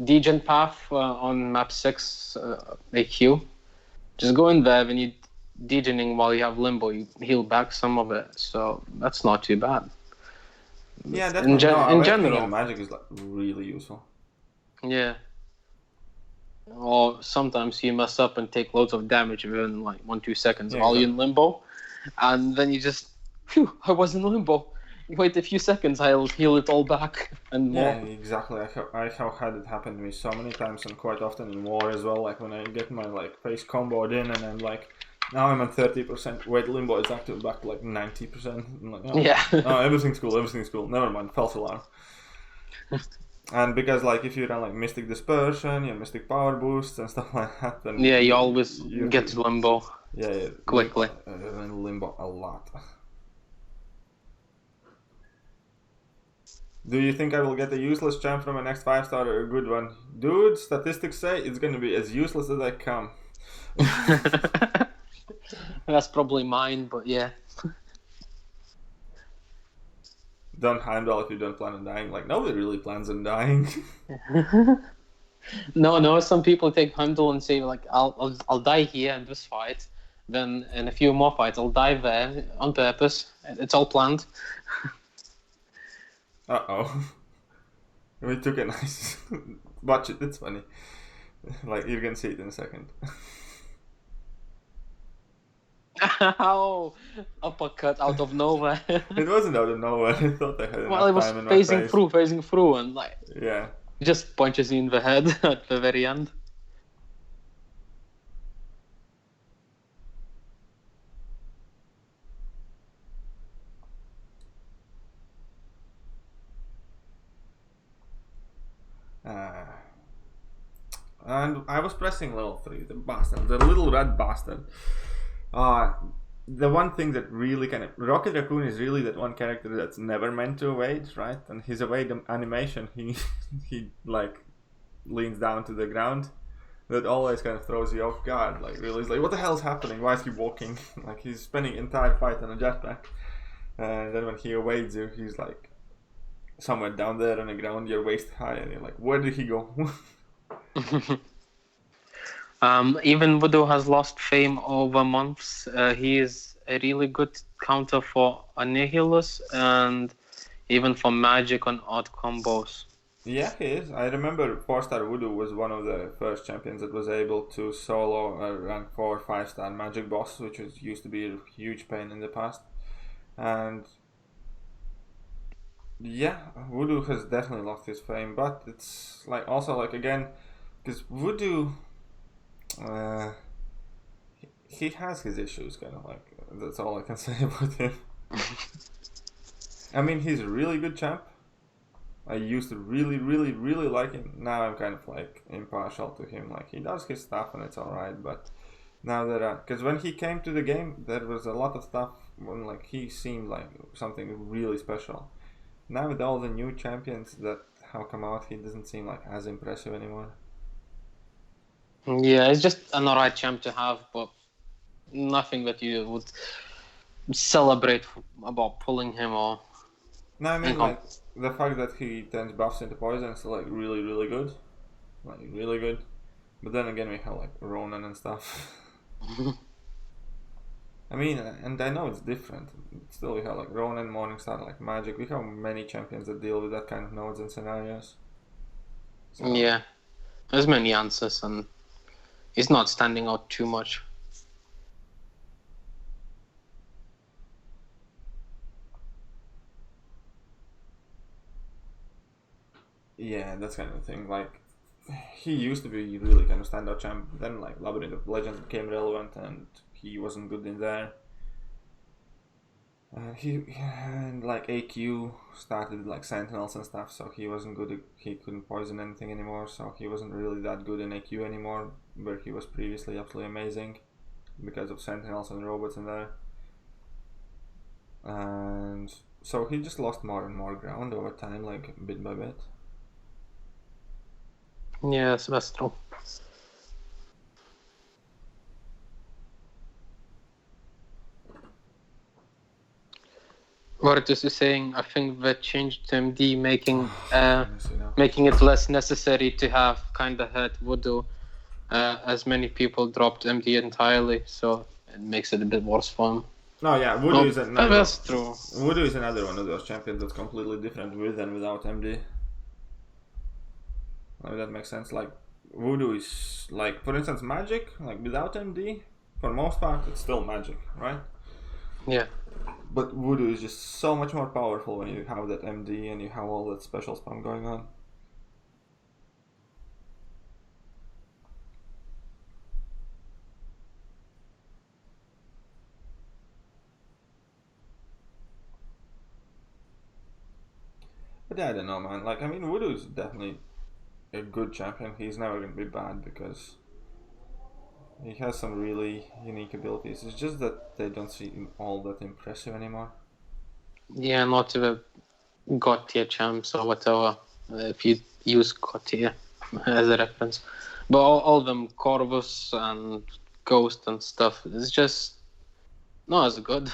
degen path on map 6 AQ. Just go in there when you degening while you have limbo, you heal back some of it, so that's not too bad. Yeah, definitely. No, in awakening general, on magic is like really useful. yeah. Or sometimes you mess up and take loads of damage within like 1-2 seconds while you're in limbo, and then you just, phew, I was in limbo. You wait a few seconds, I'll heal it all back and more. Yeah, exactly. I have had it happen to me so many times, and quite often in war as well. Like when I get my like face comboed in, and I'm like, now I'm at 30%. Wait, limbo is active back to like 90%. I'm like, oh, Yeah. Oh, everything's cool. Never mind, false alarm. And because like if you run like Mystic Dispersion, your Mystic Power Boosts and stuff like that, then Yeah, you always get to limbo. Yeah, quickly. Limbo a lot. Do you think I will get a useless champ from a next 5-star or a good one? Dude, statistics say it's gonna be as useless as I come. That's probably mine, but yeah. Don't Heimdall if you don't plan on dying. Like, nobody really plans on dying. No, some people take Heimdall and say, like, I'll die here in this fight. Then in a few more fights, I'll die there on purpose. It's all planned. Uh-oh. We took a nice... Watch it, it's funny. Like, you're gonna see it in a second. Ow! Uppercut out of nowhere. It wasn't out of nowhere. I thought I had enough Well, it was time in my face. phasing through, and like... Yeah. Just punches you in the head at the very end. And I was pressing level 3, the bastard, the little red bastard. The one thing that really kind of... Rocket Raccoon is really that one character that's never meant to evade, right? And his evade animation, he like leans down to the ground. That always kind of throws you off guard. Like, really, it's like, what the hell is happening? Why is he walking? Like, he's spending entire fight on a jetpack. And then when he evades you, he's like somewhere down there on the ground, you're waist high, and you're like, where did he go? Even Voodoo has lost fame over months. He is a really good counter for Annihilus and even for magic on odd combos. Yeah, he is. I remember 4-star Voodoo was one of the first champions that was able to solo a rank 4 5-star magic boss, which used to be a huge pain in the past. And yeah, Voodoo has definitely lost his fame, but it's like also like again, because Voodoo, he has his issues, kind of like, that's all I can say about him. I mean, he's a really good champ. I used to really, really, really like him. Now I'm kind of like impartial to him. Like, he does his stuff and it's alright, but now that because when he came to the game, there was a lot of stuff when like he seemed like something really special. Now with all the new champions that have come out, he doesn't seem like as impressive anymore. Yeah, it's just an alright champ to have, but nothing that you would celebrate about pulling him or... No, I mean like the fact that he turns buffs into poison is like really, really good. Like really good. But then again we have like Ronan and stuff. I mean, and I know it's different. Still we have like Ronan, Morningstar, like Magic. We have many champions that deal with that kind of nodes and scenarios. So. Yeah. There's many answers and he's not standing out too much. Yeah, that's kind of the thing. Like, he used to be really kind of standout champ. Then, like, Labyrinth of Legends became relevant, and he wasn't good in there. And like AQ started like Sentinels and stuff, so he wasn't good. He couldn't poison anything anymore, so he wasn't really that good in AQ anymore, where he was previously absolutely amazing because of Sentinels and robots in there. And so he just lost more and more ground over time, like bit by bit. Yes, that's true. Virtus is saying, I think that changed to MD, making it less necessary to have kind of hurt Voodoo, as many people dropped MD entirely, so it makes it a bit worse for him. No, yeah, Voodoo is another. That's true. Voodoo is another one of those champions that's completely different with and without MD. Like, that makes sense. Like, Voodoo is like, for instance, Magic. Like without MD, for most part, it's still Magic, right? Yeah. But Voodoo is just so much more powerful when you have that MD and you have all that special spam going on. But yeah, I don't know, man. Like, I mean, Voodoo is definitely a good champion. He's never going to be bad because he has some really unique abilities. It's just that they don't seem all that impressive anymore. Yeah, not the God tier champs or whatever, if you use God tier as a reference. But all of them, Corvus and Ghost and stuff, it's just not as good.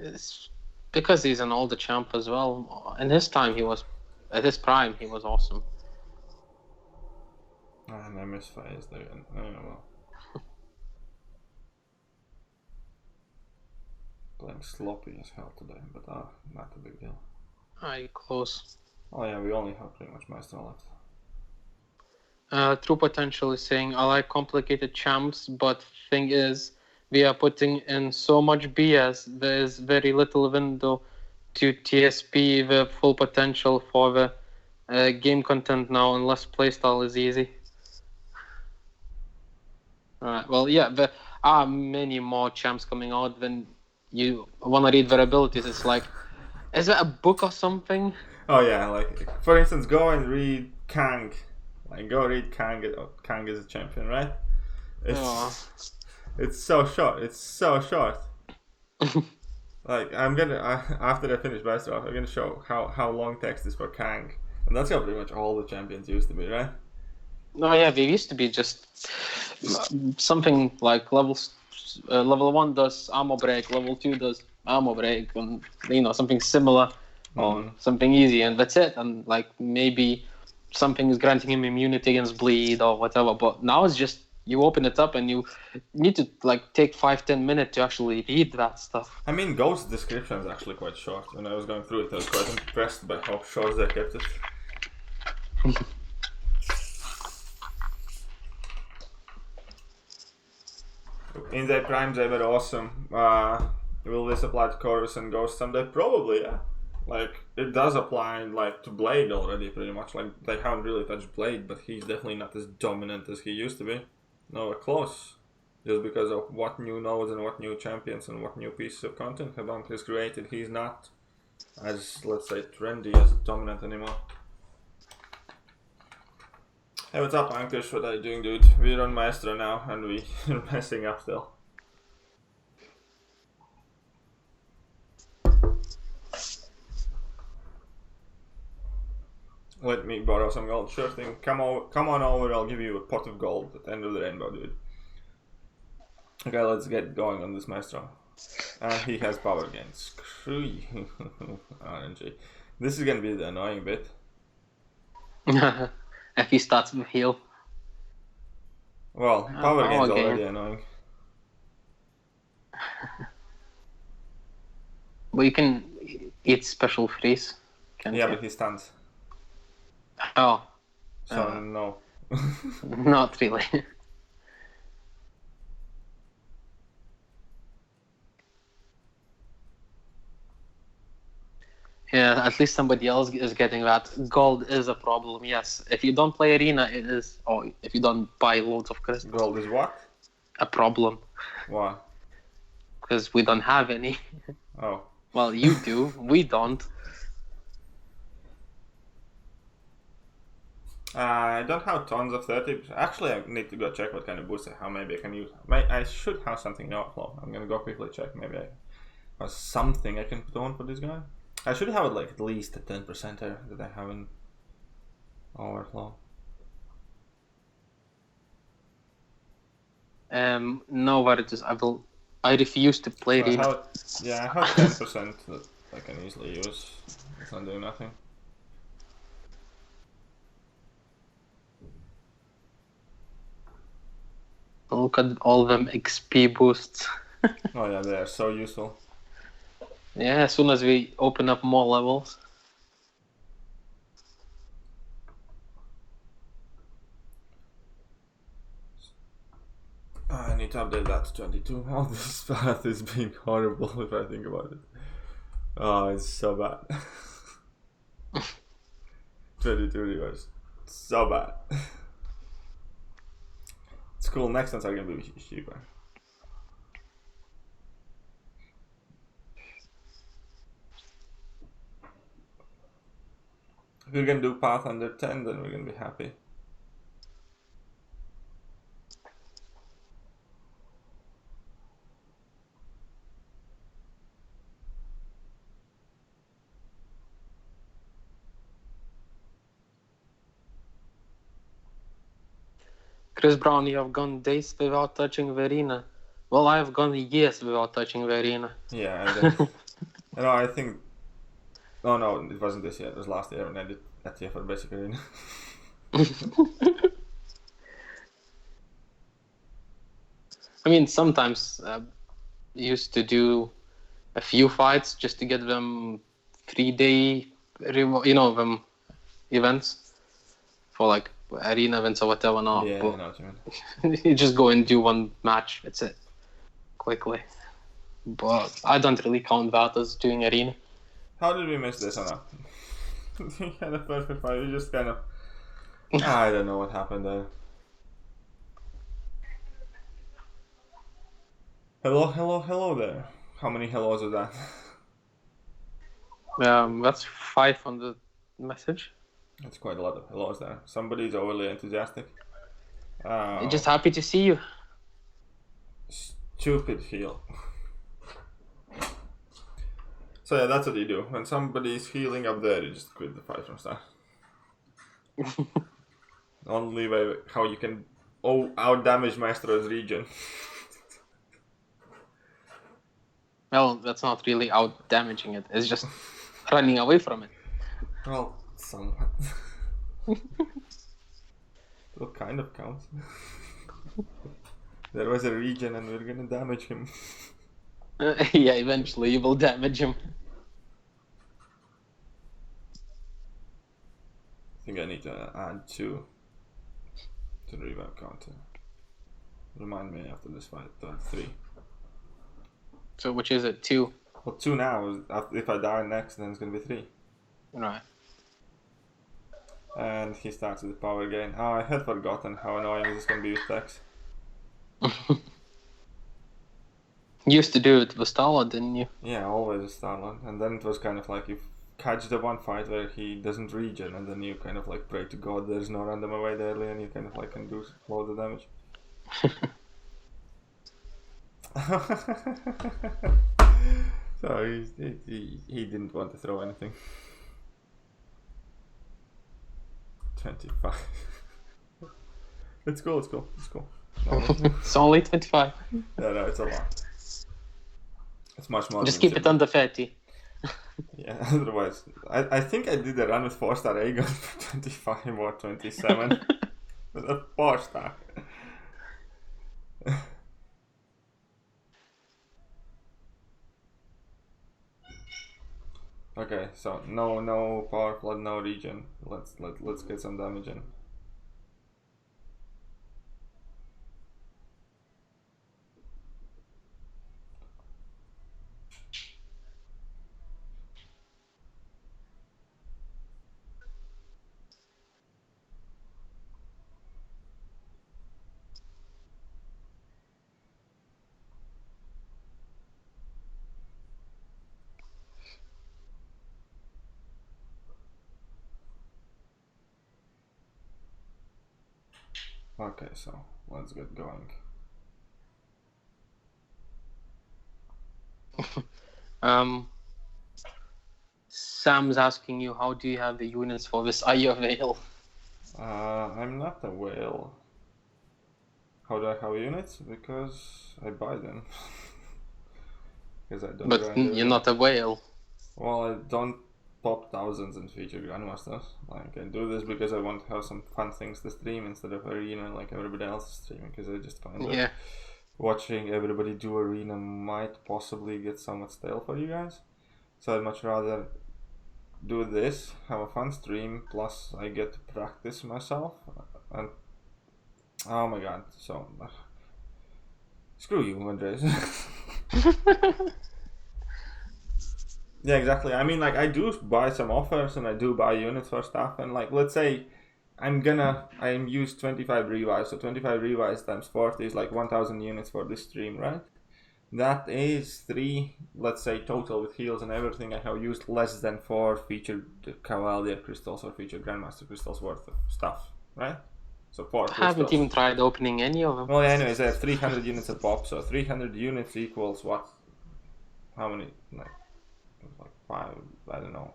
It's because he's an older champ as well. In his time, at his prime, he was awesome. And I miss Phase there. I don't know. Playing sloppy as hell today, but not a big deal. Close. Oh yeah, we only have pretty much Maestro left. True Potential is saying, I like complicated champs, but thing is, we are putting in so much BS, there is very little window to TSP the full potential for the game content now, unless playstyle is easy. Alright, well, yeah, there are many more champs coming out than you want to read their abilities. It's like, is that a book or something? Oh yeah, like, for instance, go and read Kang. Like, go read Kang. Kang is a champion, right? It's so short. It's so short. Like, after I finish Maestro, I'm gonna show how long text is for Kang, and that's how pretty much all the champions used to be, right? No, yeah, they used to be just something like level 1 does armor break, level 2 does armor break, and something similar or something easy, and that's it. And like maybe something is granting him immunity against bleed or whatever. But now it's just you open it up and you need to like take 5-10 minutes to actually read that stuff. I mean, Ghost's description is actually quite short. When I was going through it, I was quite impressed by how short they kept it. In their prime, they were awesome. Will this apply to Chorus and Ghost someday? Probably, yeah. Like, it does apply, like, to Blade already, pretty much. Like, they haven't really touched Blade, but he's definitely not as dominant as he used to be. Nowhere close. Just because of what new nodes and what new champions and what new pieces of content Habam has created, he's not as, let's say, trendy, as dominant anymore. Hey, what's up, Ankush? What are you doing, dude? We're on Maestro now, and we're messing up still. Let me borrow some gold. Sure thing. Come on over, I'll give you a pot of gold at the end of the rainbow, dude. Okay, let's get going on this Maestro. And he has power gains. Screw you, RNG. This is gonna be the annoying bit. If he starts with heal. Well, power gains already annoying. But you can eat special freeze. Yeah, but he stuns. Oh. So no. Not really. Yeah, at least somebody else is getting that. Gold is a problem, yes. If you don't play Arena, it is... Or if you don't buy loads of crystals. Gold is what? A problem. Why? because we don't have any. Oh. Well, you do. We don't. I don't have tons of 30. Actually, I need to go check what kind of boost I have. Maybe I can use. I should have something in overflow. I'm gonna go quickly check. Maybe I have something I can put on for this guy. I should have like at least a 10% that I have in overflow. No, Veritas. I refuse to play So Arena. I have 10% that I can easily use. It's not doing nothing. Look at all them XP boosts. Oh yeah, they are so useful. Yeah, as soon as we open up more levels. I need to update that to 22. Oh, this path is being horrible if I think about it. Oh, it's so bad. 22 reverse. So bad. It's cool, next ones are gonna be cheaper. If we're gonna do path under 10, then we're gonna be happy. Chris Brown, you have gone days without touching Verena. Well, I have gone years without touching Verena. Yeah, and no, I think. Oh no, it wasn't this year. It was last year when I did that year for basic arena. I mean, sometimes used to do a few fights just to get them 3-day, them events for like arena events or whatever. No, Yeah, but I know what you mean. you just go and do one match. That's it, quickly. But I don't really count that as doing arena. How did we miss this or not? We had a perfect fight. We just kind of. I don't know what happened there. Hello, hello, hello there. How many hellos are that? That's 5 on the message. That's quite a lot of hellos there. Somebody's overly enthusiastic. Just happy to see you. Stupid heal. So yeah, that's what you do. When somebody's healing up there, you just quit the fight from start. Only way how you can out damage Maestro's region. Well, that's not really out damaging it. It's just running away from it. Well, somewhat. What kind of counts? There was a region and we're gonna damage him. Yeah, eventually you will damage him. I think I need to add 2 to the revive counter. Remind me after this fight, 3. So which is it? 2? Well, 2 now. If I die next, then it's gonna be 3. Right. And he starts with the power gain. Oh, I had forgotten how annoying this can be with Tex. You used to do it with Starlord, didn't you? Yeah, always a Starlord. And then it was kind of like you catch the one fight where he doesn't regen, and then you kind of like pray to God there's no random away early, and you kind of like can do loads of damage. So he didn't want to throw anything. 25. Let's go. No, It's only 25. no, it's a lot. It's much more. Just keep it under 30. Yeah, otherwise, I think I did a run with 4-star Aegon for 25 or 27. With a 4-star. Okay, so no power flood, no regen. Let's get some damage in. Okay, so let's get going. Sam's asking you, how do you have the units for this? Are you a whale? I'm not a whale. How do I have units? Because I buy them. Because I don't But grind you're everything. not a whale. Well, I don't pop thousands and feature grandmasters. Like, I do this because I want to have some fun things to stream instead of arena like everybody else is streaming. Because I just find that watching everybody do arena might possibly get somewhat stale for you guys. So I'd much rather do this, have a fun stream, plus I get to practice myself. And oh my god, so screw you, Andres. Yeah, exactly. I mean, like, I do buy some offers and I do buy units for stuff. And, like, let's say I use 25 revives. So 25 revives times 40 is like 1000 units for this stream, right? That is 3, let's say, total with heals and everything. I have used less than 4 featured Cavalier crystals or featured Grandmaster crystals worth of stuff, right? So 4 crystals. I haven't even tried opening any of them. Well, yeah, anyways, I have 300 units a pop. So 300 units equals what? How many? Like 5, I don't know,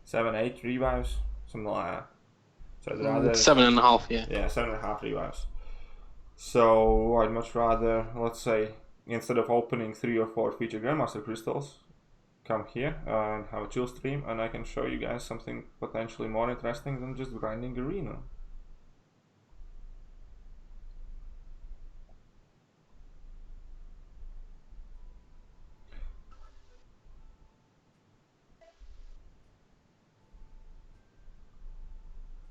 7, 8 revives, something like that. So I'd rather 7.5, yeah. Yeah, 7.5 revives. So I'd much rather, let's say, instead of opening 3 or 4 featured Grandmaster crystals, come here and have a chill stream, and I can show you guys something potentially more interesting than just grinding arena.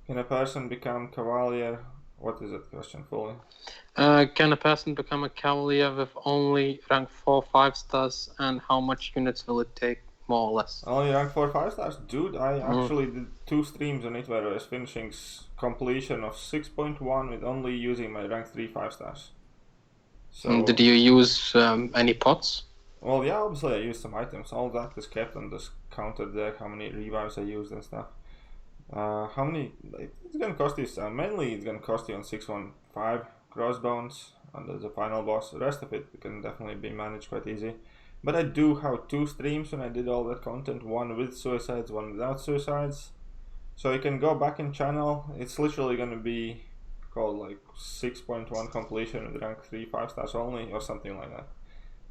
Can a person become Cavalier? What is that question fully? Can a person become a Cavalier with only rank 4 5 stars, and how much units will it take, more or less? Only rank 4 5 stars? Dude, I actually did 2 streams on it where I was finishing completion of 6.1 with only using my rank 3 5 stars. So, did you use any pots? Well, yeah, obviously I used some items. All that is kept and just counted there, how many revives I used and stuff. How many? It's gonna cost you some. Mainly, it's gonna cost you on 615 crossbones under the final boss. The rest of it can definitely be managed quite easy. But I do have 2 streams when I did all that content. One with suicides, one without suicides. So you can go back in channel. It's literally gonna be called like 6.1 completion with rank 3 5 stars only or something like that.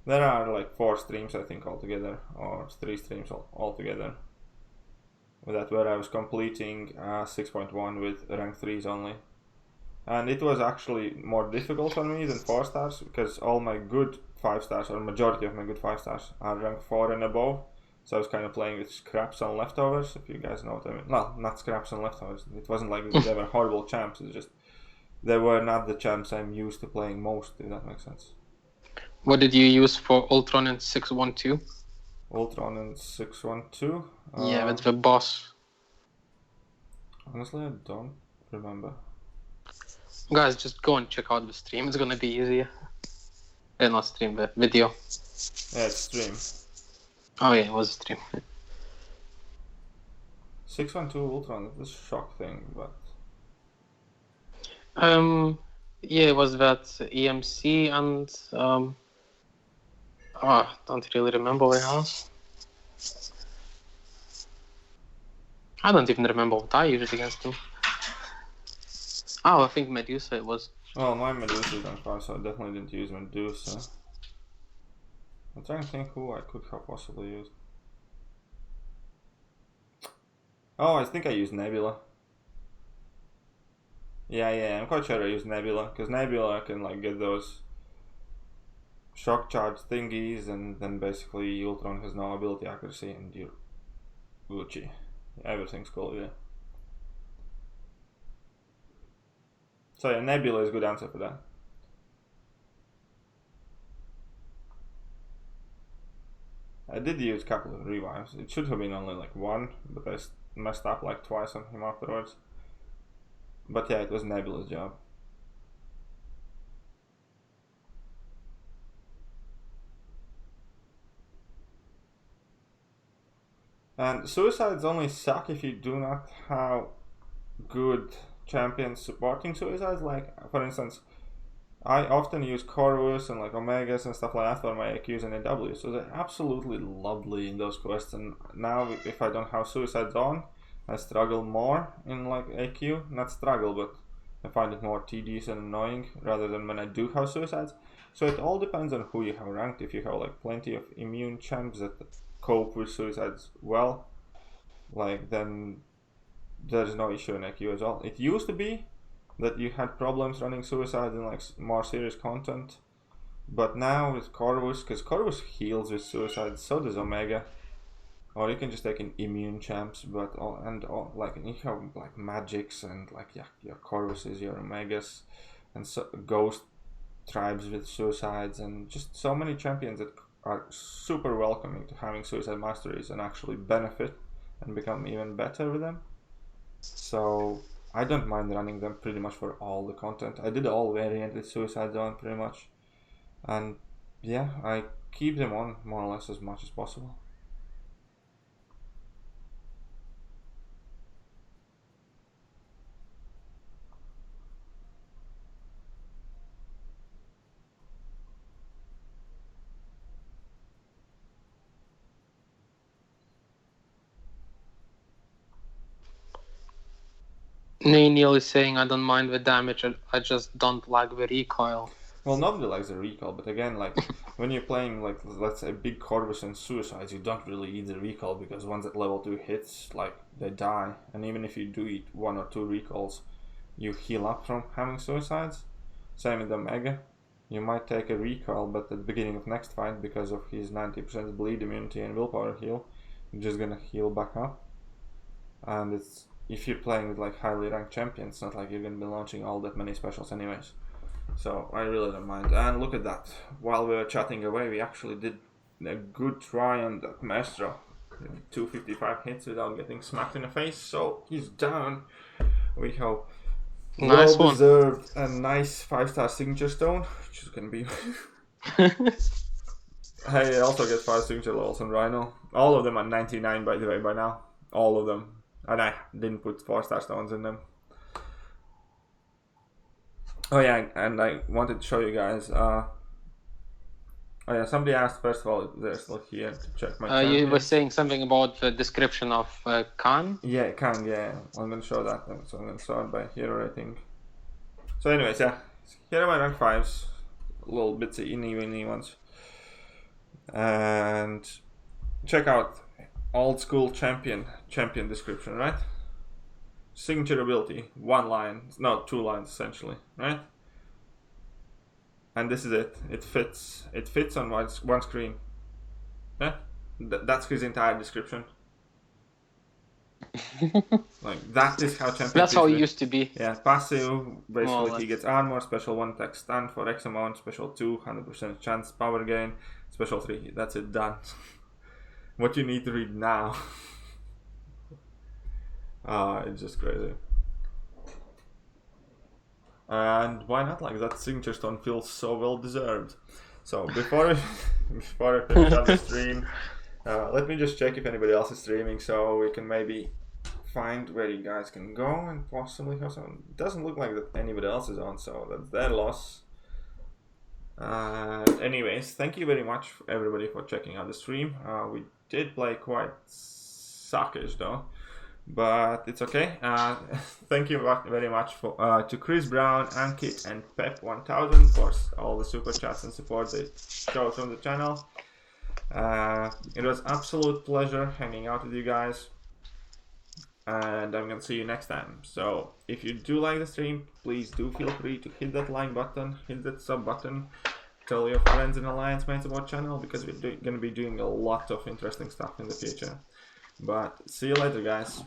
There are like 4 streams I think altogether, or 3 streams altogether. That where I was completing 6.1 with rank 3s only. And it was actually more difficult for me than 4 stars because all my good 5 stars, or majority of my good 5 stars, are rank 4 and above. So I was kind of playing with scraps and leftovers, if you guys know what I mean. No, not scraps and leftovers. It wasn't like they were horrible champs, it's just they were not the champs I'm used to playing most, if that makes sense. What did you use for Ultron in 612? Ultron in 612? Yeah, with the boss. Honestly, I don't remember. Guys, just go and check out the stream. It's gonna be easier. Not stream, but video. Yeah, it's stream. Oh yeah, it was a stream. 612 Ultron, that's a shock thing, but... Yeah, it was that EMC and... don't really remember what else. I don't even remember what I used against him. Oh, I think Medusa it was. Well, my Medusa is on fire, so I definitely didn't use Medusa. I'm trying to think who I could have possibly used. Oh, I think I used Nebula. Yeah, I'm quite sure I used Nebula, because Nebula can like get those shock charge thingies, and then basically Ultron has no ability accuracy, and you're Gucci. Everything's cool, yeah. So yeah, Nebula is a good answer for that. I did use a couple of revives. It should have been only like 1, but I messed up like twice on him afterwards. But yeah, it was Nebula's job. And suicides only suck if you do not have good champions supporting suicides. Like, for instance, I often use Corvus and like Omegas and stuff like that for my AQs and AW, so they're absolutely lovely in those quests. And now if I don't have suicides on, I struggle more in like AQ. Not struggle, but I find it more tedious and annoying rather than when I do have suicides. So it all depends on who you have ranked. If you have like plenty of immune champs that cope with suicides well, like then there's no issue in AQ as well. It used to be that you had problems running suicides in like more serious content, but now with Corvus, because Corvus heals with suicides, so does Omega, or you can just take in immune champs, but like you have like magics and like your Corvuses, your Omegas, and so ghost tribes with suicides, and just so many champions that are super welcoming to having suicide masteries and actually benefit and become even better with them. So I don't mind running them pretty much for all the content. I did all variant with suicides on pretty much, and yeah, I keep them on more or less as much as possible. Neil is saying, I don't mind the damage, I just don't like the recoil. Well, nobody likes the recoil, but again, like when you're playing like let's say big Corvus and suicides, you don't really eat the recoil because once at level 2 hits, like they die, and even if you do eat 1 or 2 recalls, you heal up from having suicides. Same with Omega. You might take a recoil, but at the beginning of next fight, because of his 90% bleed immunity and willpower heal, you're just gonna heal back up. And it's if you're playing with like highly ranked champions, it's not like you're gonna be launching all that many specials anyways. So I really don't mind. And look at that. While we were chatting away, we actually did a good try on that Maestro. 255 hits without getting smacked in the face. So he's down. We have Nice well deserved a nice 5-star signature stone, which is gonna be. I also get 5 signature levels on Rhino. All of them are 99 by the way by now. All of them. And I didn't put 4-star stones in them. Oh yeah, and I wanted to show you guys. Oh yeah, somebody asked first of all if they're still here to check my. You were saying something about the description of Khan. Yeah, Khan. Yeah, I'm gonna show that. So I'm gonna start by hero rating. So, anyways, yeah, here are my rank 5s, little bits of eeny ones, and check out old school champion description, right? Signature ability, 1 line, no, 2 lines essentially, right? And this is it. It fits on one screen. Yeah, that's his entire description. Like that is how champion. That's how it used to be. Yeah, passive. Basically, he gets armor, special 1 attack stun for X amount, special 2, 100% chance power gain, special 3. That's it, done. What you need to read now. It's just crazy. And why not? Like that signature stone feels so well deserved. So before I finish on the stream, let me just check if anybody else is streaming, so we can maybe find where you guys can go and possibly have some. It doesn't look like that anybody else is on, so that's their loss. Anyways, thank you very much everybody for checking out the stream. We did play quite suckish though, but it's okay. Thank you very much for to Chris Brown, Ankit, and Pep1000 for all the super chats and support they showed from the channel. It was absolute pleasure hanging out with you guys, and I'm gonna see you next time. So if you do like the stream, please do feel free to hit that like button, hit that sub button, tell your friends and alliance mates about the channel, because we're gonna be doing a lot of interesting stuff in the future. But see you later, guys.